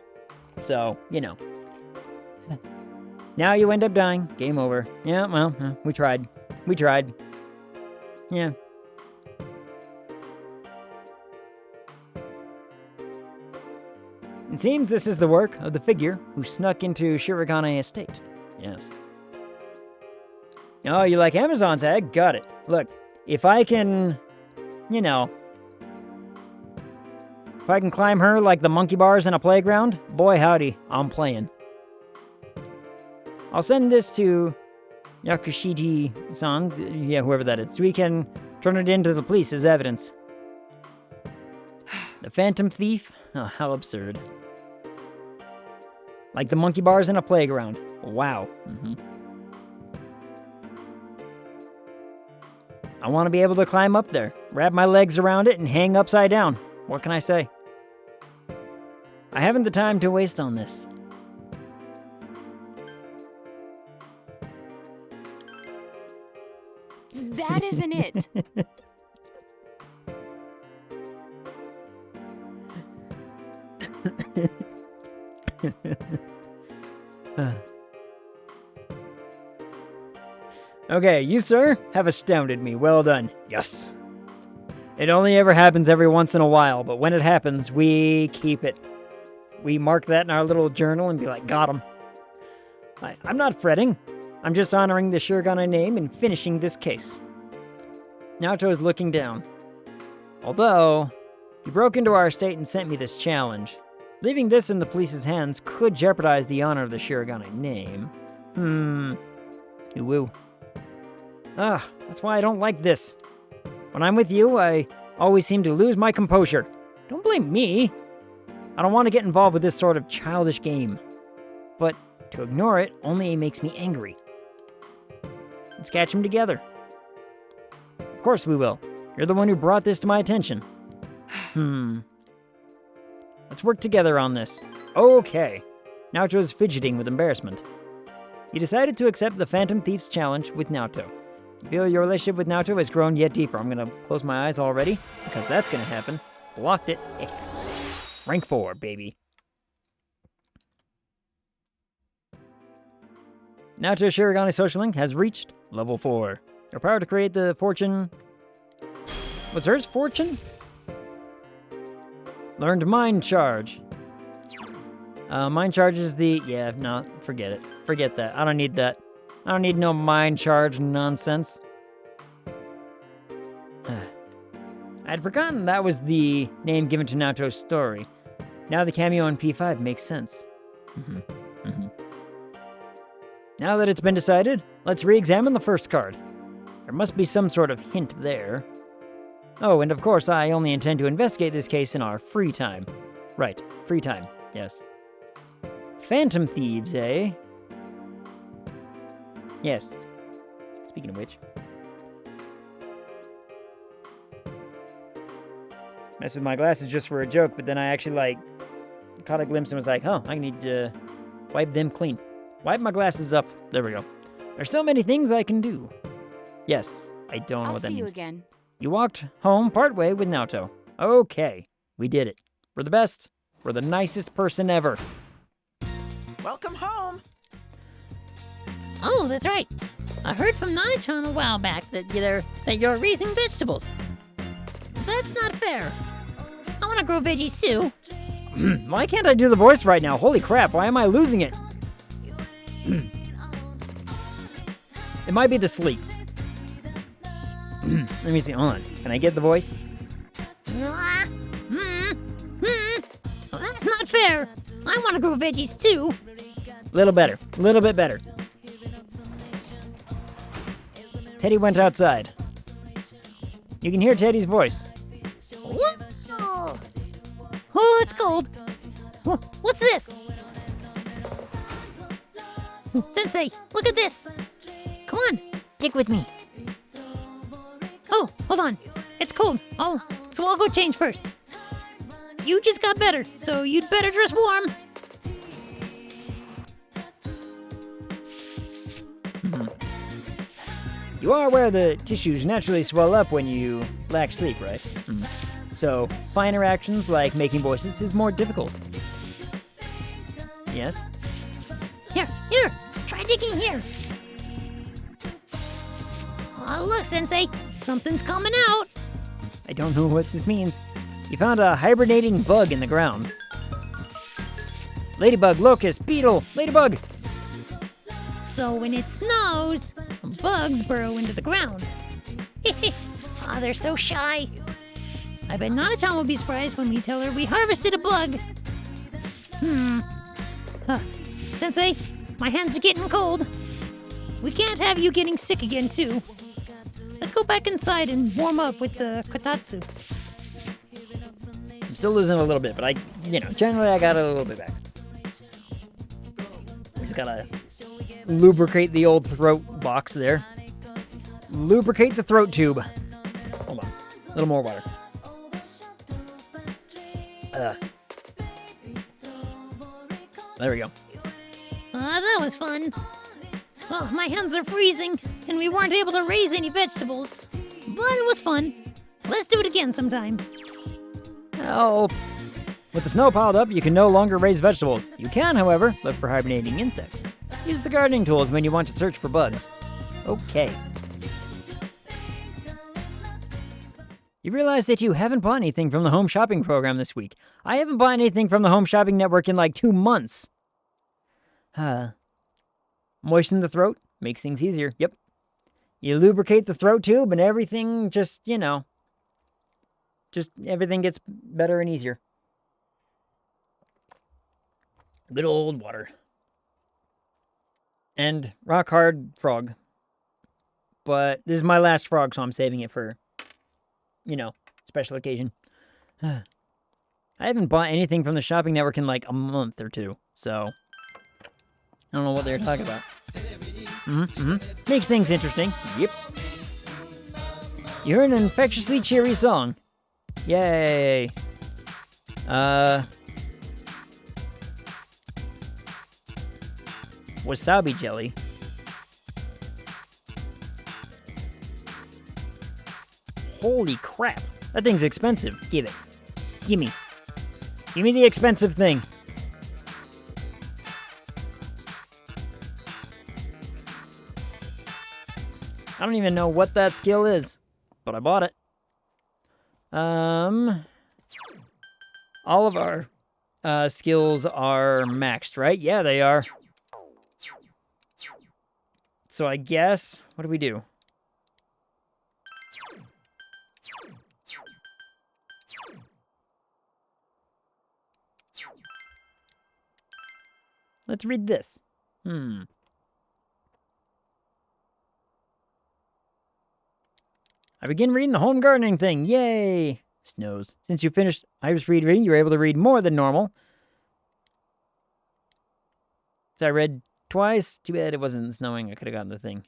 So, you know. Now you end up dying. Game over. Yeah, well, we tried. Yeah. It seems this is the work of the figure who snuck into Shirogane Estate. Yes. Oh, you like Amazon's egg? Got it. Look, if I can, if I can climb her like the monkey bars in a playground, boy howdy, I'm playing. I'll send this to Yakushiti-san, yeah, whoever that is, so we can turn it into the police as evidence. The Phantom Thief? Oh, how absurd. Like the monkey bars in a playground. Wow. I want to be able to climb up there, wrap my legs around it, and hang upside down. What can I say? I haven't the time to waste on this. That isn't it. Okay, you, sir, have astounded me. Well done. Yes. It only ever happens every once in a while, but when it happens, we keep it. We mark that in our little journal and be like, got him. I'm not fretting. I'm just honoring the Shirogane name and finishing this case. Naoto is looking down. Although, he broke into our estate and sent me this challenge. Leaving this in the police's hands could jeopardize the honor of the Shirogane name. Woo. That's why I don't like this. When I'm with you, I always seem to lose my composure. Don't blame me. I don't want to get involved with this sort of childish game. But to ignore it only makes me angry. Let's catch them together. Of course we will. You're the one who brought this to my attention. Let's work together on this. Okay. Naoto's fidgeting with embarrassment. You decided to accept the Phantom Thief's challenge with Naoto. You feel your relationship with Naoto has grown yet deeper. I'm going to close my eyes already, because that's going to happen. Blocked it. Rank 4, baby. Naoto Shirogane Social Link has reached level 4. Your power to create the fortune... What's hers? Fortune? Learned Mind Charge. Mind Charge is the... Yeah, no, forget it. Forget that. I don't need that. I don't need no Mind Charge nonsense. I'd forgotten that was the name given to Naoto's story. Now the cameo on P5 makes sense. Now that it's been decided, let's re-examine the first card. There must be some sort of hint there. Oh, and of course, I only intend to investigate this case in our free time. Right, free time, yes. Phantom thieves, eh? Yes. Speaking of which. Messed with my glasses just for a joke, but then I actually, caught a glimpse and was like, I need to wipe them clean. Wipe my glasses up. There we go. There's still many things I can do. Yes, I don't know what that means. I'll see you again. You walked home partway with Naoto. Okay, we did it. We're the best. We're the nicest person ever. Welcome home. Oh, that's right. I heard from Nana-chan a while back that you're raising vegetables. That's not fair. I want to grow veggies too. Why can't I do the voice right now? Holy crap, why am I losing it? It might be the sleep. Let me see, hold on. Can I get the voice? Well, that's not fair. I want to grow veggies too. Little better, a little bit better. Teddy went outside. You can hear Teddy's voice. Oh, it's cold. What's this? Sensei, look at this. Come on, stick with me. Oh, hold on. It's cold. So I'll go change first. You just got better, so you'd better dress warm. You are aware the tissues naturally swell up when you lack sleep, right? So, finer actions like making voices is more difficult. Yes? Here, try digging here. Oh, look, Sensei, something's coming out. I don't know what this means. You found a hibernating bug in the ground. Ladybug, locust, beetle, ladybug. So when it snows, bugs burrow into the ground. Aw, they're so shy. I bet Nana-chan will be surprised when we tell her we harvested a bug. Sensei, my hands are getting cold. We can't have you getting sick again, too. Let's go back inside and warm up with the kotatsu. I'm still losing a little bit, but generally I got a little bit back. We just gotta lubricate the old throat box there. Lubricate the throat tube. Hold on. A little more water. There we go. That was fun. Oh, my hands are freezing, and we weren't able to raise any vegetables. But it was fun. Let's do it again sometime. Help. With the snow piled up, you can no longer raise vegetables. You can, however, look for hibernating insects. Use the gardening tools when you want to search for bugs. Okay. You realize that you haven't bought anything from the home shopping program this week. I haven't bought anything from the home shopping network in like 2 months. Moisten the throat. Makes things easier. Yep. You lubricate the throat tube and everything just, just everything gets better and easier. Good old water. And rock hard frog. But this is my last frog, so I'm saving it for, special occasion. I haven't bought anything from the shopping network in like a month or 2, so I don't know what they're talking about. Makes things interesting. Yep. You heard an infectiously cheery song. Yay. Wasabi jelly. Holy crap. That thing's expensive. Give it. Gimme. Give me the expensive thing. I don't even know what that skill is, but I bought it. All of our skills are maxed, right? Yeah, they are. So I guess, what do we do? Let's read this. I begin reading the home gardening thing. Yay! Snows. Since you finished Iris Read reading, you were able to read more than normal. So I read twice. Too bad it wasn't snowing. I could have gotten the thing.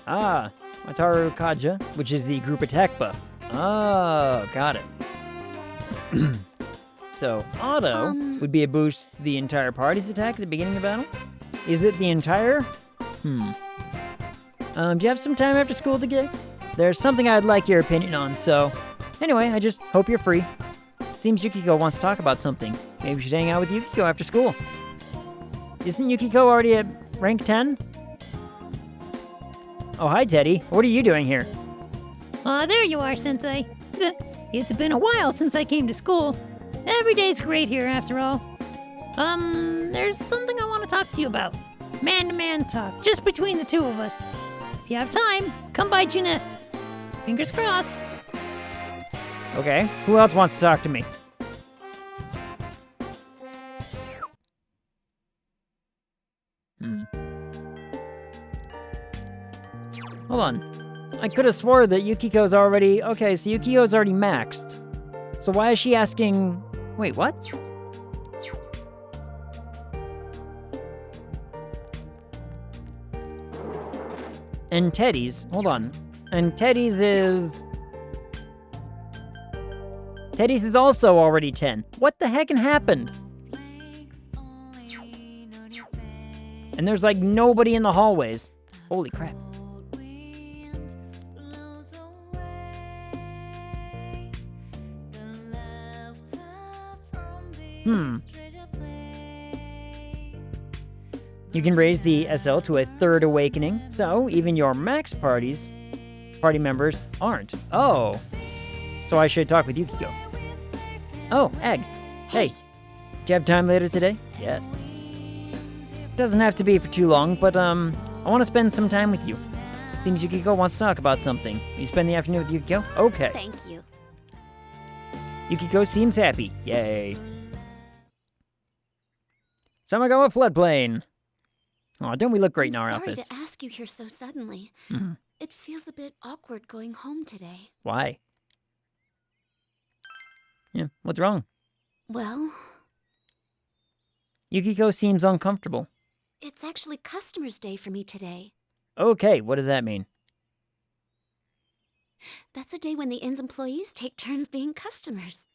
Mataru Kaja, which is the group attack buff. Oh, got it. So, auto would be a boost to the entire party's attack at the beginning of the battle. Is it the entire? Do you have some time after school today? There's something I'd like your opinion on, so... Anyway, I just hope you're free. Seems Yukiko wants to talk about something. Maybe we should hang out with Yukiko after school. Isn't Yukiko already at rank 10? Oh, hi, Teddy. What are you doing here? There you are, Sensei. It's been a while since I came to school. Every day's great here, after all. There's something I want to talk to you about. Man-to-man talk, just between the two of us. If you have time, come by Jeunesse. Fingers crossed. Okay, who else wants to talk to me? Hold on. I could have swore that Yukiko's already... Okay, so Yukiko's already maxed. So why is she asking... Wait, what? And Teddy's... Hold on. And Teddy's is... Teddy's is also already 10. What the heck happened? And there's like nobody in the hallways. Holy crap. You can raise the SL to a 3rd awakening, so even your max party members aren't. Oh. So I should talk with Yukiko. Oh, Egg. Hey. Do you have time later today? Yes. Doesn't have to be for too long, but I want to spend some time with you. Seems Yukiko wants to talk about something. Will you spend the afternoon with Yukiko? Okay. Thank you. Yukiko seems happy. Yay. Samagawa floodplain. Aw, don't we look great in our outfits? Sorry to ask you here so suddenly. It feels a bit awkward going home today. Why? Yeah, what's wrong? Well... Yukiko seems uncomfortable. It's actually Customer's Day for me today. Okay, what does that mean? That's a day when the inn's employees take turns being customers.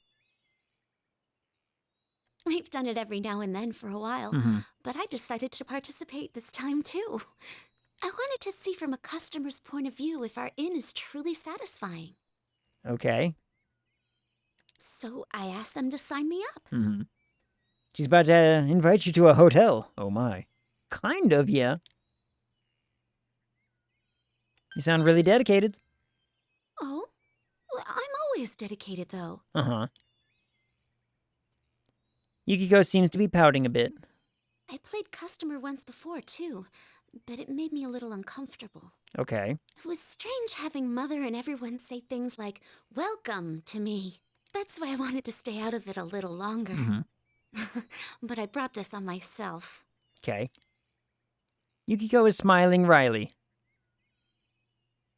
We've done it every now and then for a while, but I decided to participate this time too. I wanted to see from a customer's point of view if our inn is truly satisfying. Okay. So I asked them to sign me up. She's about to invite you to a hotel. Oh my. Kind of, yeah. You sound really dedicated. Oh? Well, I'm always dedicated, though. Uh-huh. Yukiko seems to be pouting a bit. I played customer once before, too, but it made me a little uncomfortable. Okay. It was strange having Mother and everyone say things like, welcome, to me. That's why I wanted to stay out of it a little longer. Mm-hmm. But I brought this on myself. Okay. Yukiko is smiling wryly.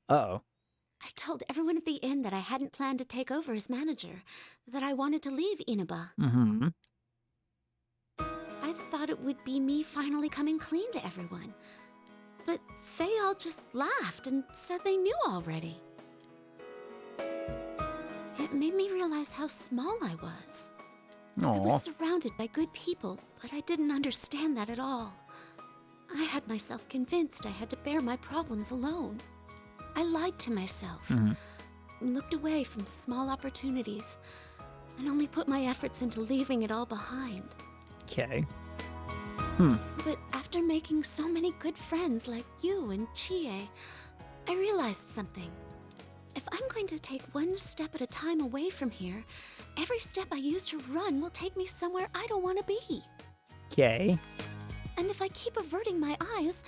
Uh-oh. I told everyone at the inn that I hadn't planned to take over as manager, that I wanted to leave Inaba. Mm-hmm. I thought it would be me finally coming clean to everyone. But they all just laughed and said they knew already. It made me realize how small I was. I was surrounded by good people, but I didn't understand that at all. I had myself convinced I had to bear my problems alone. I lied to myself, looked away from small opportunities, and only put my efforts into leaving it all behind. Okay. But after making so many good friends like you and Chie, I realized something. If I'm going to take one step at a time away from here, every step I use to run will take me somewhere I don't want to be. Okay. And if I keep averting my eyes,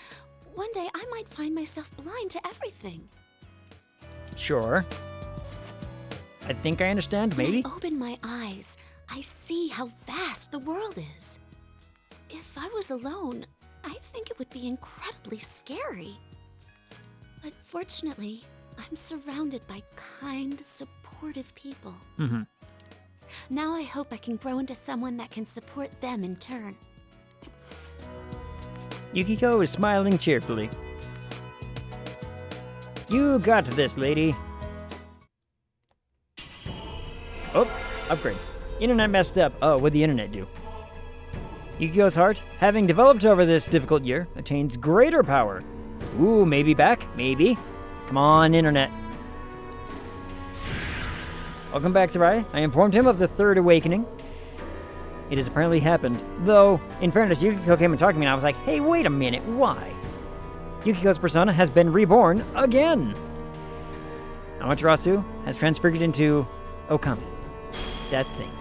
one day I might find myself blind to everything. Sure. I think I understand, maybe? When I open my eyes, I see how vast the world is. If I was alone, I think it would be incredibly scary. But fortunately, I'm surrounded by kind, supportive people. Mm-hmm. Now I hope I can grow into someone that can support them in turn. Yukiko is smiling cheerfully. You got this, lady. Oh, upgrade. Internet messed up. Oh, what'd the internet do? Yukiko's heart, having developed over this difficult year, attains greater power. Ooh, maybe back? Maybe. Come on, internet. Welcome back to Rai. I informed him of the third awakening. It has apparently happened. Though, in fairness, Yukiko came and talked to me and I was like, hey, wait a minute, why? Yukiko's persona has been reborn again. Amaterasu has transfigured into Okami. That thing.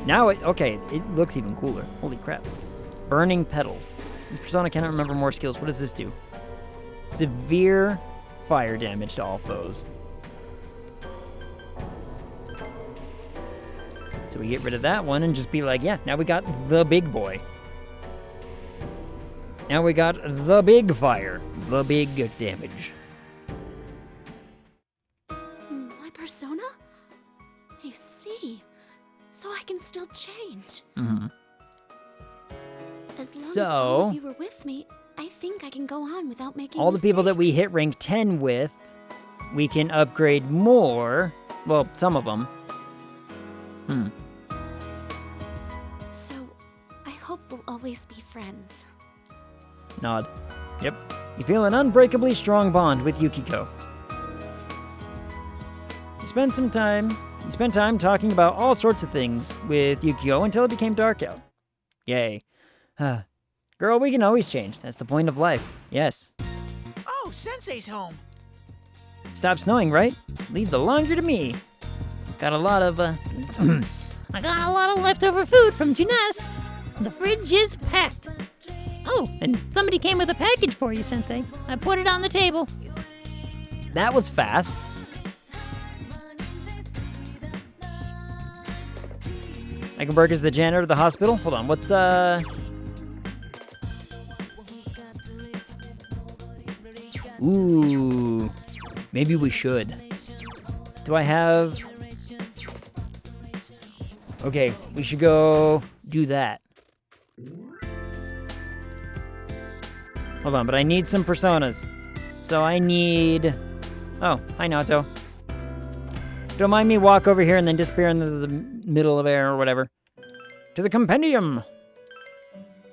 Now it looks even cooler. Holy crap. Burning petals. This persona cannot remember more skills. What does this do? Severe fire damage to all foes. So we get rid of that one and just be like, yeah, now we got the big boy. Now we got the big fire. The big damage. My persona? I see. So I can still change. Mm-hmm. As long as all of you were with me, I think I can go on without making all the people that we hit rank 10 with, we can upgrade more. Well, some of them. So, I hope we'll always be friends. Nod. Yep. You feel an unbreakably strong bond with Yukiko. You spent time talking about all sorts of things with Yukiko until it became dark out. Yay. Girl, we can always change. That's the point of life. Yes. Oh, Sensei's home. Stop snowing, right? Leave the laundry to me. Got a lot of, I got a lot of leftover food from Jeunesse. The fridge is packed. Oh, and somebody came with a package for you, Sensei. I put it on the table. That was fast. Eichenberg is the janitor of the hospital. Hold on, what's, Ooh, maybe we should. Do I have... Okay, we should go do that. Hold on, but I need some personas. So I need... Oh, hi, Naoto. Don't mind me walk over here and then disappear into the middle of air or whatever. To the compendium!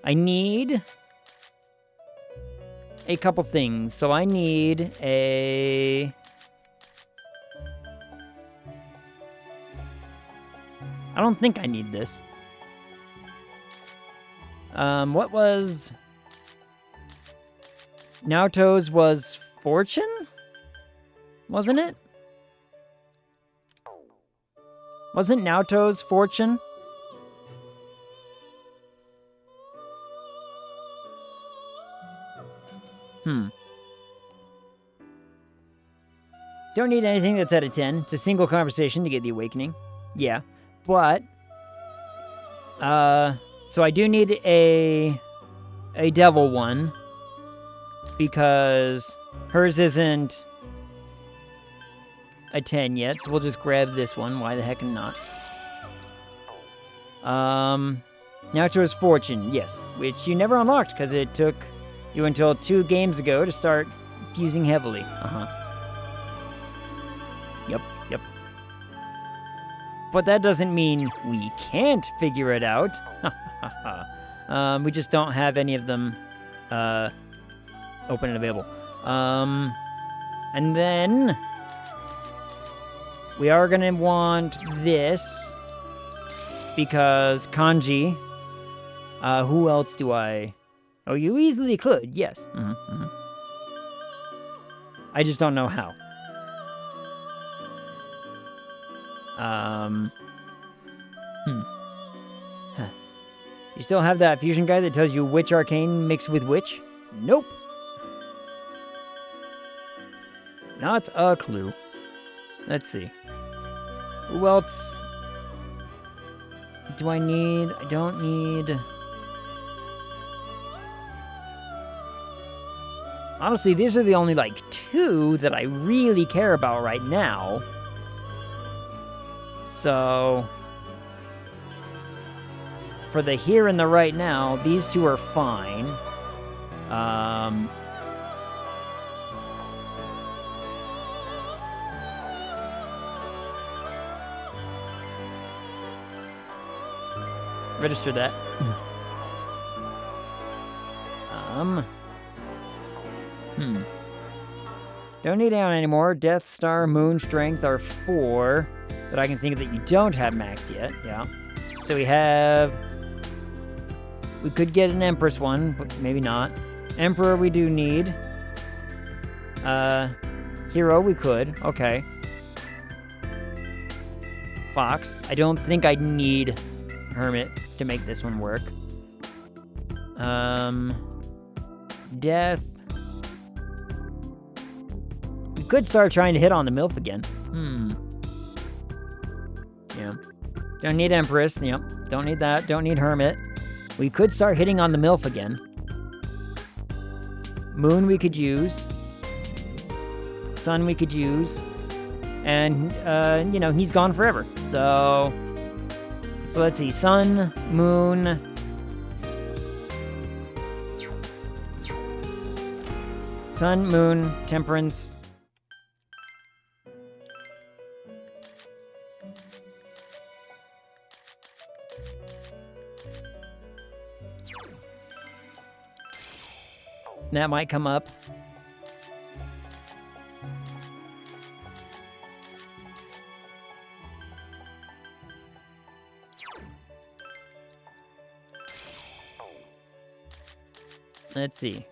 I need... a couple things. So I need a... I don't think I need this. What was... Naoto's was fortune? wasn't it? Wasn't Naoto's fortune? Don't need anything that's out of 10. It's a single conversation to get the awakening. Yeah. But, so I do need a devil one, because hers isn't a 10 yet, so we'll just grab this one. Why the heck not? Naoto's Fortune, yes, which you never unlocked, because it took you until 2 games ago to start fusing heavily. Yep. But that doesn't mean we can't figure it out. We just don't have any of them open and available. And then we are gonna want this, because kanji. Who else do I? Oh, you easily could, yes. I just don't know how. You still have that fusion guide that tells you which arcane mixed with which? Nope. Not a clue. Let's see. Who else do I need? I don't need... Honestly, these are the only, 2 that I really care about right now. So, for the here and the right now, these 2 are fine. Register that. Don't need down anymore. Death, Star, Moon, Strength are 4 that I can think of that you don't have max yet. Yeah. So we could get an Empress one, but maybe not. Emperor we do need. Hero we could. Okay. Fox. I don't think I'd need Hermit to make this one work. Death. We could start trying to hit on the MILF again. Yeah. Don't need Empress. Yep. Don't need that. Don't need Hermit. We could start hitting on the MILF again. Moon we could use. Sun we could use. And, he's gone forever. So let's see. Sun, Moon. Sun, Moon, Temperance. That might come up. Let's see.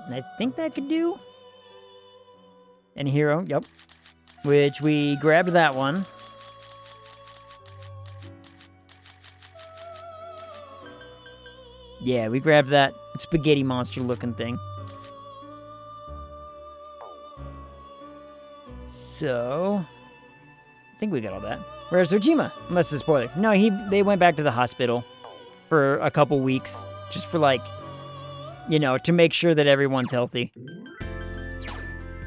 And I think that could do. And hero, yep. Which we grabbed that one. Yeah, we grabbed that spaghetti monster looking thing. So, I think we got all that. Where's Ojima? Unless it's a spoiler. No, they went back to the hospital for a couple weeks. Just for to make sure that everyone's healthy.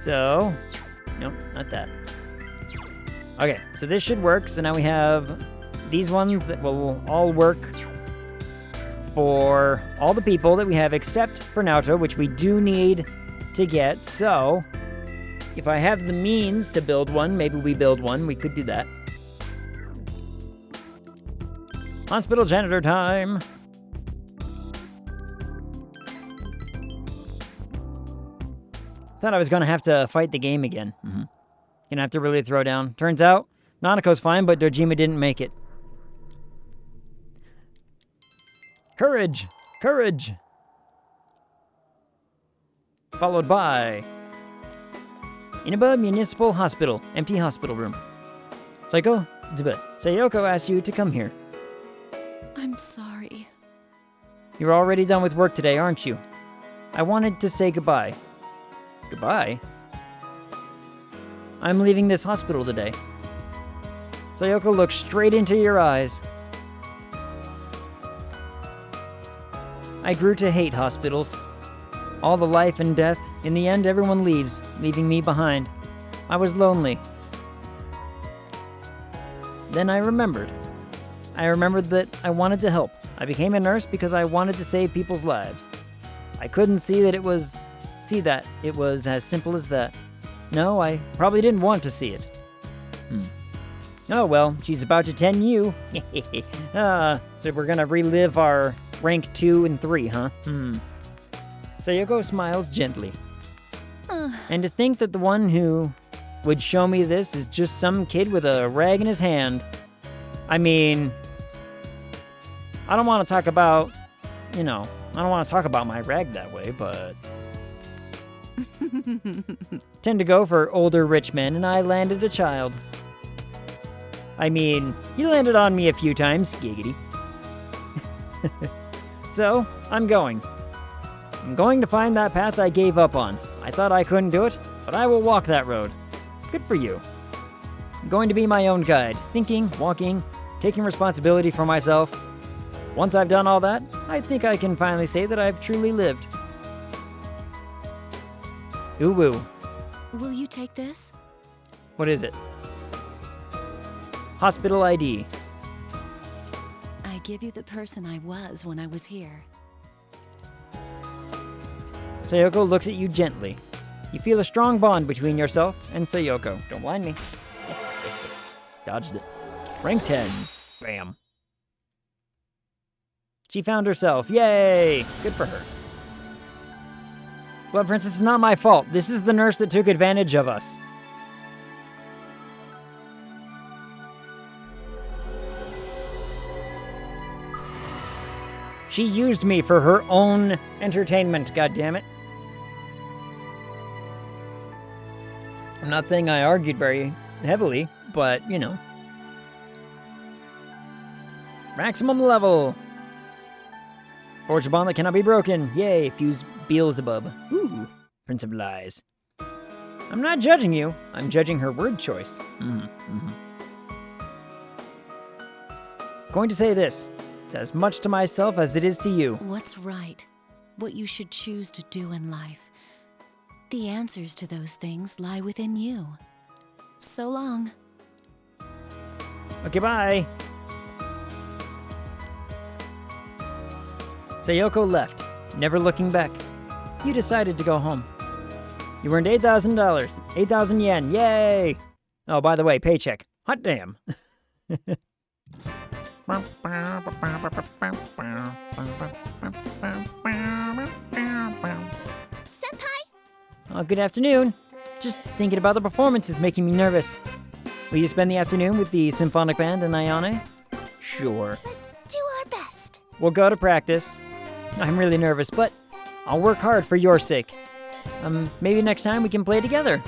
So, nope, not that. Okay, so this should work. So now we have these ones that will all work for all the people that we have except for Naoto, which we do need to get. So, if I have the means to build one, maybe we build one. We could do that. Hospital janitor time. Thought I was going to have to fight the game again. Gonna have to really throw down. Turns out, Nanako's fine, but Dojima didn't make it. Courage! Courage! Followed by Inaba Municipal Hospital, empty hospital room. Sayoko asked you to come here. I'm sorry. You're already done with work today, aren't you? I wanted to say goodbye. Goodbye? I'm leaving this hospital today. Sayoko looks straight into your eyes. I grew to hate hospitals. All the life and death. In the end, everyone leaves, leaving me behind. I was lonely. Then I remembered. I remembered that I wanted to help. I became a nurse because I wanted to save people's lives. I couldn't see that it was as simple as that. No, I probably didn't want to see it. Oh well, she's about to 10 you. So we're gonna relive our rank 2 and 3, huh? Sayoko smiles gently. And to think that the one who would show me this is just some kid with a rag in his hand. I mean, I don't want to talk about, I don't want to talk about my rag that way, but... Tend to go for older rich men, and I landed a child. I mean, he landed on me a few times, giggity. So, I'm going. I'm going to find that path I gave up on. I thought I couldn't do it, but I will walk that road. Good for you. I'm going to be my own guide, thinking, walking, taking responsibility for myself. Once I've done all that, I think I can finally say that I've truly lived. Ooh woo. Will you take this? What is it? Hospital ID. I give you the person I was when I was here. Sayoko looks at you gently. You feel a strong bond between yourself and Sayoko. Don't blind me. Dodged it. Rank 10. Bam. She found herself. Yay! Good for her. Blood Princess, it's not my fault. This is the nurse that took advantage of us. She used me for her own entertainment, goddammit. I'm not saying I argued very heavily, but, Maximum level. Forge a bond that cannot be broken. Yay, fuse Beelzebub. Ooh, Prince of Lies. I'm not judging you. I'm judging her word choice. Going to say this. It's as much to myself as it is to you. What's right? What you should choose to do in life. The answers to those things lie within you. So long. Okay, bye. Sayoko left, never looking back. You decided to go home. You earned $8,000. 8,000 yen. Yay! Oh, by the way, paycheck. Hot damn. Senpai? Oh, good afternoon. Just thinking about the performance is making me nervous. Will you spend the afternoon with the symphonic band in Ayane? Sure. Let's do our best. We'll go to practice. I'm really nervous, but I'll work hard for your sake. Maybe next time we can play together.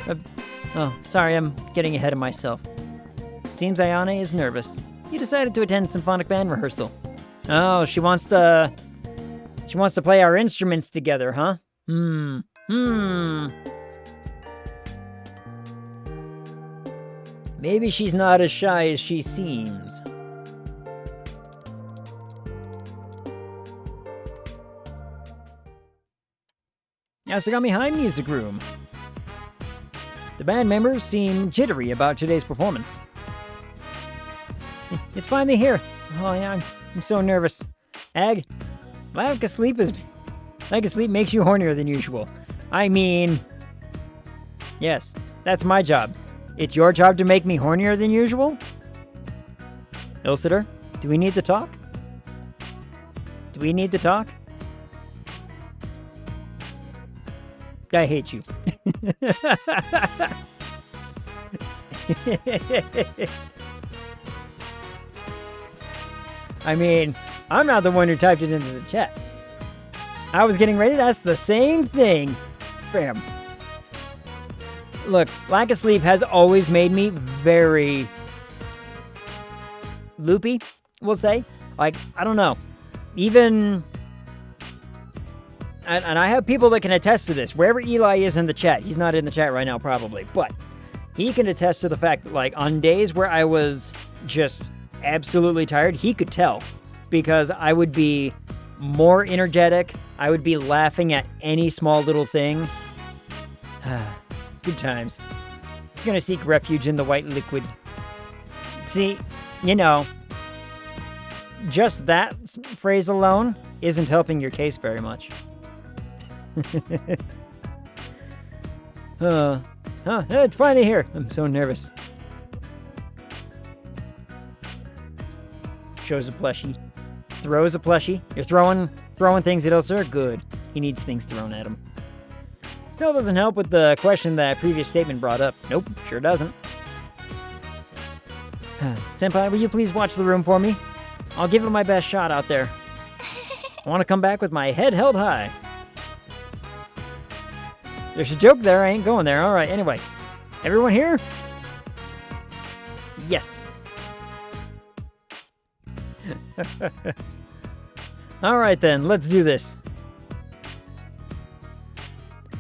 Oh, sorry, I'm getting ahead of myself. Seems Ayane is nervous. You decided to attend symphonic band rehearsal. Oh, she wants to play our instruments together, huh? Maybe she's not as shy as she seems. Yasugami High Music Room. The band members seem jittery about today's performance. It's finally here. Oh yeah, I'm so nervous. Ag, lack of sleep makes you hornier than usual. I mean, yes, that's my job. It's your job to make me hornier than usual? Ilsitor, do we need to talk? Do we need to talk? I hate you. I mean, I'm not the one who typed it into the chat. I was getting ready to ask the same thing. Bam. Look, lack of sleep has always made me very loopy, we'll say. Like, I don't know. Even... And I have people that can attest to this. Wherever Eli is in the chat, he's not in the chat right now probably, but he can attest to the fact that, like, on days where I was just absolutely tired, he could tell. Because I would be more energetic. I would be laughing at any small little thing. Good times. You're gonna seek refuge in the white liquid. See, you know, just that phrase alone isn't helping your case very much. It's finally here. I'm so nervous. Shows a plushie. Throws a plushie. You're throwing things at Elsir? Good. He needs things thrown at him. Still doesn't help with the question that previous statement brought up. Nope, sure doesn't. Senpai, will you please watch the room for me? I'll give it my best shot out there. I want to come back with my head held high. There's a joke there, I ain't going there. Alright, anyway. Everyone here? Yes. Alright then, let's do this.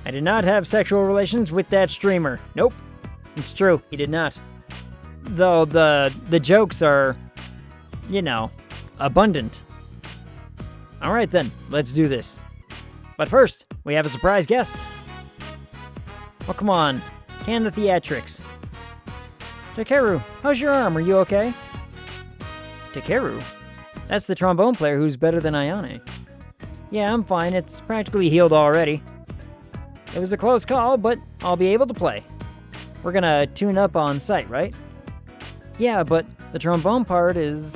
I did not have sexual relations with that streamer. Nope. It's true, he did not. Though the jokes are, you know, abundant. Alright then, let's do this. But first, we have a surprise guest. Oh, come on. Can the theatrics. Takeru, how's your arm? Are you okay? Takeru? That's the trombone player who's better than Ayane. Yeah, I'm fine. It's practically healed already. It was a close call, but I'll be able to play. We're gonna tune up on site, right? Yeah, but the trombone part is...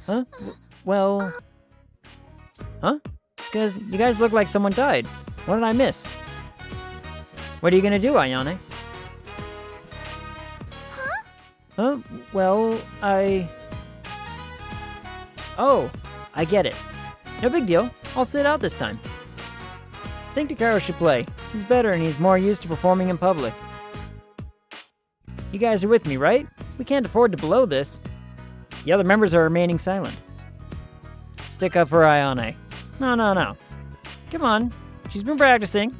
Huh? Well... Huh? Because you guys look like someone died. What did I miss? What are you gonna do, Ayane? Huh? Well, Oh, I get it. No big deal. I'll sit out this time. I think Takaro should play. He's better and he's more used to performing in public. You guys are with me, right? We can't afford to blow this. The other members are remaining silent. Stick up for Ayane. No. Come on. She's been practicing.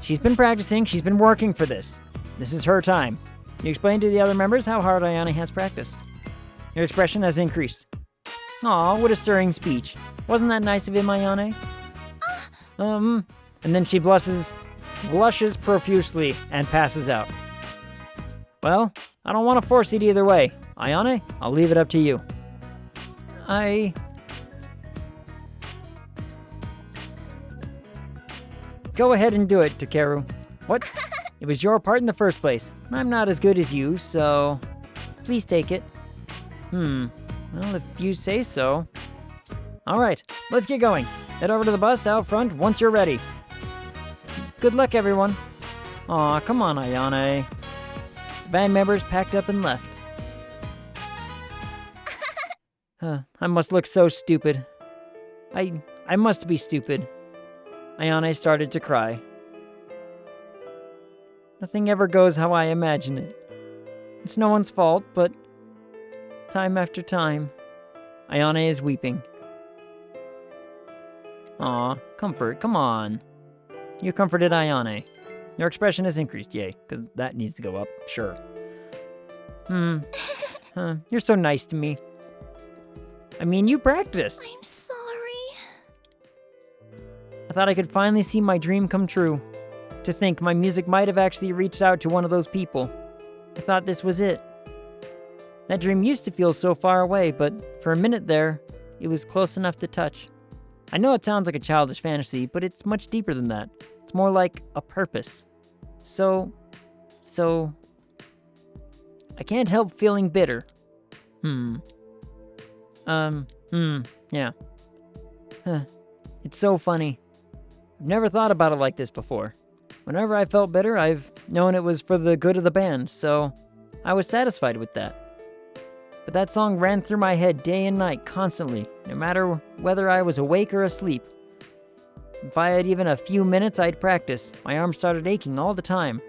She's been practicing. She's been working for this. This is her time. You explain to the other members how hard Ayane has practiced. Your expression has increased. Aw, what a stirring speech. Wasn't that nice of him, Ayane? And then she blushes profusely and passes out. Well, I don't want to force it either way. Ayane, I'll leave it up to you. Go ahead and do it, Takeru. What? It was your part in the first place. I'm not as good as you, so... Please take it. Well, if you say so. Alright, let's get going. Head over to the bus out front once you're ready. Good luck, everyone. Aw, come on, Ayane. The band members packed up and left. I must look so stupid. I must be stupid. Ayane started to cry. Nothing ever goes how I imagine it. It's no one's fault, but time after time, Ayane is weeping. Aw, comfort, come on. You comforted Ayane. Your expression has increased, yay, because that needs to go up, sure. You're so nice to me. I mean, you practiced. I'm sorry. I thought I could finally see my dream come true. To think my music might have actually reached out to one of those people. I thought this was it. That dream used to feel so far away, but for a minute there, it was close enough to touch. I know it sounds like a childish fantasy, but it's much deeper than that. It's more like a purpose. So... I can't help feeling bitter. Yeah. It's so funny. I've never thought about it like this before. Whenever I felt bitter, I've known it was for the good of the band, so I was satisfied with that. But that song ran through my head day and night constantly, no matter whether I was awake or asleep. If I had even a few minutes, I'd practice. My arms started aching all the time.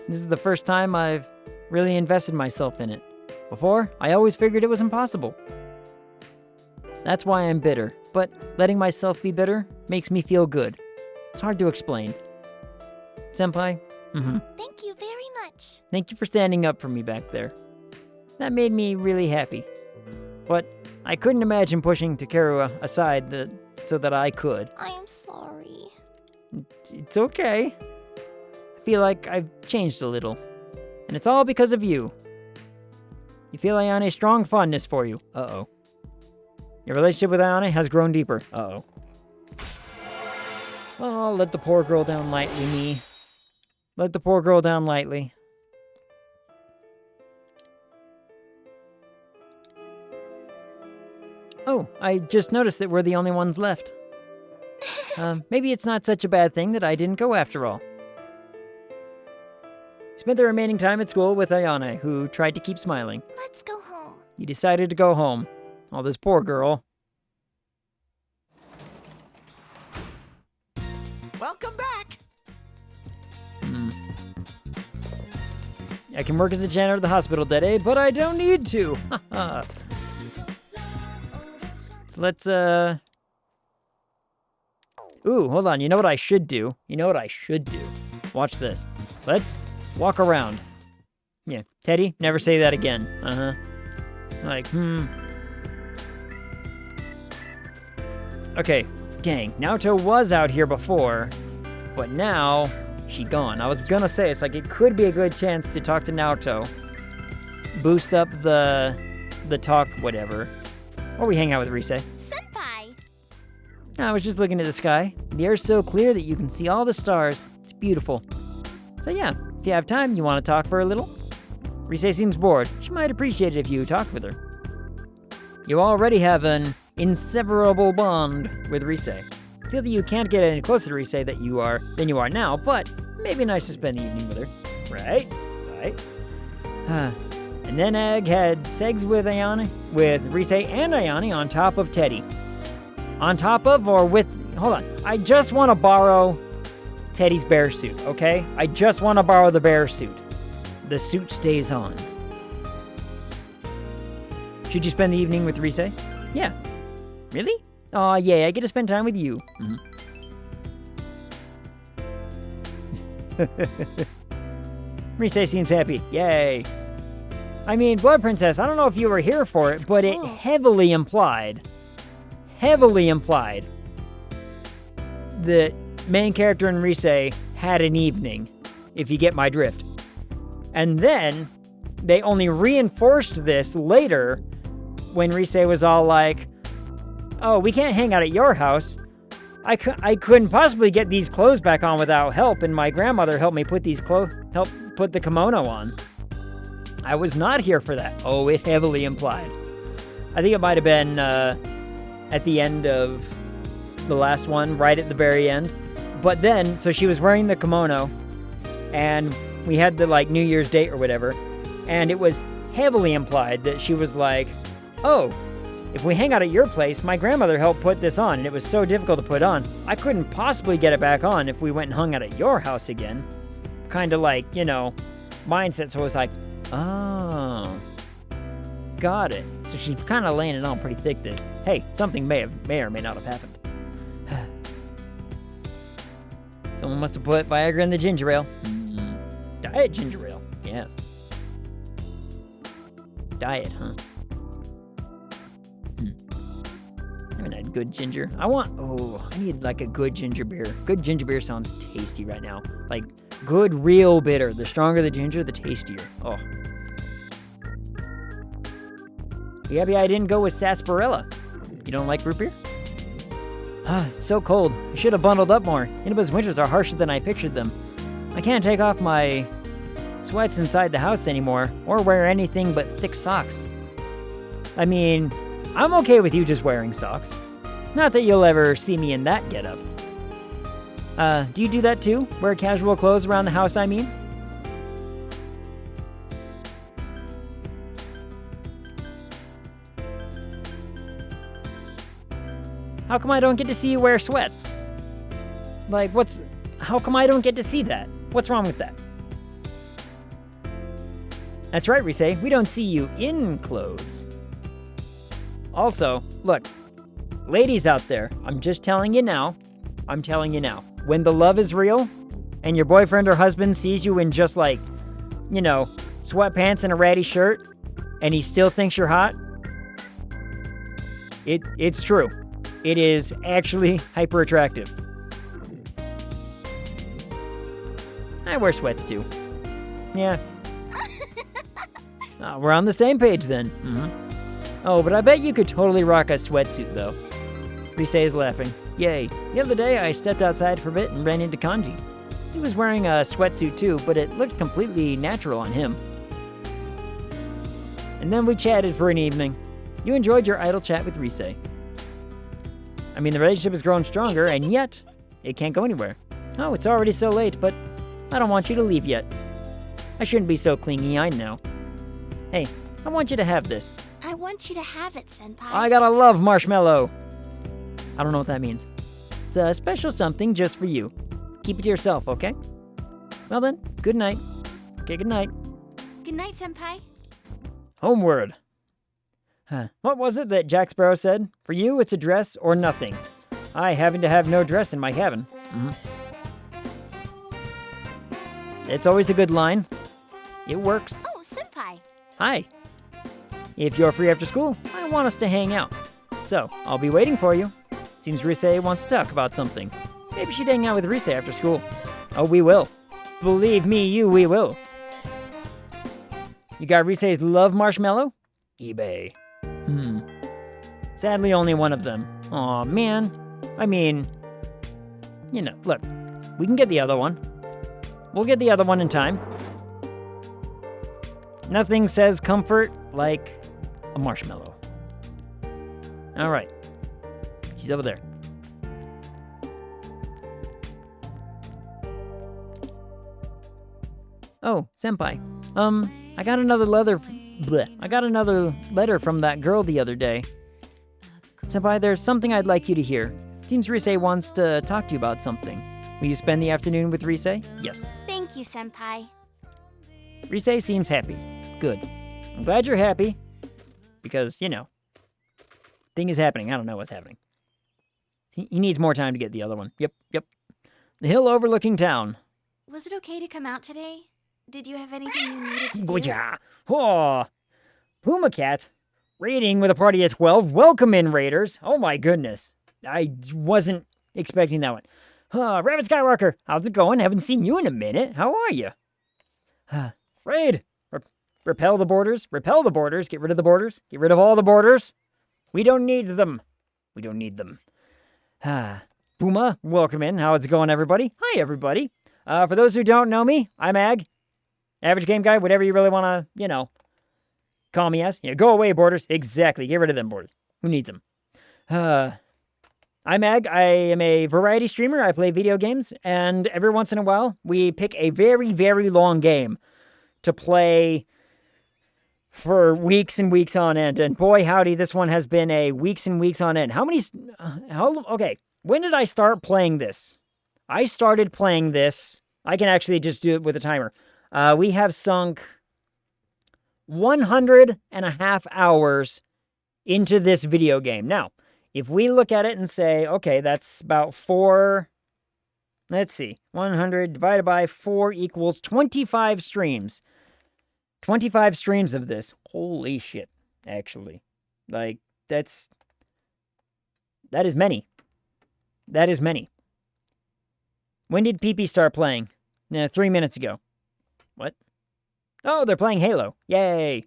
This is the first time I've really invested myself in it. Before, I always figured it was impossible. That's why I'm bitter, but letting myself be bitter makes me feel good. It's hard to explain. Senpai? Thank you very much. Thank you for standing up for me back there. That made me really happy. But I couldn't imagine pushing Takeru aside so that I could. I am sorry. It's okay. I feel like I've changed a little. And it's all because of you. You feel Ayane's strong fondness for you. Uh-oh. Your relationship with Ayane has grown deeper. Uh-oh. Oh, let the poor girl down lightly, me. Let the poor girl down lightly. Oh, I just noticed that we're the only ones left. Maybe it's not such a bad thing that I didn't go after all. Spent the remaining time at school with Ayane, who tried to keep smiling. Let's go home. You decided to go home. Oh, this poor girl. Welcome back! I can work as a janitor at the hospital today, but I don't need to. Let's, Ooh, hold on. You know what I should do? Watch this. Let's walk around. Yeah, Teddy, never say that again. Like, Okay, dang. Naoto was out here before, but now she gone. I was gonna say, it's like it could be a good chance to talk to Naoto. Boost up the talk, whatever. Or we hang out with Rise. Senpai! I was just looking at the sky. The air's so clear that you can see all the stars. It's beautiful. So yeah, if you have time, you want to talk for a little? Rise seems bored. She might appreciate it if you talk with her. You already have an inseparable bond with Rise. I feel that you can't get any closer to Rise than you are now, but maybe nice to spend the evening with her. Right? And then Egg had segs with Rise and Ayane on top of Teddy. On top of or with... Hold on. I just want to borrow Teddy's bear suit, okay? I just want to borrow the bear suit. The suit stays on. Should you spend the evening with Rise? Yeah. Really? Aw, yeah, I get to spend time with you. Rise seems happy. Yay. I mean, Blood Princess, I don't know if you were here for it, but it heavily implied the main character and Rise had an evening, if you get my drift. And then they only reinforced this later when Rise was all like, oh, we can't hang out at your house. I couldn't possibly get these clothes back on without help, and my grandmother helped me put put the kimono on. I was not here for that. Oh, it heavily implied. I think it might have been at the end of the last one, right at the very end. But then, so she was wearing the kimono, and we had the, like, New Year's date or whatever, and it was heavily implied that she was like, oh, if we hang out at your place, my grandmother helped put this on, and it was so difficult to put on, I couldn't possibly get it back on if we went and hung out at your house again. Kind of like, mindset, so it was like, oh, got it. So she's kind of laying it on pretty thick that, hey, something may or may not have happened. Someone must have put Viagra in the ginger ale. Diet ginger ale, yes. Diet, huh? I haven't had good ginger. I need like a good ginger beer. Good ginger beer sounds tasty right now. Like, good real bitter. The stronger the ginger, the tastier. Oh. You happy I didn't go with sarsaparilla? You don't like root beer? It's so cold. I should have bundled up more. Inaba's winters are harsher than I pictured them. I can't take off my sweats inside the house anymore, or wear anything but thick socks. I mean, I'm okay with you just wearing socks. Not that you'll ever see me in that getup. Do you do that too? Wear casual clothes around the house, I mean? How come I don't get to see you wear sweats? Like, how come I don't get to see that? What's wrong with that? That's right, Rise, we don't see you in clothes. Also, look, ladies out there, I'm just telling you now, when the love is real, and your boyfriend or husband sees you in just like, you know, sweatpants and a ratty shirt, and he still thinks you're hot, it's true. It is actually hyper attractive. I wear sweats too. Yeah. We're on the same page then. Oh, but I bet you could totally rock a sweatsuit though. Rise is laughing. Yay. The other day I stepped outside for a bit and ran into Kanji. He was wearing a sweatsuit too, but it looked completely natural on him. And then we chatted for an evening. You enjoyed your idle chat with Rise. I mean, the relationship has grown stronger, and yet, it can't go anywhere. Oh, it's already so late, but I don't want you to leave yet. I shouldn't be so clingy, I know. Hey, I want you to have this. I want you to have it, Senpai. I gotta love marshmallow. I don't know what that means. It's a special something just for you. Keep it to yourself, okay? Well then, good night. Okay, good night. Good night, Senpai. Homeward. What was it that Jack Sparrow said? For you, it's a dress or nothing. I happen to have no dress in my cabin. It's always a good line. It works. Oh, Senpai. Hi. If you're free after school, I want us to hang out. So, I'll be waiting for you. Seems Rise wants to talk about something. Maybe she'd hang out with Rise after school. Oh, we will. Believe me, we will. You got Rise's love marshmallow? eBay. Sadly, only one of them. Aw, man. I mean, you know, look, we can get the other one. We'll get the other one in time. Nothing says comfort like a marshmallow. All right. She's over there. Oh, Senpai. I got another letter from that girl the other day. Senpai, there's something I'd like you to hear. Seems Rise wants to talk to you about something. Will you spend the afternoon with Rise? Yes. Thank you, Senpai. Rise seems happy. Good. I'm glad you're happy. Because, you know, thing is happening. I don't know what's happening. He needs more time to get the other one. Yep. The hill overlooking town. Was it okay to come out today? Did you have anything you needed to do? Yeah. Oh, Puma Cat. Raiding with a party at 12. Welcome in, Raiders. Oh my goodness. I wasn't expecting that one. Rabbit Skywalker, how's it going? Haven't seen you in a minute. How are you? Raid. Repel the borders. Repel the borders. Get rid of the borders. Get rid of all the borders. We don't need them. Puma, welcome in. How's it going, everybody? Hi, everybody. For those who don't know me, I'm Ag. Average game guy, whatever you really want to, you know, call me as. Go away, borders. Exactly. Get rid of them borders. Who needs them? I'm Ag. I am a variety streamer. I play video games, and every once in a while, we pick a very, very long game to play for weeks and weeks on end. And boy, howdy, this one has been a weeks and weeks on end. Okay, when did I start playing this? I started playing this. I can actually just do it with a timer. We have sunk 100.5 hours into this video game. Now, if we look at it and say, okay, that's about 4, let's see, 100 divided by 4 equals 25 streams. 25 streams of this. Holy shit, actually. Like, that is many. That is many. When did PP start playing? 3 minutes ago. What? Oh, they're playing Halo. Yay!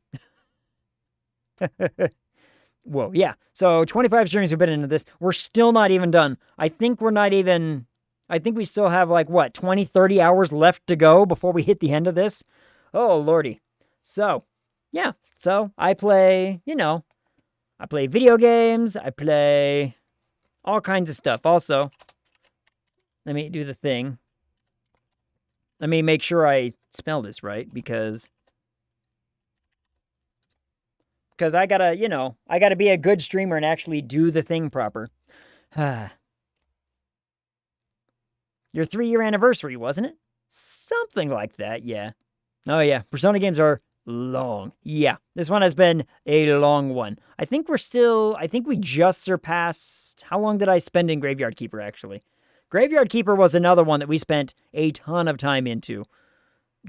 Whoa, yeah. So 25 streams have been into this. We're still not even done. I think we still have, 20, 30 hours left to go before we hit the end of this. Oh, lordy. So, yeah. So, I play video games. I play all kinds of stuff. Also, let me do the thing. Let me make sure I spell this right, because I gotta be a good streamer and actually do the thing proper. Your 3-year anniversary, wasn't it? Something like that, yeah. Oh yeah, Persona games are long. Yeah, this one has been a long one. I think we just surpassed... How long did I spend in Graveyard Keeper, actually? Graveyard Keeper was another one that we spent a ton of time into.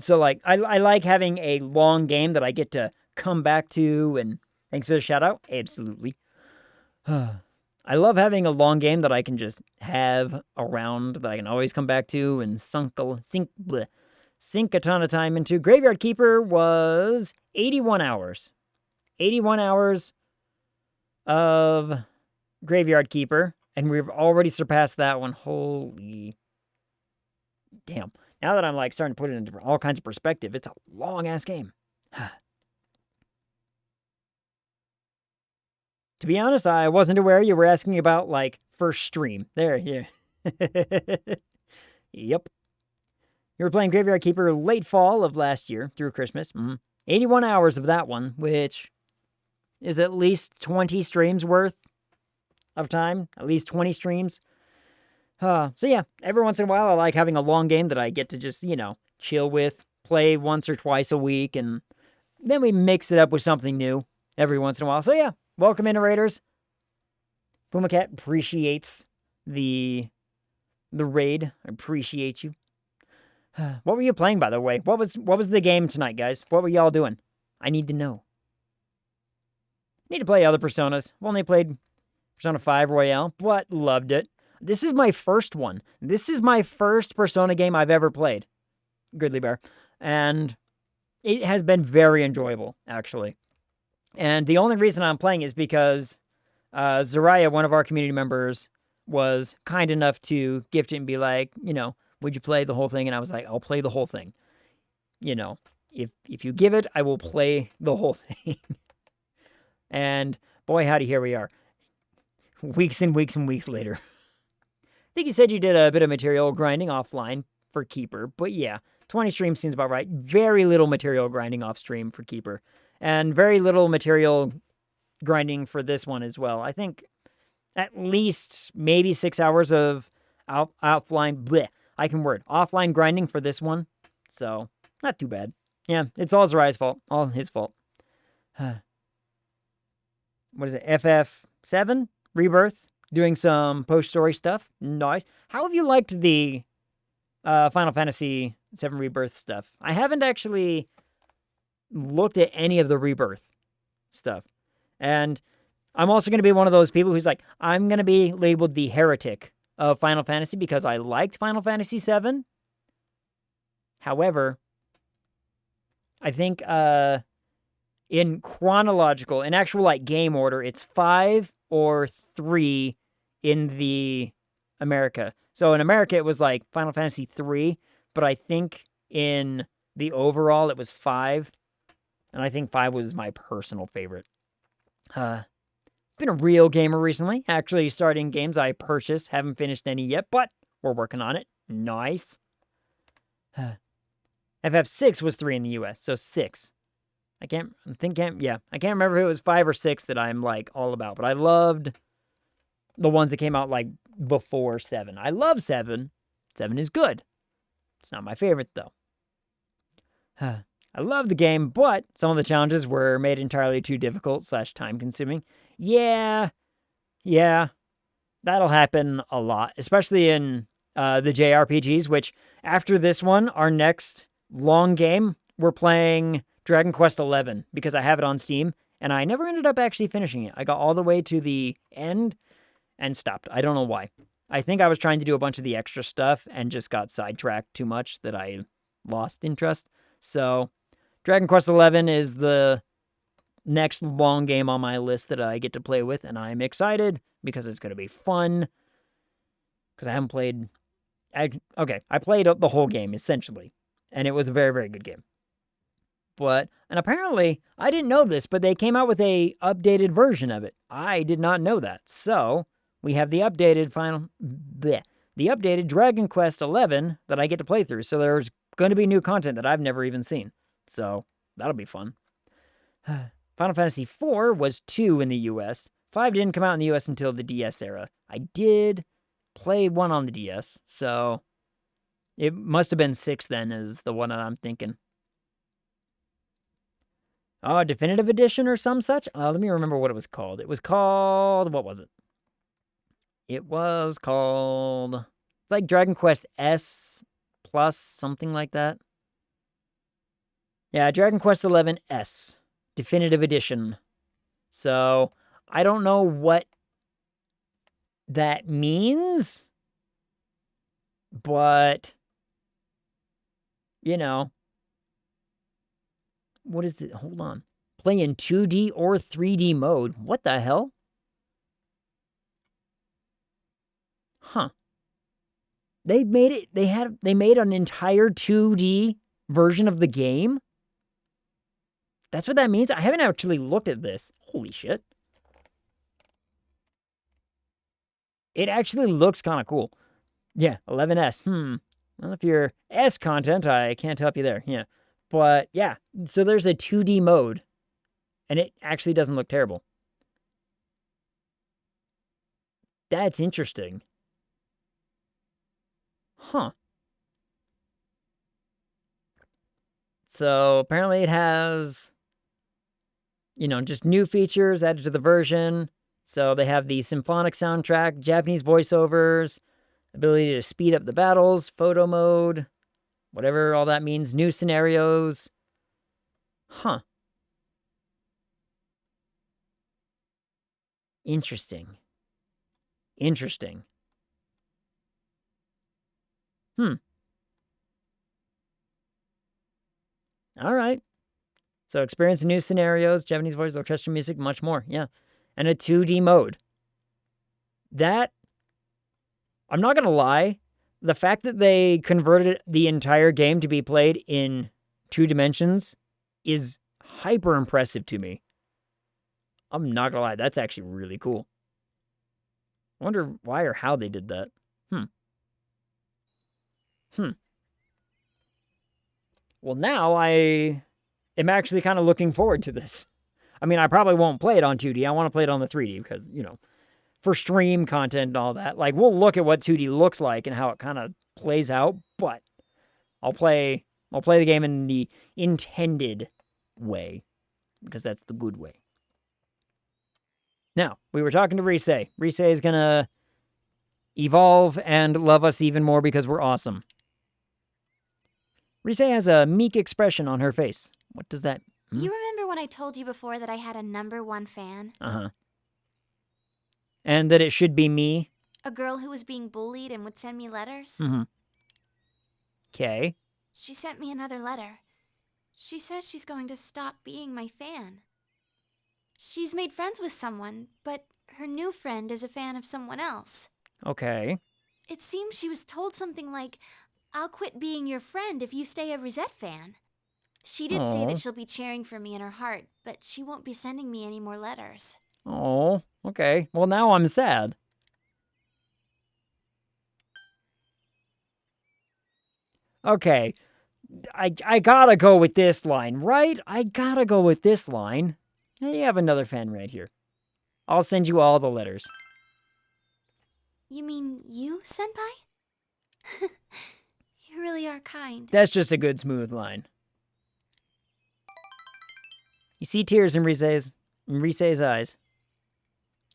So, like, I like having a long game that I get to come back to, and thanks for the shout-out. Absolutely. I love having a long game that I can just have around, that I can always come back to and sink a ton of time into. Graveyard Keeper was 81 hours. 81 hours of Graveyard Keeper, and we've already surpassed that one. Holy damn. Now that I'm like starting to put it into all kinds of perspective, it's a long-ass game. To be honest, I wasn't aware you were asking about, like, first stream. There, yeah. Yep. You were playing Graveyard Keeper late fall of last year through Christmas. 81 hours of that one, which is at least 20 streams worth of time. At least 20 streams. So yeah, every once in a while I like having a long game that I get to just, chill with, play once or twice a week, and then we mix it up with something new every once in a while. So yeah, welcome in, Raiders. Pumacat appreciates the raid. I appreciate you. What were you playing, by the way? What was the game tonight, guys? What were y'all doing? I need to know. I need to play other Personas. I've only played Persona 5 Royale, but loved it. This is my first one. This is my first Persona game I've ever played. Grizzly Bear. And it has been very enjoyable, actually. And the only reason I'm playing is because Zariah, one of our community members, was kind enough to gift it and be like, would you play the whole thing? And I was like, I'll play the whole thing. If you give it, I will play the whole thing. And boy, howdy, here we are. Weeks and weeks and weeks later. I think you said you did a bit of material grinding offline for Keeper, but yeah, 20 streams seems about right. Very little material grinding off stream for Keeper, and very little material grinding for this one as well. I think at least maybe 6 hours of offline grinding for this one, so not too bad. Yeah, it's all Zariah's fault, all his fault. What is it, FF7? Rebirth? Doing some post-story stuff. Nice. How have you liked the Final Fantasy VII Rebirth stuff? I haven't actually looked at any of the Rebirth stuff. And I'm also going to be one of those people who's like, I'm going to be labeled the heretic of Final Fantasy because I liked Final Fantasy VII. However, I think in actual game order, it's 5 or 3 in the America. So in America, it was like Final Fantasy 3, but I think in the overall, it was 5. And I think 5 was my personal favorite. Been a real gamer recently. Actually starting games I purchased. Haven't finished any yet, but we're working on it. Nice. FF6 was 3 in the US, so 6. I can't remember if it was 5 or 6 that I'm like all about, but I loved the ones that came out like before 7. I love 7. 7 is good. It's not my favorite though. I love the game, but some of the challenges were made entirely too difficult / time consuming. Yeah, that'll happen a lot, especially in the JRPGs, which after this one, our next long game, we're playing Dragon Quest XI because I have it on Steam, and I never ended up actually finishing it. I got all the way to the end and stopped. I don't know why. I think I was trying to do a bunch of the extra stuff and just got sidetracked too much that I lost interest. So, Dragon Quest XI is the next long game on my list that I get to play with, and I'm excited because it's going to be fun. Because I haven't played... I played the whole game, essentially, and it was a very, very good game. And apparently, I didn't know this, but they came out with a updated version of it. I did not know that. So, we have the updated the updated Dragon Quest XI that I get to play through. So there's going to be new content that I've never even seen. So, that'll be fun. Final Fantasy IV was 2 in the US. 5 didn't come out in the US until the DS era. I did play 1 on the DS, so it must have been 6 then is the one that I'm thinking. Oh, Definitive Edition or some such? Let me remember what it was called. It was called... What was it? It was called... It's like Dragon Quest S Plus, something like that. Yeah, Dragon Quest XI S. Definitive Edition. So, I don't know what that means, but, you know, what is the, hold on. Play in 2D or 3D mode. What the hell? Huh. They made it, they made an entire 2D version of the game? That's what that means? I haven't actually looked at this. Holy shit. It actually looks kind of cool. Yeah, 11S. Well, if you're S content, I can't help you there. Yeah. But, yeah. So there's a 2D mode. And it actually doesn't look terrible. That's interesting. Huh. So, apparently it has, you know, just new features added to the version. So they have the symphonic soundtrack, Japanese voiceovers, ability to speed up the battles, photo mode, whatever all that means, new scenarios. Huh. Interesting. Interesting. All right. So experience new scenarios, Japanese voice, orchestral music, much more. Yeah. And a 2D mode. That, I'm not going to lie, the fact that they converted the entire game to be played in 2 dimensions is hyper impressive to me. I'm not going to lie, that's actually really cool. I wonder why or how they did that. Well, now I am actually kind of looking forward to this. I mean, I probably won't play it on 2D. I want to play it on the 3D because, you know, for stream content and all that. Like, we'll look at what 2D looks like and how it kind of plays out, but I'll play the game in the intended way because that's the good way. Now, we were talking to Rise. Rise is going to evolve and love us even more because we're awesome. Rise has a meek expression on her face. What does that mean? You remember when I told you before that I had a #1 fan? Uh-huh. And that it should be me? A girl who was being bullied and would send me letters? Mm-hmm. Okay. She sent me another letter. She says she's going to stop being my fan. She's made friends with someone, but her new friend is a fan of someone else. Okay. It seems she was told something like, I'll quit being your friend if you stay a Rosette fan. She did say that she'll be cheering for me in her heart, but she won't be sending me any more letters. Oh, okay. Well, now I'm sad. Okay. I gotta go with this line, right? I gotta go with this line. Hey, you have another fan right here. I'll send you all the letters. You mean you, Senpai? You really are kind. That's just a good, smooth line. You see tears in Rise's eyes.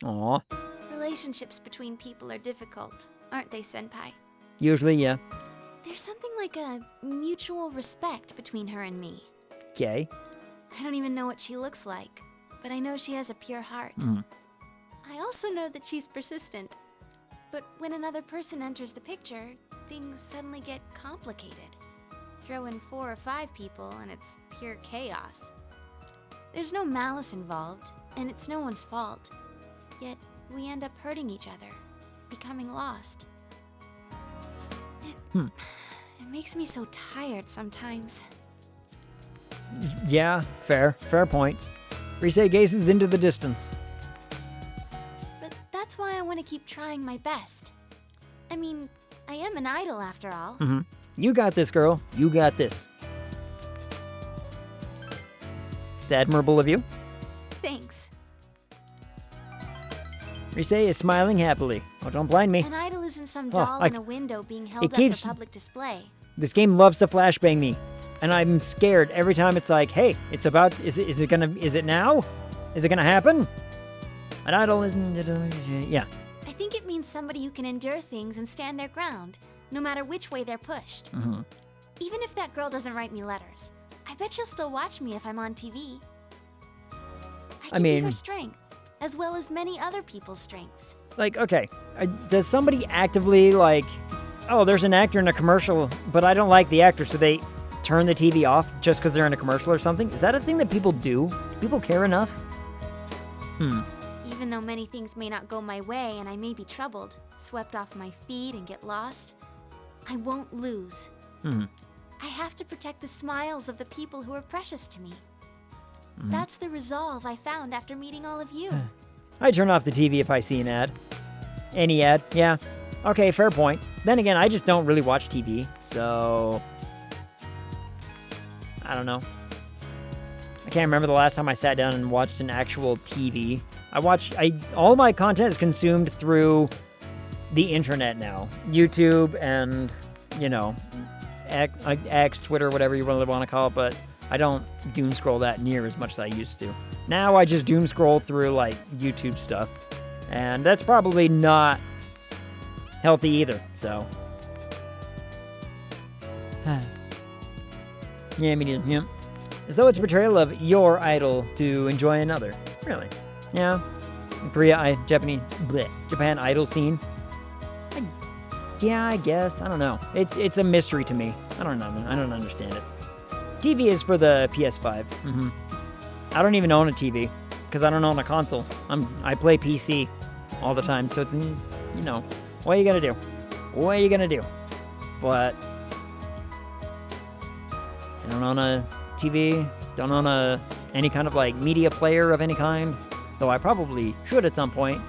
Aw. Relationships between people are difficult, aren't they, Senpai? Usually, yeah. There's something like a mutual respect between her and me. Okay. I don't even know what she looks like, but I know she has a pure heart. I also know that she's persistent. But when another person enters the picture, things suddenly get complicated. Throw in 4 or 5 people and it's pure chaos. There's no malice involved, and it's no one's fault. Yet, we end up hurting each other, becoming lost. It makes me so tired sometimes. Yeah, fair point. Rise gazes into the distance. But that's why I want to keep trying my best. I mean, I am an idol after all. You got this, girl. You got this. It's admirable of you. Thanks. Rise is smiling happily. Oh, don't blind me. An idol isn't some Oh, doll in a window being held up keeps- for public display. This game loves to flashbang me, and I'm scared every time it's like, hey, it's about, is it now? Is it gonna happen? An idol isn't, yeah. I think it means somebody who can endure things and stand their ground, no matter which way they're pushed. Mm-hmm. Even if that girl doesn't write me letters, I bet she'll still watch me if I'm on TV. I can be her strength, as well as many other people's strengths. Like, okay, does somebody actively, like, oh, there's an actor in a commercial, but I don't like the actor, so they turn the TV off just because they're in a commercial or something? Is that a thing that people do? Do people care enough? Even though many things may not go my way and I may be troubled, swept off my feet and get lost, I won't lose. I have to protect the smiles of the people who are precious to me. That's the resolve I found after meeting all of you. I turn off the TV if I see an ad. Any ad, yeah. Okay, fair point. Then again, I just don't really watch TV, so... I don't know. I can't remember the last time I sat down and watched an actual TV. All my content is consumed through the internet now. YouTube and, you know, X, Twitter, whatever you really want to call it, but I don't doom scroll that near as much as I used to. Now I just doom scroll through, like, YouTube stuff. And that's probably not healthy either, so. Yeah, me neither. Yeah. As though it's a betrayal of your idol to enjoy another. Really? Yeah. Japan idol scene. Yeah, I guess. I don't know. It's a mystery to me. I don't know. I don't understand it. TV is for the PS5. I don't even own a TV because I don't own a console. I play PC all the time, so it's, you know, what are you gonna do? What are you gonna do? But I don't own a TV. Don't own any kind of like media player of any kind. Though I probably should at some point,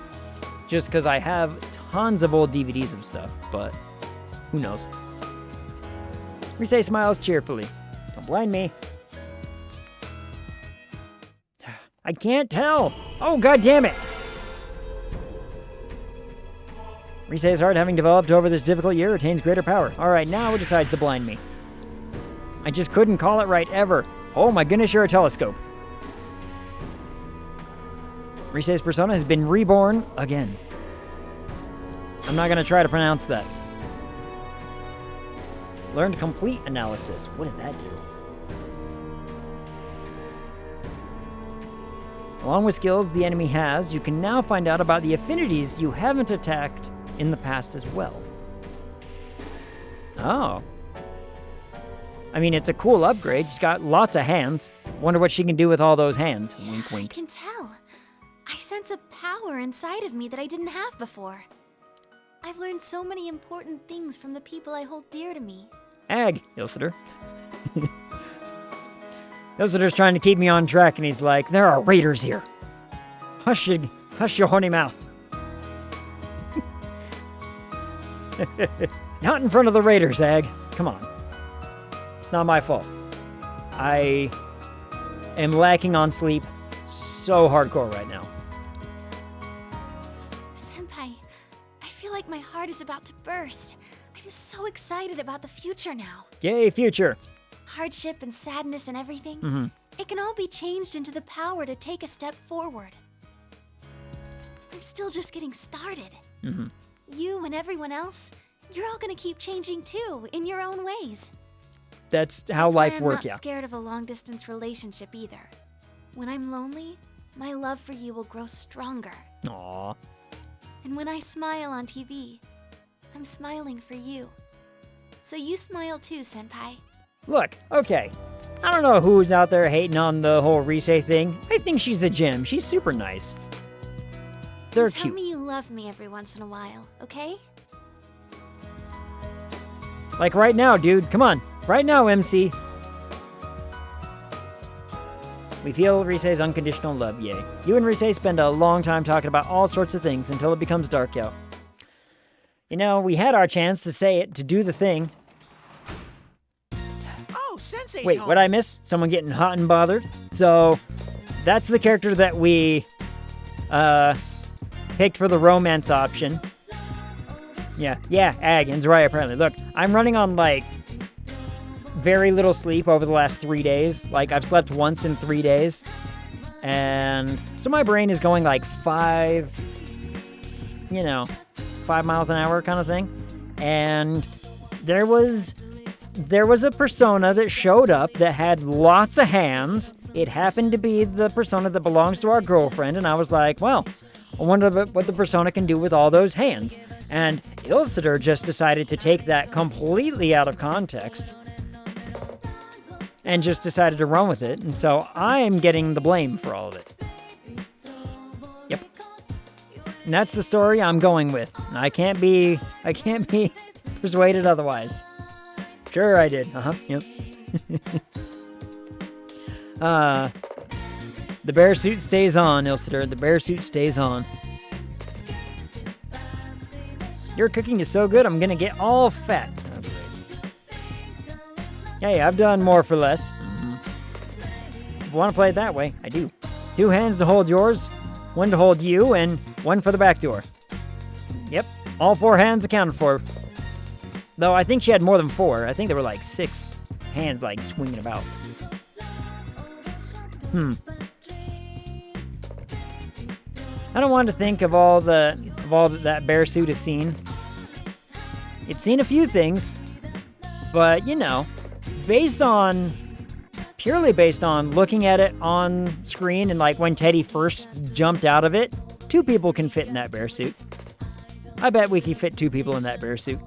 just because I have tons of old DVDs of stuff. But who knows? Rise smiles cheerfully. Don't blind me. I can't tell. Oh, god damn it. Rise's heart, having developed over this difficult year, retains greater power. Alright, now it decides to blind me. I just couldn't call it right ever. Oh my goodness, you're a telescope. Rise's persona has been reborn again. I'm not going to try to pronounce that. Learned complete analysis. What does that do? Along with skills the enemy has, you can now find out about the affinities you haven't attacked in the past as well. Oh. I mean, it's a cool upgrade. She's got lots of hands. Wonder what she can do with all those hands. Wink, wink. I can tell. I sense a power inside of me that I didn't have before. I've learned so many important things from the people I hold dear to me. Ag, Ilsitor. Ilsitor's trying to keep me on track, and he's like, there are raiders here. Hush your horny mouth. Not in front of the raiders, Ag. Come on. It's not my fault. I am lacking on sleep so hardcore right now. Senpai, I feel like my heart is about to burst. I'm so excited about the future now. Yay, future. Hardship and sadness and everything. It can all be changed into the power to take a step forward. I'm still just getting started. You and everyone else, you're all gonna keep changing too, in your own ways. That's how life works, I'm not scared of a long-distance relationship either. When I'm lonely, my love for you will grow stronger. Aww. And when I smile on TV, I'm smiling for you. So you smile too, Senpai. Look, okay. I don't know who's out there hating on the whole Rise thing. I think she's a gem. She's super nice. They're Tell cute. me you love me every once in a while, okay? Like right now, dude. Come on. Right now, MC. We feel Rise's unconditional love, yay. You and Rise spend a long time talking about all sorts of things until it becomes dark out. You know, we had our chance to say it, to do the thing. Oh, Sensei's Wait, home. what'd I miss? Someone getting hot and bothered? So, that's the character that we, picked for the romance option. Yeah, Agon's right, apparently. Look, I'm running on, like, very little sleep over the last 3 days. Like, I've slept once in 3 days. And so my brain is going, like, 5 miles an hour kind of thing. And there was a persona that showed up that had lots of hands. It happened to be the persona that belongs to our girlfriend, and I was like, well, I wonder what the persona can do with all those hands. And Ilsitor just decided to take that completely out of context and just decided to run with it, and so I'm getting the blame for all of it. Yep. And that's the story I'm going with. I can't be persuaded otherwise. Sure I did. Yep. The bear suit stays on, Ilsitor. The bear suit stays on. Your cooking is so good, I'm gonna get all fat. Hey, I've done more for less. If you want to play it that way, I do. 2 hands to hold yours, 1 to hold you, and 1 for the back door. Yep, all 4 hands accounted for. Though I think she had more than 4. I think there were like 6 hands like swinging about. I don't want to think of all that bear suit has seen. It's seen a few things, but you know, purely based on looking at it on screen and like when Teddy first jumped out of it, 2 people can fit in that bear suit. I bet we can fit 2 people in that bear suit.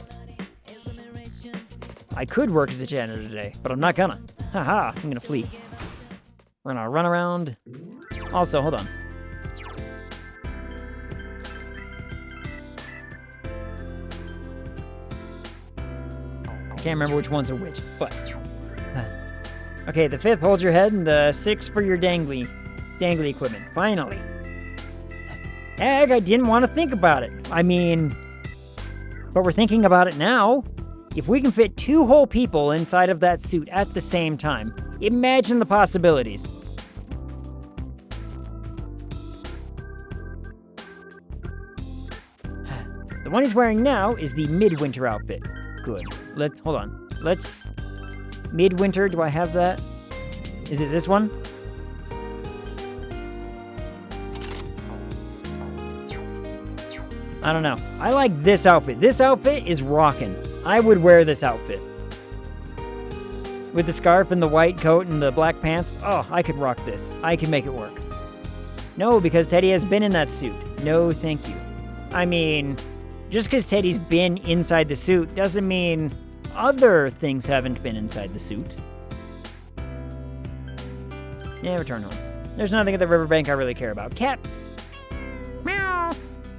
I could work as a janitor today, but I'm not gonna. Haha, I'm gonna flee. We're gonna run around. Also, hold on. I can't remember which ones are which, but... Okay, the 5th holds your head, and the 6th for your dangly equipment. Finally. Ag, I didn't want to think about it. I mean... But we're thinking about it now. If we can fit 2 whole people inside of that suit at the same time, imagine the possibilities. The one he's wearing now is the midwinter outfit. Good. Hold on. Midwinter, do I have that? Is it this one? I don't know. I like this outfit. This outfit is rockin'. I would wear this outfit. With the scarf and the white coat and the black pants. Oh, I could rock this. I can make it work. No, because Teddy has been in that suit. No, thank you. I mean, just because Teddy's been inside the suit doesn't mean other things haven't been inside the suit. Yeah, return home. There's nothing at the riverbank I really care about. Cat! Meow!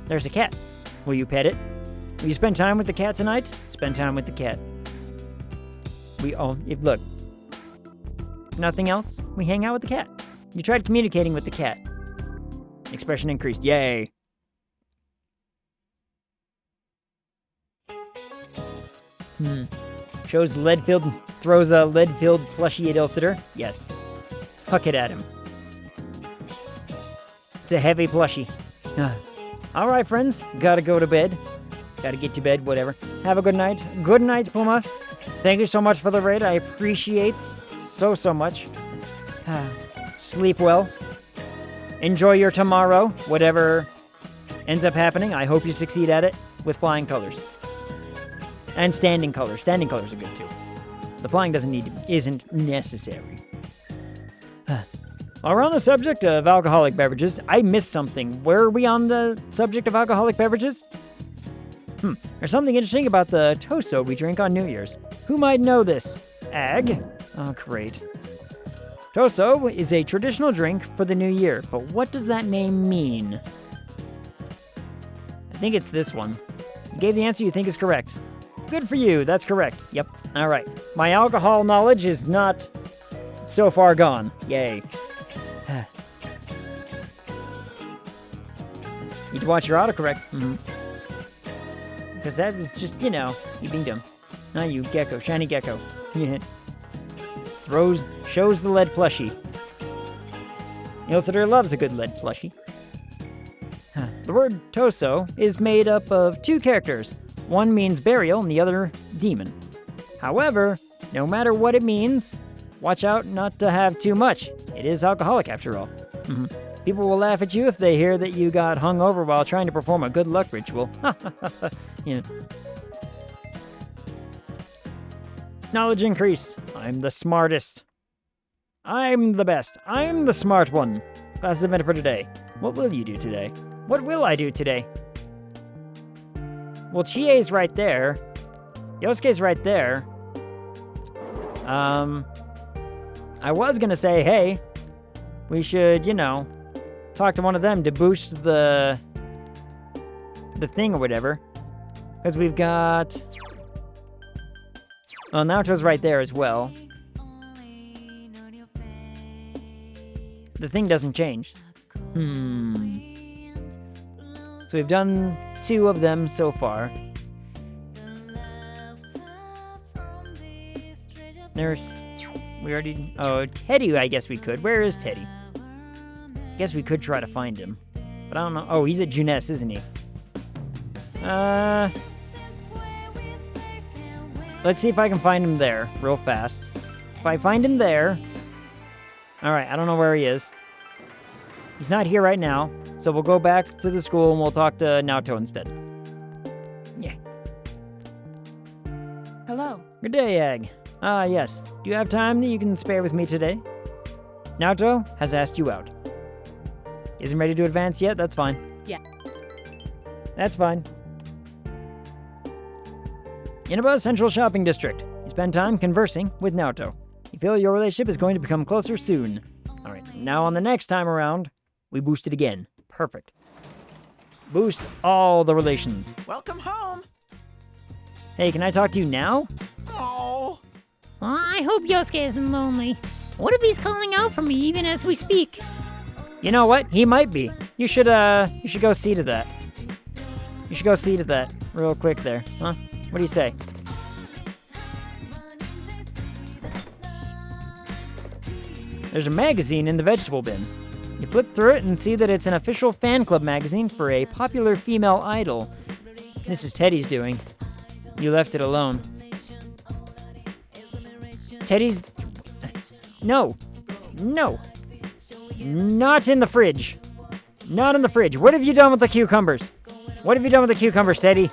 There's a cat. Will you pet it? Will you spend time with the cat tonight? Spend time with the cat. Look. Nothing else? We hang out with the cat. You tried communicating with the cat. Expression increased. Yay. Throws a lead-filled plushie at Ilsitor. Yes. Huck it at him. It's a heavy plushie. Alright, friends. Gotta go to bed. Gotta get to bed, whatever. Have a good night. Good night, Puma. Thank you so much for the raid. I appreciate so much. Sleep well. Enjoy your tomorrow, whatever ends up happening. I hope you succeed at it with flying colors. And standing colors. Standing colors are good too. The flying isn't necessary. While we're on the subject of alcoholic beverages, I missed something. Where are we on the subject of alcoholic beverages? There's something interesting about the Toso we drink on New Year's. Who might know this? Ag? Oh, great. Toso is a traditional drink for the new year, but what does that name mean? I think it's this one. You gave the answer you think is correct. Good for you, that's correct. Yep, alright. My alcohol knowledge is not so far gone. Yay. Need to watch your autocorrect. Because that was just, you being dumb. Not you, gecko, shiny gecko. Shows the lead plushie. Ilsitor loves a good lead plushie. The word Toso is made up of two characters. One means burial and the other demon. However, no matter what it means, watch out not to have too much. It is alcoholic after all. People will laugh at you if they hear that you got hung over while trying to perform a good luck ritual. Yeah. Knowledge increased. I'm the smartest. I'm the best. I'm the smart one. Class event for today. What will you do today? What will I do today? Well, Chie's right there. Yosuke's right there. I was gonna say, hey, we should, talk to one of them to boost the thing or whatever. Because we've got... Oh, Naoto's right there as well. The thing doesn't change. So we've done 2 of them so far. We already... Oh, Teddy, I guess we could. Where is Teddy? I guess we could try to find him. But I don't know. Oh, he's at Juness, isn't he? Let's see if I can find him there real fast. If I find him there... Alright, I don't know where he is. He's not here right now, so we'll go back to the school and we'll talk to Naoto instead. Yeah. Hello. Good day, Egg. Yes. Do you have time that you can spare with me today? Naoto has asked you out. Isn't ready to advance yet? That's fine. Yeah. That's fine. Inaba Central Shopping District. You spend time conversing with Naoto. You feel your relationship is going to become closer soon. Alright, now on the next time around, we boost it again. Perfect. Boost all the relations. Welcome home. Hey, can I talk to you now? Oh. I hope Yosuke isn't lonely. What if he's calling out for me even as we speak? You know what? He might be. You should go see to that. You should go see to that real quick there, huh? What do you say? There's a magazine in the vegetable bin. You flip through it and see that it's an official fan club magazine for a popular female idol. This is Teddy's doing. You left it alone. Teddy's... No. No. Not in the fridge. Not in the fridge. What have you done with the cucumbers? What have you done with the cucumbers, Teddy?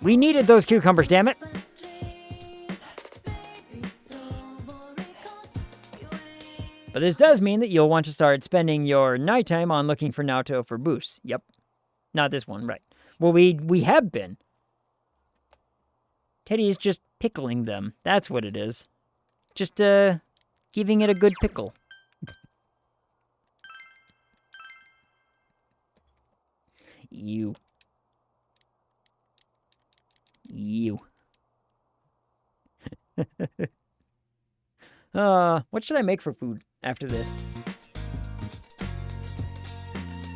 We needed those cucumbers, damn it. But this does mean that you'll want to start spending your nighttime on looking for Naoto for boosts. Yep. Not this one, right. Well, we have been. Teddy is just pickling them. That's what it is. Just, giving it a good pickle. You. What should I make for food after this?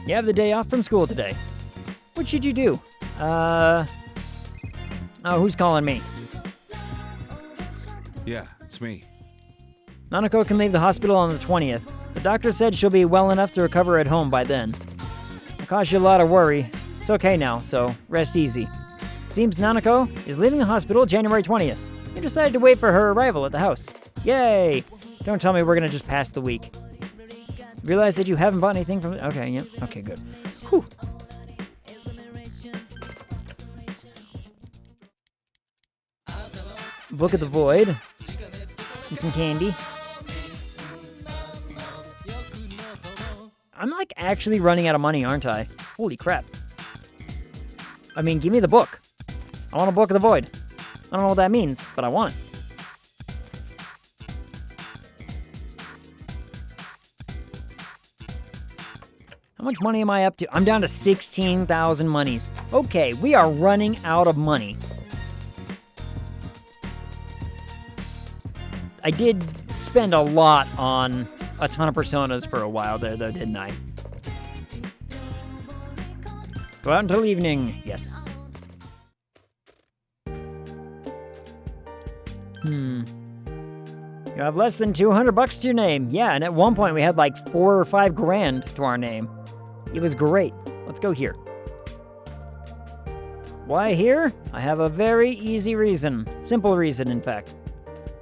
You have the day off from school today. What should you do? Oh, who's calling me? Yeah, it's me. Nanako can leave the hospital on the 20th. The doctor said she'll be well enough to recover at home by then. It caused you a lot of worry. It's okay now, so rest easy. Seems Nanako is leaving the hospital January 20th. You decided to wait for her arrival at the house. Yay! Don't tell me we're gonna just pass the week. Realize that you haven't bought anything from... Okay, yeah. Okay, good. Whew. Book of the Void. And some candy. I'm like actually running out of money, aren't I? Holy crap. I mean, give me the book. I want a Book of the Void. I don't know what that means, but I want it. How much money am I up to? I'm down to 16,000 monies. Okay, we are running out of money. I did spend a lot on a ton of personas for a while there, though, didn't I? Go out until evening. Yes. You have less than 200 bucks to your name. Yeah, and at one point we had like 4 or 5 grand to our name. It was great. Let's go here. Why here? I have a very easy reason. Simple reason, in fact.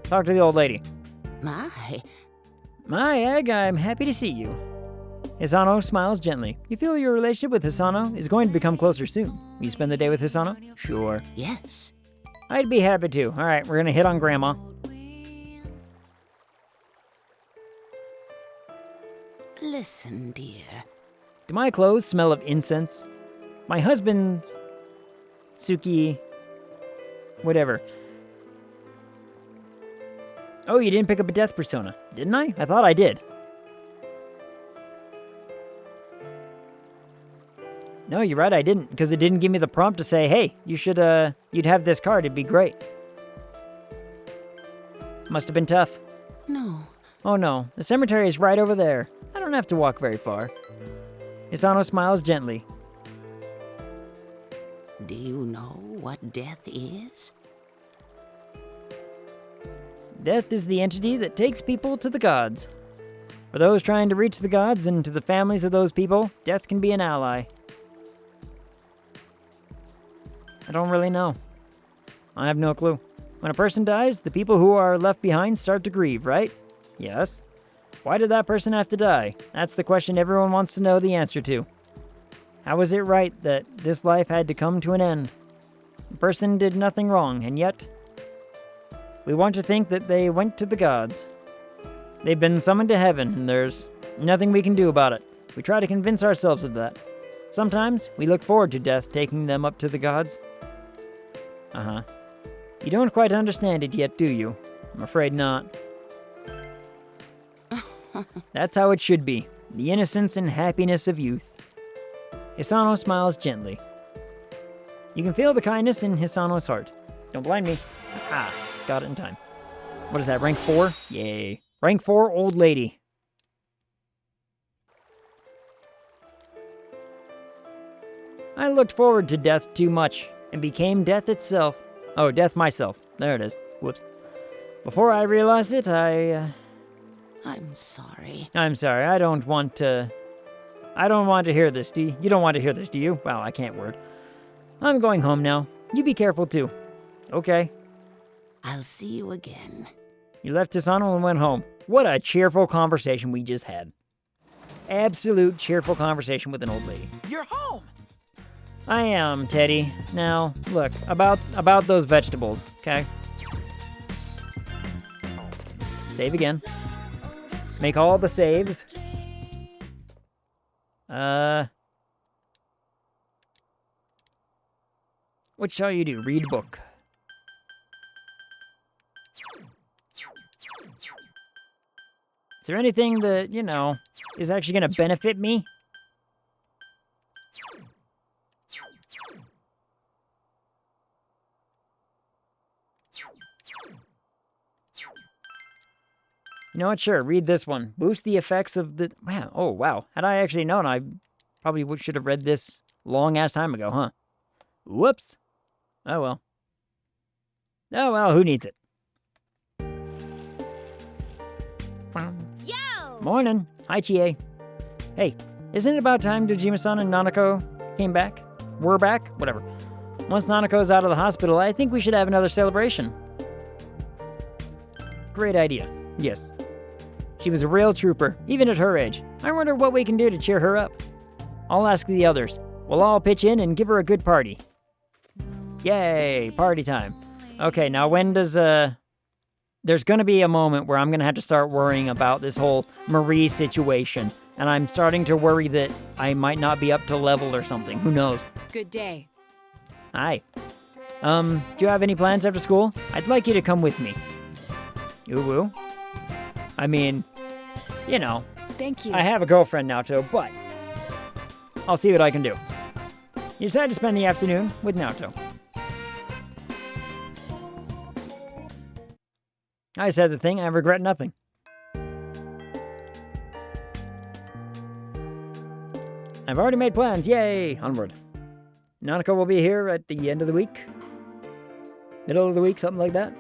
Talk to the old lady. My Egg, I'm happy to see you. Hisano smiles gently. You feel your relationship with Hisano is going to become closer soon. Will you spend the day with Hisano? Sure. Yes. I'd be happy to. All right, we're gonna hit on Grandma. Listen, dear. Do my clothes smell of incense? My husband's... Suki... Whatever. Oh, you didn't pick up a death persona, didn't I? I thought I did. No, you're right, I didn't, because it didn't give me the prompt to say, hey, you should, you'd have this card, it'd be great. Must have been tough. No. Oh no, the cemetery is right over there. I don't have to walk very far. Hisano smiles gently. Do you know what death is? Death is the entity that takes people to the gods. For those trying to reach the gods and to the families of those people, death can be an ally. I don't really know. I have no clue. When a person dies, the people who are left behind start to grieve, right? Yes. Why did that person have to die? That's the question everyone wants to know the answer to. How is it right that this life had to come to an end? The person did nothing wrong, and yet... we want to think that they went to the gods. They've been summoned to heaven, and there's nothing we can do about it. We try to convince ourselves of that. Sometimes, we look forward to death taking them up to the gods. Uh-huh. You don't quite understand it yet, do you? I'm afraid not. That's how it should be. The innocence and happiness of youth. Hisano smiles gently. You can feel the kindness in Hisano's heart. Don't blind me. Ah, got it in time. What is that, rank 4? Yay. Rank 4, old lady. I looked forward to death too much, and became death itself. Oh, death myself. There it is. Whoops. Before I realized it, I'm sorry. I'm sorry, I don't want to hear this, do you? You don't want to hear this, do you? Wow, I can't word. I'm going home now. You be careful, too. Okay. I'll see you again. You left Hisano and went home. What a cheerful conversation we just had. Absolute cheerful conversation with an old lady. You're home! I am, Teddy. Now, look, about those vegetables, okay? Save again. Make all the saves. What shall you do? Read book. Is there anything that, you know, is actually going to benefit me? You know what? Sure, read this one. Boost the effects of the... Wow. Oh, wow. Had I actually known, I probably should have read this long-ass time ago, huh? Whoops. Oh, well. Oh, well, who needs it? Yo! Morning. Hi, Chie. Hey, isn't it about time Dojima-san and Nanako came back? We're back? Whatever. Once Nanako's out of the hospital, I think we should have another celebration. Great idea. Yes. She was a real trooper, even at her age. I wonder what we can do to cheer her up. I'll ask the others. We'll all pitch in and give her a good party. Yay, party time. Okay, now when does, there's gonna be a moment where I'm gonna have to start worrying about this whole Marie situation. And I'm starting to worry that I might not be up to level or something. Who knows? Good day. Hi. Do you have any plans after school? I'd like you to come with me. Ooh-woo. I mean, you know. Thank you. I have a girlfriend now, too, but I'll see what I can do. You decided to spend the afternoon with Naoto. I said the thing, I regret nothing. I've already made plans, yay! Onward. Nanako will be here at the end of the week. Middle of the week, something like that.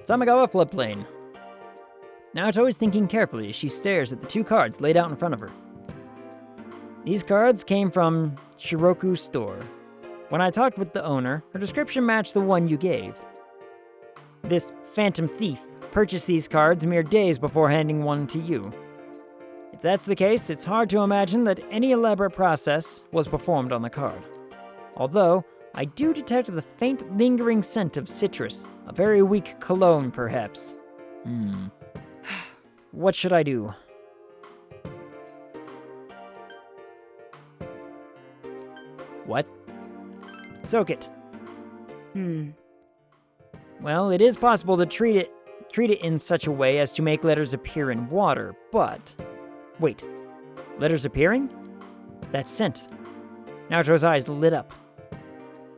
Samagawa floodplain. Naoto is thinking carefully as she stares at the two cards laid out in front of her. These cards came from Shiroku's store. When I talked with the owner, her description matched the one you gave. This phantom thief purchased these cards mere days before handing one to you. If that's the case, it's hard to imagine that any elaborate process was performed on the card. Although, I do detect the faint lingering scent of citrus, a very weak cologne perhaps. What should I do? What? Soak it. Well, it is possible to treat it in such a way as to make letters appear in water, but... Wait. Letters appearing? That's scent. Naoto's eyes lit up.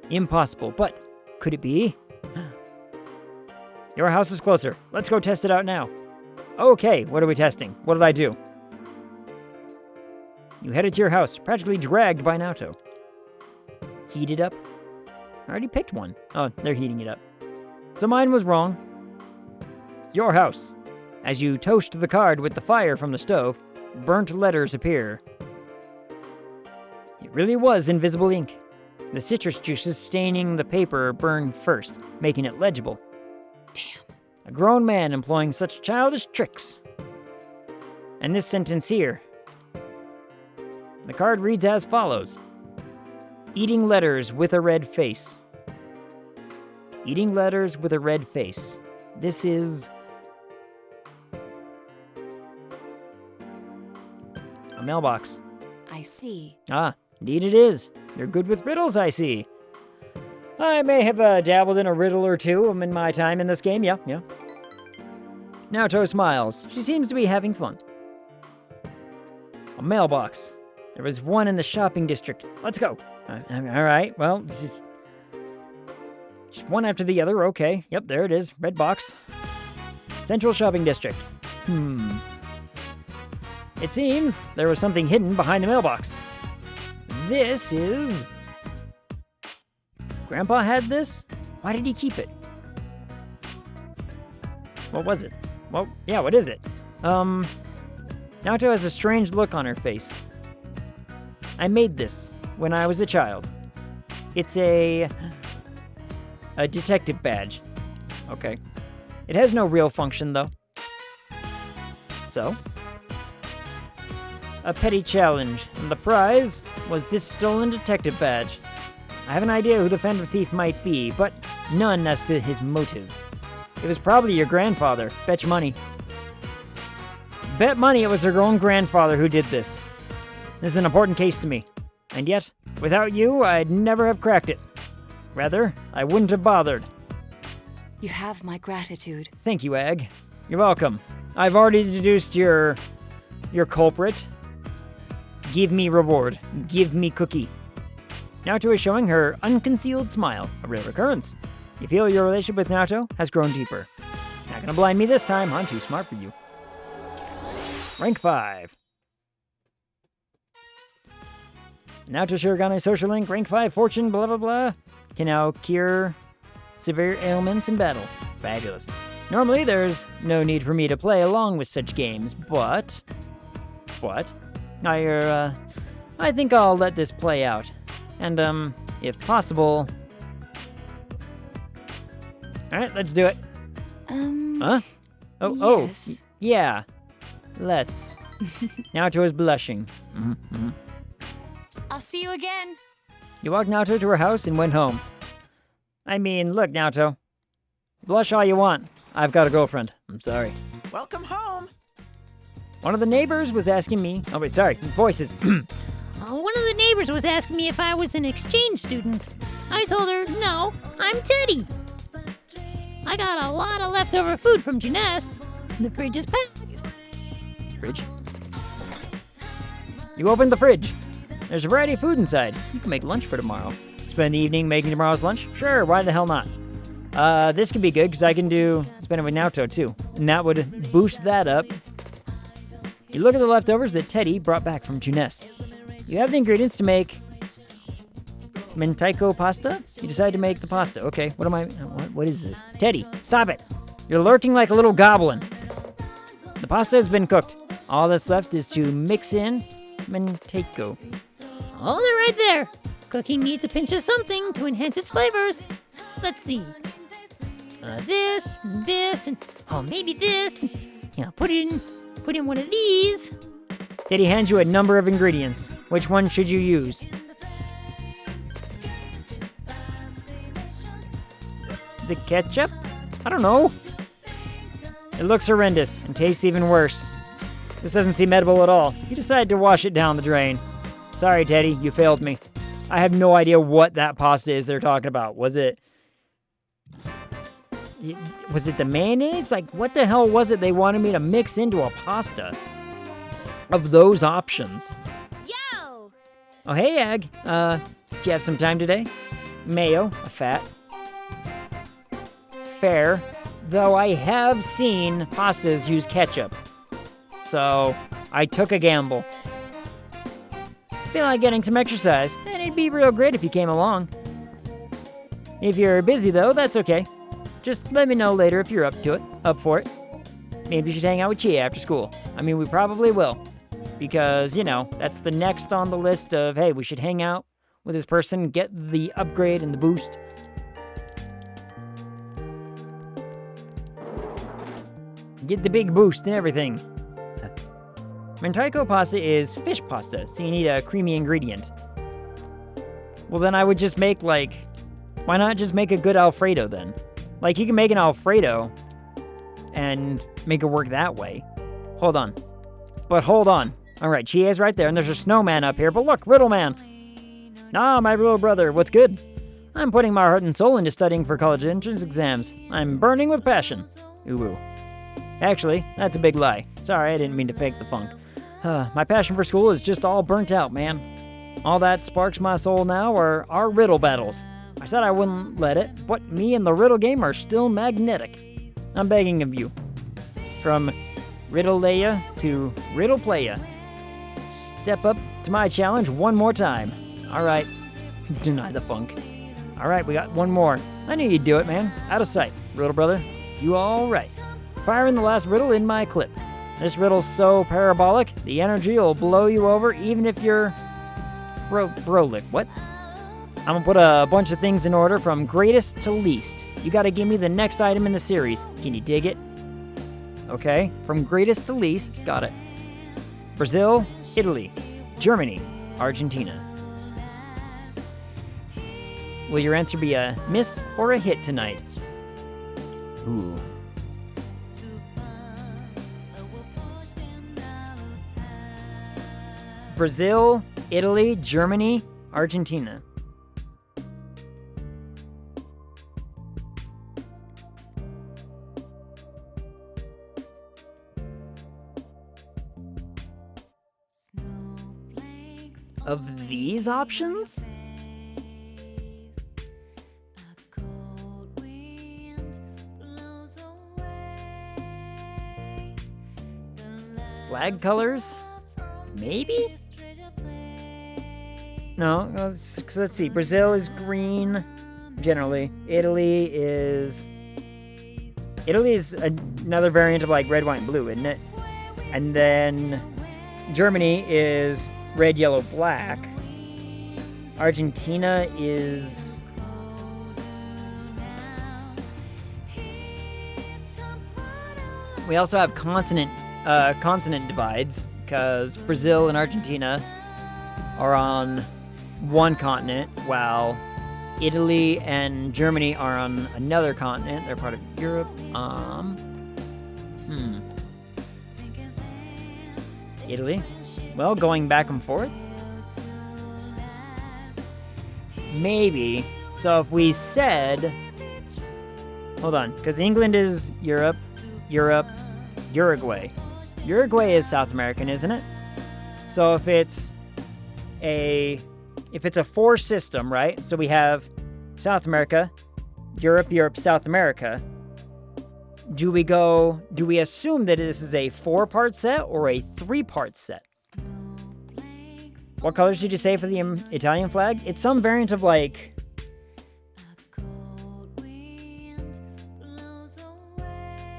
Impossible, but could it be? Your house is closer. Let's go test it out now. Okay, what are we testing? What did I do? You headed to your house, practically dragged by Naoto. Heated up? I already picked one. Oh, they're heating it up. So mine was wrong. Your house. As you toast the card with the fire from the stove, burnt letters appear. It really was invisible ink. The citrus juices staining the paper burned first, making it legible. Damn. A grown man employing such childish tricks. And this sentence here. The card reads as follows. Eating letters with a red face. Eating letters with a red face. This is... a mailbox. I see. Ah, indeed it is. You're good with riddles, I see. I may have dabbled in a riddle or two in my time in this game, yeah. Naoto smiles. She seems to be having fun. A mailbox. There was one in the shopping district. Let's go. All right, well, just one after the other, okay. Yep, there it is. Red box. Central shopping district. It seems there was something hidden behind the mailbox. This is... Grandpa had this? Why did he keep it? What was it? Well, yeah, what is it? Naoto has a strange look on her face. I made this when I was a child. It's a detective badge. Okay. It has no real function, though. So? A petty challenge, and the prize was this stolen detective badge. I have an idea who the phantom thief might be, but none as to his motive. It was probably your grandfather. Bet money. Bet money it was her own grandfather who did this. This is an important case to me. And yet, without you, I'd never have cracked it. Rather, I wouldn't have bothered. You have my gratitude. Thank you, Ag. You're welcome. I've already deduced your culprit. Give me reward. Give me cookie. Naoto is showing her unconcealed smile, a rare occurrence. You feel your relationship with Naoto has grown deeper. Not gonna blind me this time, I'm too smart for you. Rank 5. Naoto Shirogane Social Link, rank 5, fortune, blah blah blah. Can now cure severe ailments in battle. Fabulous. Normally, there's no need for me to play along with such games, but... I think I'll let this play out. And, if possible... Alright, let's do it. Huh? Yes. Yeah. Let's. Naoto is blushing. I'll see you again. You walked Naoto to her house and went home. I mean, look, Naoto. Blush all you want. I've got a girlfriend. I'm sorry. Welcome home. One of the neighbors was asking me... Oh, wait, sorry. Voices. One of the neighbors was asking me if I was an exchange student. I told her, no, I'm Teddy. I got a lot of leftover food from Jeunesse. The fridge is packed. Fridge? You opened the fridge. There's a variety of food inside. You can make lunch for tomorrow. Spend the evening making tomorrow's lunch? Sure, why the hell not? This could be good, because I can spend it with Naoto, too. And that would boost that up. You look at the leftovers that Teddy brought back from Jeunesse. You have the ingredients to make mentaiko pasta? You decide to make the pasta. Okay, what is this? Teddy, stop it! You're lurking like a little goblin. The pasta has been cooked. All that's left is to mix in Manteco. Hold it right there. Cooking needs a pinch of something to enhance its flavors. Let's see. This, and this, and oh, maybe this. Put in one of these. Did he hand you a number of ingredients? Which one should you use? The ketchup? I don't know. It looks horrendous and tastes even worse. This doesn't seem edible at all. You decided to wash it down the drain. Sorry, Teddy, you failed me. I have no idea what that pasta is they're talking about. Was it the mayonnaise? Like, what the hell was it they wanted me to mix into a pasta? Of those options. Yo! Oh, hey, Ag. Do you have some time today? Mayo, a fat. Fair. Though I have seen pastas use ketchup. So, I took a gamble. Feel like getting some exercise, and it'd be real great if you came along. If you're busy, though, that's okay. Just let me know later if you're up for it. Maybe you should hang out with Chia after school. I mean, we probably will. Because, that's the next on the list of, hey, we should hang out with this person, get the upgrade and the boost. Get the big boost and everything. Manteco pasta is fish pasta, so you need a creamy ingredient. Well, then I would just make, why not just make a good Alfredo then? Like, you can make an Alfredo and make it work that way. Hold on. All right, Chia's right there, and there's a snowman up here, but look, Riddle Man. Ah, my little brother, what's good? I'm putting my heart and soul into studying for college entrance exams. I'm burning with passion. Ooh. Actually, that's a big lie. Sorry, I didn't mean to fake the funk. My passion for school is just all burnt out, man. All that sparks my soul now are our riddle battles. I said I wouldn't let it, but me and the riddle game are still magnetic. I'm begging of you. From Riddle-laya to Riddle-playa. Step up to my challenge one more time. All right. Deny the funk. All right, we got one more. I knew you'd do it, man. Out of sight. Riddle brother, you all right. Firing the last riddle in my clip. This riddle's so parabolic, the energy will blow you over even if you're... Brolic, what? I'm gonna put a bunch of things in order from greatest to least. You gotta give me the next item in the series. Can you dig it? Okay, from greatest to least, got it. Brazil, Italy, Germany, Argentina. Will your answer be a miss or a hit tonight? Ooh. Brazil, Italy, Germany, Argentina. Of these options? Flag colors? Maybe? No, let's see. Brazil is green, generally. Italy is another variant of red, white, and blue, isn't it? And then Germany is red, yellow, black. Argentina is... We also have continent divides, because Brazil and Argentina are on one continent, while Italy and Germany are on another continent. They're part of Europe. Italy. Well, going back and forth. Maybe. So if we said... Hold on, because England is Europe, Uruguay. Uruguay is South American, isn't it? So if it's a four system, right? So we have South America, Europe, South America. Do we assume that this is a 4-part set or a 3-part set? What colors did you say for the Italian flag? It's some variant of what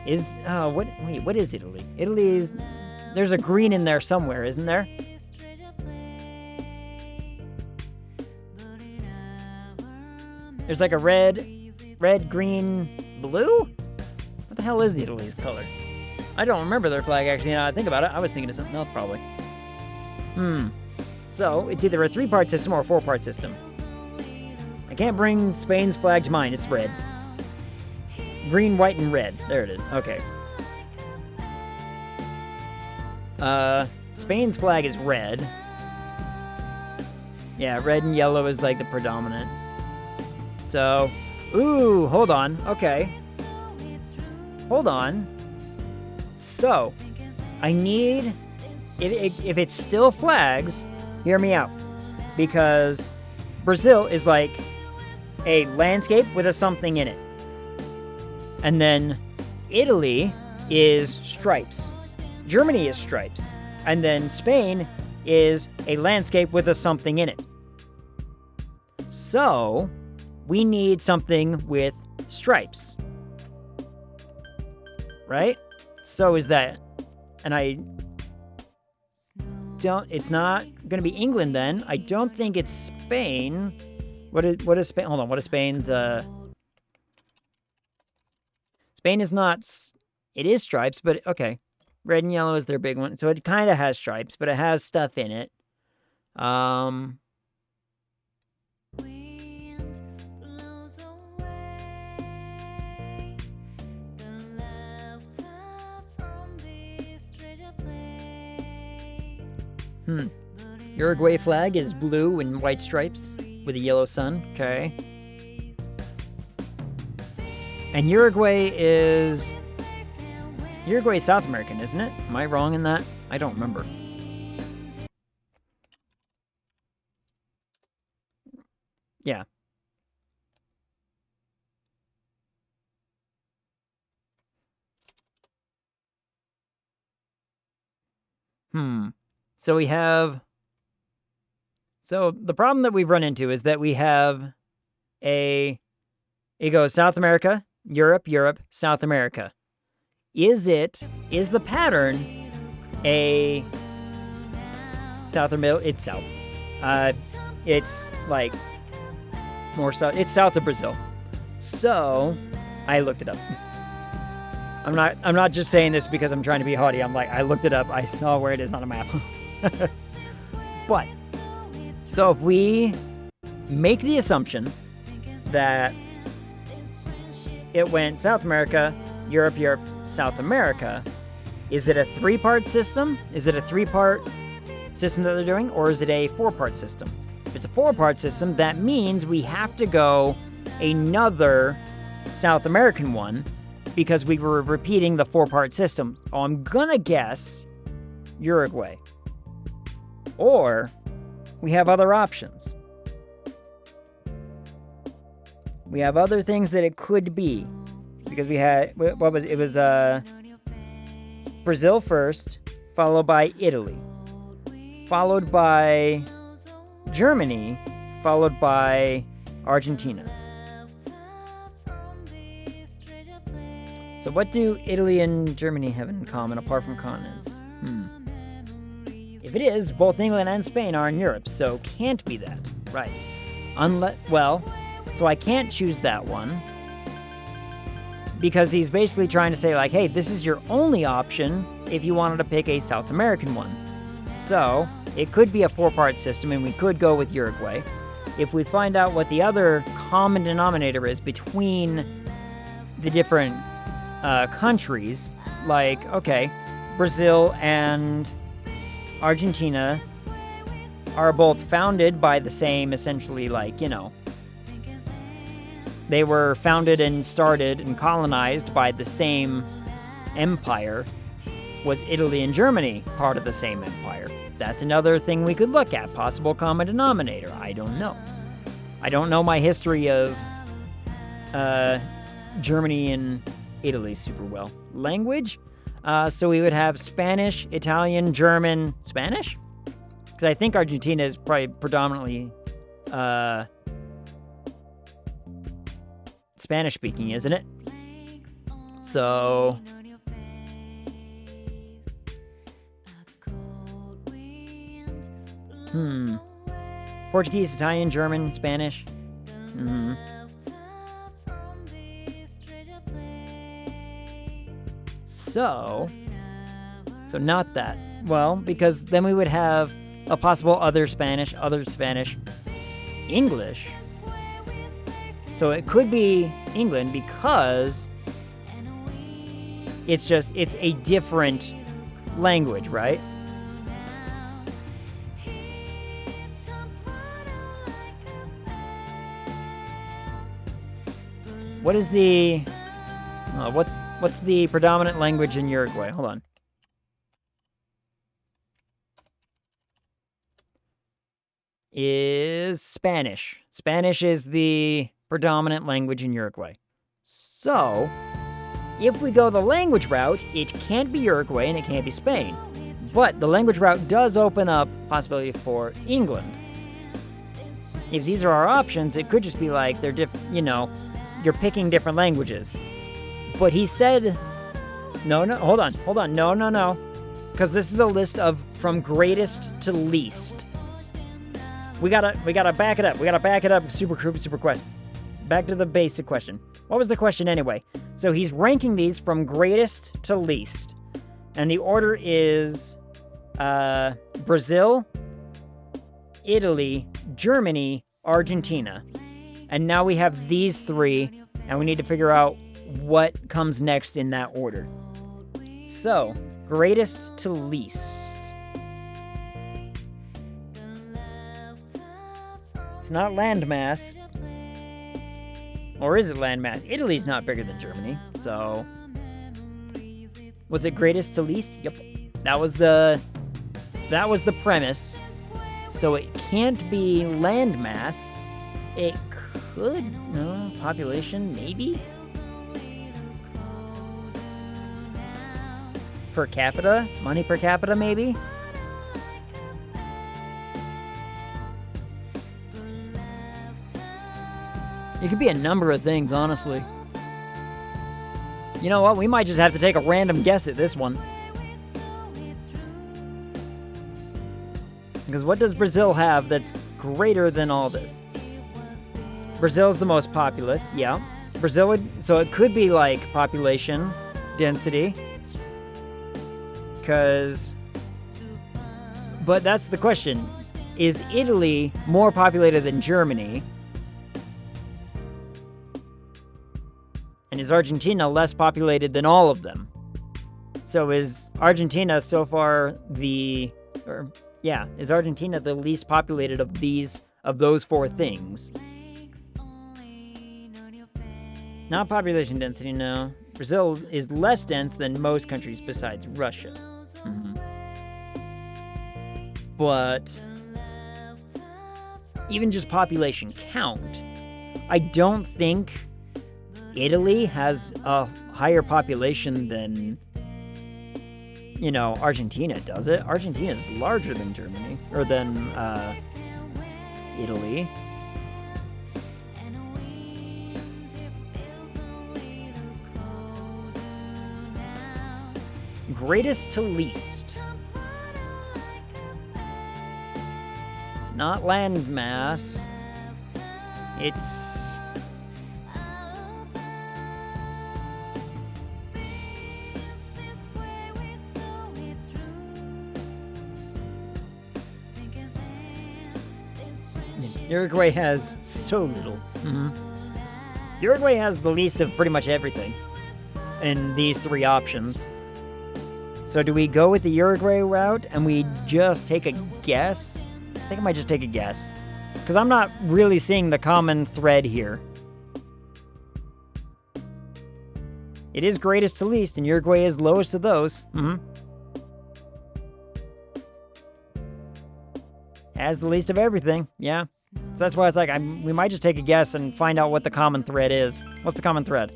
is Italy? Italy is, there's a green in there somewhere, isn't there? There's like a red, green, blue? What the hell is Italy's color? I don't remember their flag, actually, now I think about it. I was thinking of something else, probably. So, it's either a 3-part system or a 4-part system. I can't bring Spain's flag to mind. It's red. Green, white, and red. There it is. Okay. Spain's flag is red. Yeah, red and yellow is like the predominant. So, ooh, hold on. Okay. Hold on. So, I need, if it's still flags, hear me out. Because Brazil is like a landscape with a something in it. And then Italy is stripes. Germany is stripes. And then Spain is a landscape with a something in it. So, we need something with stripes. Right? So is that. And I don't, it's not going to be England then. I don't think it's Spain. What is Spain? Hold on, what is Spain's, Spain is not, it is stripes, but okay. Red and yellow is their big one. So it kind of has stripes, but it has stuff in it. Uruguay flag is blue and white stripes with a yellow sun. Okay. And Uruguay is South American, isn't it? Am I wrong in that? I don't remember. Yeah. So we have... So the problem that we've run into is that we have it goes South America, Europe, South America. Is the pattern a South or middle? It's South. It's like more south. It's south of Brazil. So I looked it up. I'm not just saying this because I'm trying to be haughty. I'm like, I looked it up. I saw where it is on a map. But, so if we make the assumption that it went South America, Europe, South America, is it a 3-part system? Is it a 3-part system that they're doing? Or is it a 4-part system? If it's a 4-part system, that means we have to go another South American one because we were repeating the 4-part system. Oh, I'm gonna guess Uruguay. Or we have other options. We have other things that it could be. Because we had, it was Brazil first, followed by Italy, followed by Germany, followed by Argentina. So what do Italy and Germany have in common apart from continents? If it is, both England and Spain are in Europe, so can't be that. Right. So I can't choose that one. Because he's basically trying to say, like, hey, this is your only option if you wanted to pick a South American one. So, it could be a 4-part system, and we could go with Uruguay. If we find out what the other common denominator is between the different countries, like, okay, Brazil and Argentina are both founded by the same, essentially, like, you know, they were founded and started and colonized by the same empire. Was Italy and Germany part of the same empire? That's another thing we could look at. Possible common denominator. I don't know. I don't know my history of Germany and Italy super well. Language? So we would have Spanish, Italian, German, Spanish? Because I think Argentina is probably predominantly Spanish speaking, isn't it? So Portuguese, Italian, German, Spanish. So not that. Well, because then we would have a possible other Spanish, English. So it could be England because it's a different language, right? What is the what's the predominant language in Uruguay? Hold on. Is Spanish. Spanish is the predominant language in Uruguay. So, if we go the language route, it can't be Uruguay and it can't be Spain. But the language route does open up possibility for England. If these are our options, it could just be like they're you're picking different languages. But he said, no, hold on, no. Because this is a list of from greatest to least. We gotta back it up. We gotta back it up. Super quest. Back to the basic question. What was the question anyway? So he's ranking these from greatest to least. And the order is Brazil, Italy, Germany, Argentina. And now we have these three, and we need to figure out what comes next in that order. So, greatest to least. It's not landmass. Or is it landmass? Italy's not bigger than Germany, so... Was it greatest to least? Yep. That was the premise. So it can't be landmass. It could... No, population, maybe? Per capita? Money per capita, maybe? It could be a number of things, honestly. You know what? We might just have to take a random guess at this one. Because what does Brazil have that's greater than all this? Brazil's the most populous, yeah. Brazil would... So it could be like population density. Because... But that's the question. Is Italy more populated than Germany? And is Argentina less populated than all of them? So is Argentina so far is Argentina the least populated of those four things? Not population density, no. Brazil is less dense than most countries besides Russia. Mm-hmm. But even just population count, I don't think Italy has a higher population than, Argentina, does it? Argentina is larger than Germany, or than, Italy. Greatest to least. It's not landmass. It's... Uruguay has so little. Mm-hmm. Uruguay has the least of pretty much everything in these three options. So do we go with the Uruguay route and we just take a guess? I think I might just take a guess. Because I'm not really seeing the common thread here. It is greatest to least, and Uruguay is lowest of those. Mm-hmm. Has the least of everything, yeah. So that's why it's like, we might just take a guess and find out what the common thread is. What's the common thread?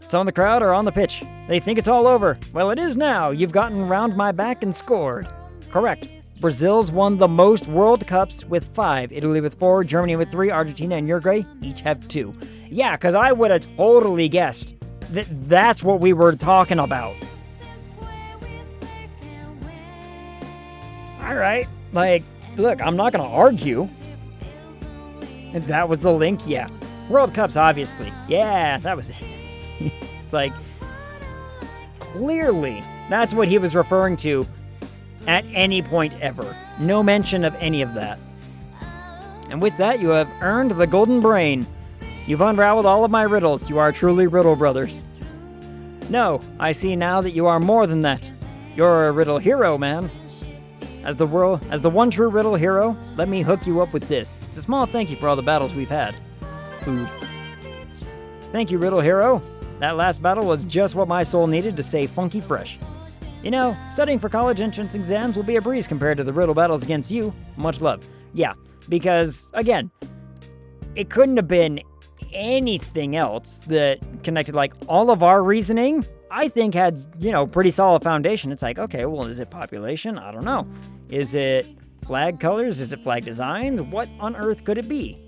Some of the crowd are on the pitch. They think it's all over. Well, it is now. You've gotten round my back and scored. Correct. Brazil's won the most World Cups with 5. Italy with 4. Germany with 3. Argentina and Uruguay each have 2. Yeah, because I would have totally guessed that that's what we were talking about. Alright, look, I'm not gonna argue. If that was the link, yeah. World Cups, obviously. Yeah, that was it. It's like, clearly, that's what he was referring to at any point ever. No mention of any of that. And with that, you have earned the golden brain. You've unraveled all of my riddles. You are truly Riddle Brothers. No, I see now that you are more than that. You're a riddle hero, man. As the one true riddle hero, let me hook you up with this. It's a small thank you for all the battles we've had. Food. Thank you, riddle hero. That last battle was just what my soul needed to stay funky fresh. You know, studying for college entrance exams will be a breeze compared to the riddle battles against you. Much love. Yeah, because, again, it couldn't have been anything else that connected, like, all of our reasoning, I think had, pretty solid foundation. It's like, okay, well, is it population? I don't know. Is it flag colors? Is it flag designs? What on earth could it be?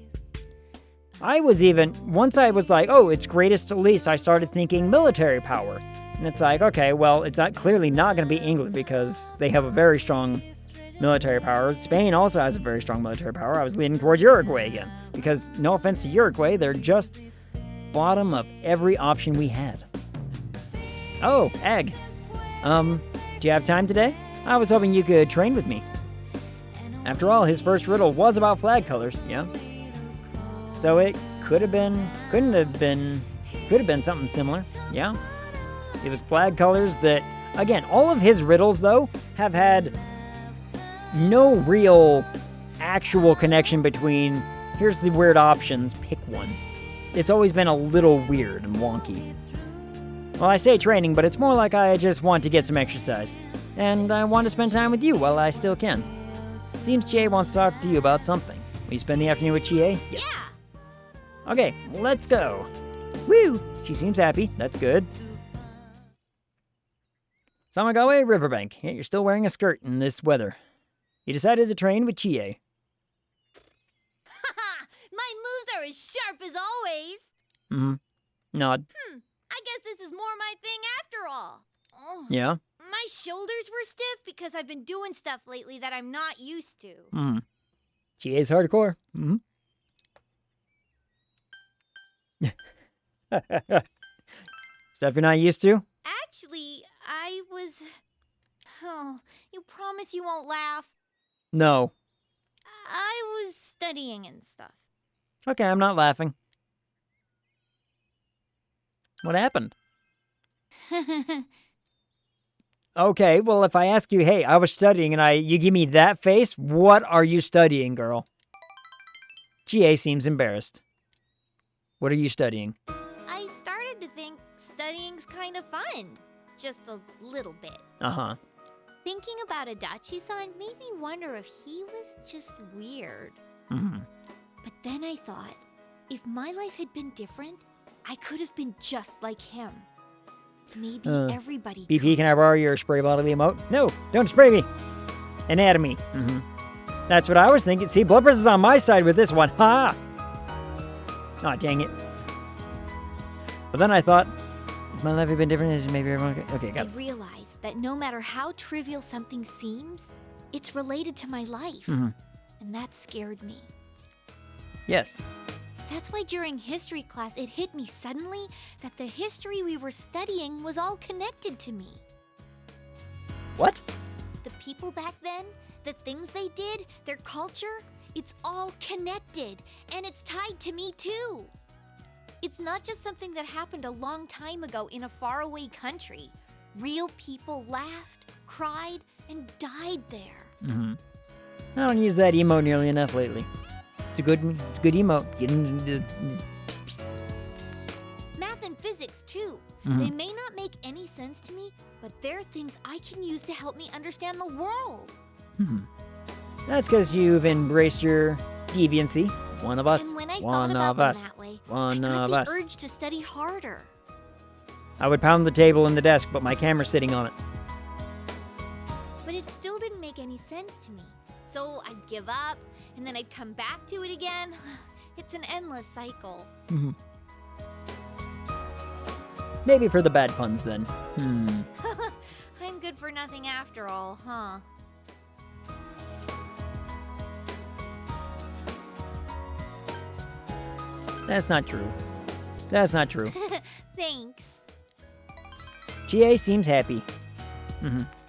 Once I was like, oh, it's greatest to least, I started thinking military power. And it's like, okay, well, it's clearly not going to be England because they have a very strong military power. Spain also has a very strong military power. I was leaning towards Uruguay again because, no offense to Uruguay, they're just bottom of every option we had. Oh, Egg. Do you have time today? I was hoping you could train with me. After all, his first riddle was about flag colors, yeah? So it could have been something similar, yeah? It was flag colors that, again, all of his riddles, though, have had no real actual connection between, here's the weird options, pick one. It's always been a little weird and wonky. Well, I say training, but it's more like I just want to get some exercise. And I want to spend time with you while I still can. Seems Chie wants to talk to you about something. Will you spend the afternoon with Chie? Yes. Yeah! Okay, let's go. Woo! She seems happy. That's good. Samagawa Riverbank. Yet you're still wearing a skirt in this weather. You decided to train with Chie. Haha! My moves are as sharp as always! Mm-hmm. Nod. I guess this is more my thing after all. Oh, yeah? My shoulders were stiff because I've been doing stuff lately that I'm not used to. Mm-hmm. Chie's hardcore. Mm-hmm. Stuff you're not used to? Actually, I was... Oh, you promise you won't laugh? No. I was studying and stuff. Okay, I'm not laughing. What happened? Okay, well, if I ask you, hey, I was studying, and you give me that face, what are you studying, girl? Chie seems embarrassed. What are you studying? I started to think studying's kind of fun. Just a little bit. Uh-huh. Thinking about Adachi-san made me wonder if he was just weird. Mm-hmm. But then I thought, if my life had been different, I could have been just like him. Maybe everybody BP, can I borrow your spray bottle emote? No, don't spray me. Anatomy. Mm-hmm. That's what I was thinking. See, blood pressure's on my side with this one. Ha! Aw, dang it. But then I thought, if my life had been different, maybe everyone could... Okay, got it. I realized that no matter how trivial something seems, it's related to my life. Mm-hmm. And that scared me. Yes. That's why during history class, it hit me suddenly that the history we were studying was all connected to me. What? The people back then, the things they did, their culture, it's all connected. And it's tied to me too. It's not just something that happened a long time ago in a faraway country. Real people laughed, cried, and died there. Mm-hmm. I don't use that emote nearly enough lately. It's a good emote. Math and physics, too. Mm-hmm. They may not make any sense to me, but they're things I can use to help me understand the world. Mm-hmm. That's because you've embraced your deviancy. One of us. And when I one thought of about us. them that way, one I of got us. the urge to study harder. I would pound the table and the desk, but my camera's sitting on it. But it still didn't make any sense to me. So I'd give up, and then I'd come back to it again. It's an endless cycle. Mm-hmm. Maybe for the bad puns, then. I'm good for nothing after all, huh? That's not true. That's not true. Thanks. GA seems happy.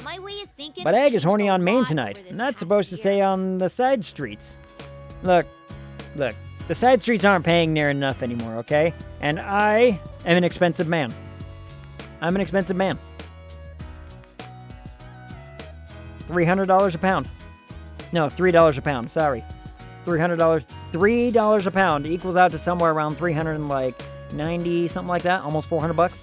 My way of thinking. But has Egg is changed horny a on Main lot tonight. over this Not past supposed to year. stay on the side streets. Look. The side streets aren't paying near enough anymore, okay? And I am an expensive man. I'm an expensive man. $300 a pound. No, $3 a pound. Sorry. $300. $3 a pound equals out to somewhere around 390, something like that. Almost 400 bucks.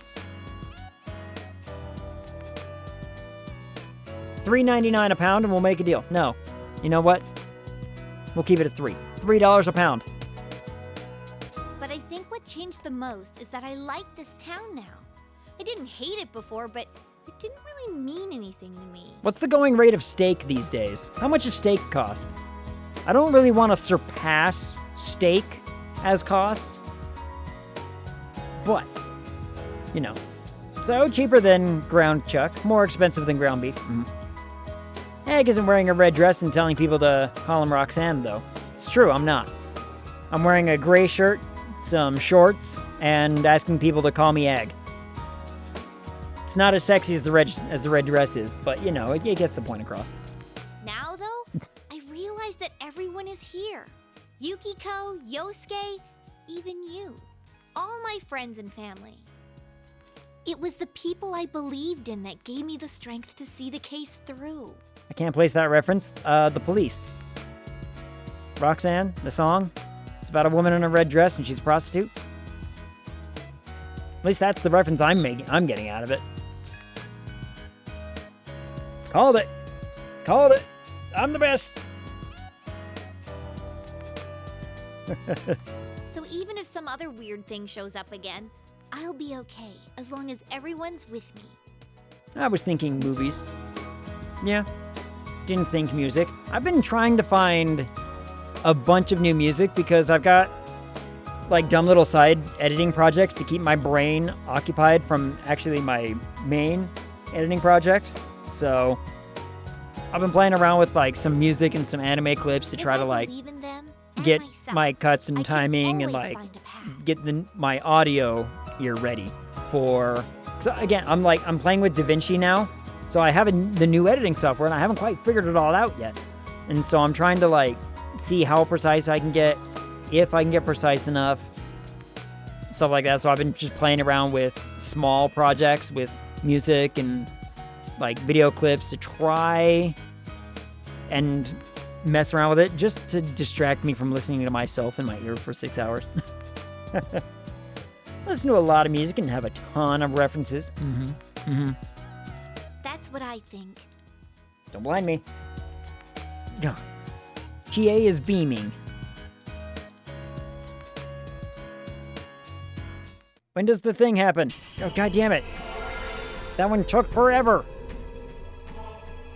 $3.99 a pound, and we'll make a deal. No, you know what? We'll keep it at $3 a pound. But I think what changed the most is that I like this town now. I didn't hate it before, but it didn't really mean anything to me. What's the going rate of steak these days? How much does steak cost? I don't really want to surpass steak as cost, but, you know. So, cheaper than ground chuck, more expensive than ground beef. Egg isn't wearing a red dress and telling people to call him Roxanne, though. It's true, I'm not. I'm wearing a gray shirt, some shorts, and asking people to call me Egg. It's not as sexy as the red dress is, but, you know, it gets the point across. Now, though, I realize that everyone is here. Yukiko, Yosuke, even you. All my friends and family. It was the people I believed in that gave me the strength to see the case through. I can't place that reference. The Police. Roxanne, the song. It's about a woman in a red dress and she's a prostitute. At least that's the reference I'm getting out of it. Called it. Called it. I'm the best. So even if some other weird thing shows up again, I'll be okay as long as everyone's with me. I was thinking movies. Yeah. Didn't think music. I've been trying to find a bunch of new music because I've got like dumb little side editing projects to keep my brain occupied from actually my main editing project. So I've been playing around with like some music and some anime clips to try to like get my cuts and timing and like get my audio ear ready for. So again, I'm playing with DaVinci now, so I have the new editing software and I haven't quite figured it all out yet. And so I'm trying to like see how precise I can get, if I can get precise enough, stuff like that. So I've been just playing around with small projects with music and like video clips to try and mess around with it just to distract me from listening to myself in my ear for 6 hours. Listen to a lot of music and have a ton of references. That's what I think. Don't blind me. GA is beaming. When does the thing happen? Oh, god damn it. That one took forever.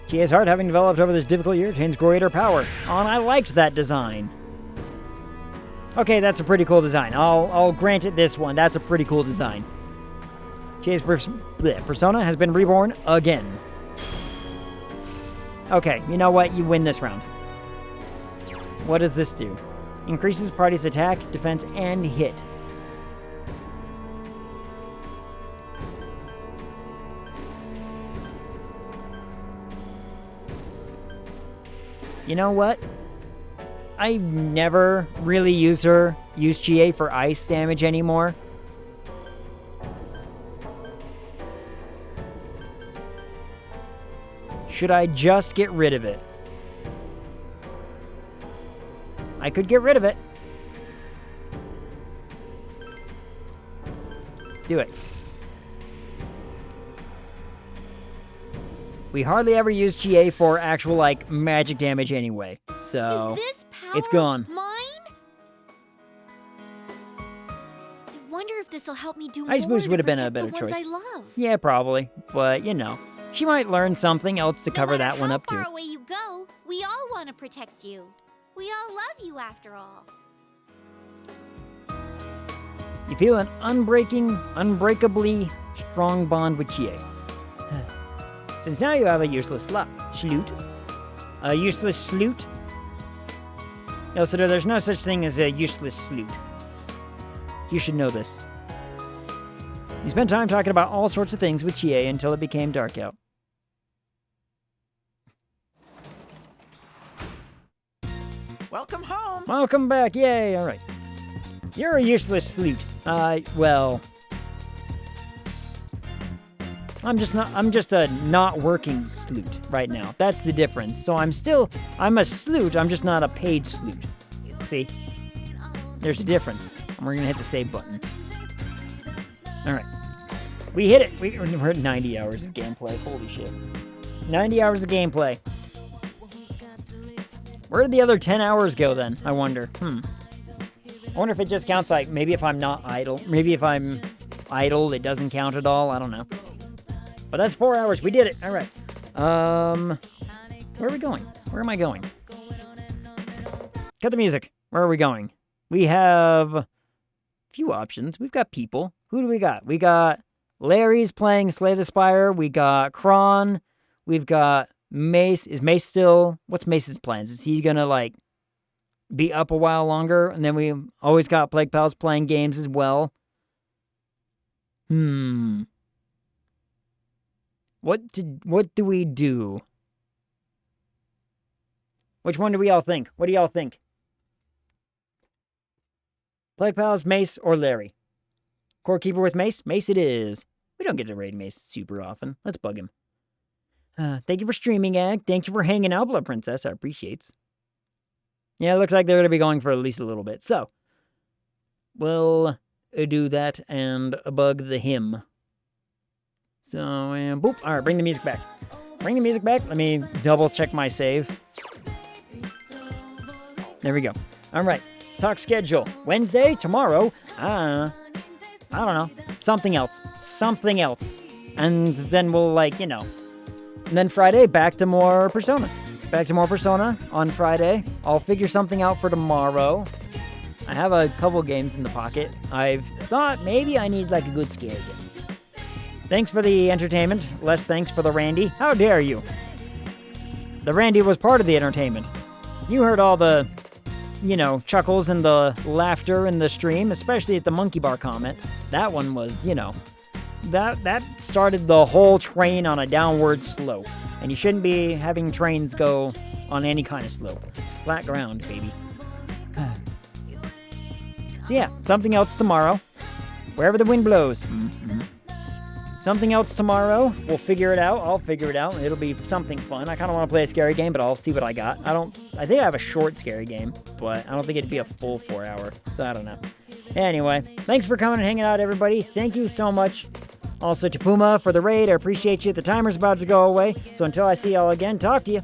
GA's heart, having developed over this difficult year, attains greater power. Oh, and I liked that design. Okay, that's a pretty cool design. I'll grant it this one. That's a pretty cool design. GA's persona has been reborn again. Okay, you know what? You win this round. What does this do? Increases party's attack, defense, and hit. You know what? I never really use GA for ice damage anymore. Should I just get rid of it? I could get rid of it. Do it. We hardly ever use GA for actual, like, magic damage anyway. So, Is this power it's gone. mine? I wonder if this will help me do Ice more Boost to would have been a protect better the choice. ones I love. Yeah, probably. But, you know, she might learn something else to cover that one up How too. far away you go, we all want to protect you. We all love you after all. You feel an unbreakably strong bond with GA. Since now you have a useless sloot. A useless sloot? No, so there's no such thing as a useless sloot. You should know this. You spent time talking about all sorts of things with Chie until it became dark out. Welcome home. Welcome back. Yay. All right. You're a useless sleuth. Well, I'm just a not working sleuth right now. That's the difference. So I'm a sleuth. I'm just not a paid sleuth. See? There's a difference. And we're going to hit the save button. All right. We hit it. We're at 90 hours of gameplay. Holy shit. 90 hours of gameplay. Where did the other 10 hours go then? I wonder. I wonder if it just counts like maybe if I'm not idle. Maybe if I'm idle, it doesn't count at all. I don't know. But that's 4 hours. We did it. All right. Where are we going? Where am I going? Cut the music. Where are we going? We have a few options. We've got people. Who do we got? We got Larry's playing Slay the Spire. We got Kron. We've got Mace. Is Mace still... What's Mace's plans? Is he gonna, like, be up a while longer? And then we always got Plague Pals playing games as well. What do we do? Which one do we all think? What do y'all think? Plague Pals, Mace, or Larry? Core Keeper with Mace? Mace it is. We don't get to raid Mace super often. Let's bug him. Thank you for streaming, Ag. Thank you for hanging out, Blood Princess. I appreciate it. Yeah, it looks like they're going to be going for at least a little bit. So, we'll do that and bug the him. So, and boop. All right, bring the music back. Bring the music back. Let me double check my save. There we go. All right. Talk schedule. Wednesday, tomorrow. I don't know. Something else. Something else. And then we'll, like, you know. And then Friday, back to more Persona. Back to more Persona on Friday. I'll figure something out for tomorrow. I have a couple games in the pocket. I've thought maybe I need, like, a good scare game. Thanks for the entertainment. Less thanks for the Randy. How dare you? The Randy was part of the entertainment. You heard all the, you know, chuckles and the laughter in the stream, especially at the monkey bar comment. That one was, you know, that started the whole train on a downward slope. And you shouldn't be having trains go on any kind of slope. Flat ground, baby. So yeah, something else tomorrow. Wherever the wind blows. Something else tomorrow. We'll figure it out. I'll figure it out. It'll be something fun. I kind of want to play a scary game, but I'll see what I got. I think I have a short scary game, but I don't think it'd be a full 4 hour. So I don't know. Anyway, thanks for coming and hanging out, everybody. Thank you so much. Also to Puma for the raid. I appreciate you. The timer's about to go away. So until I see y'all again, talk to you.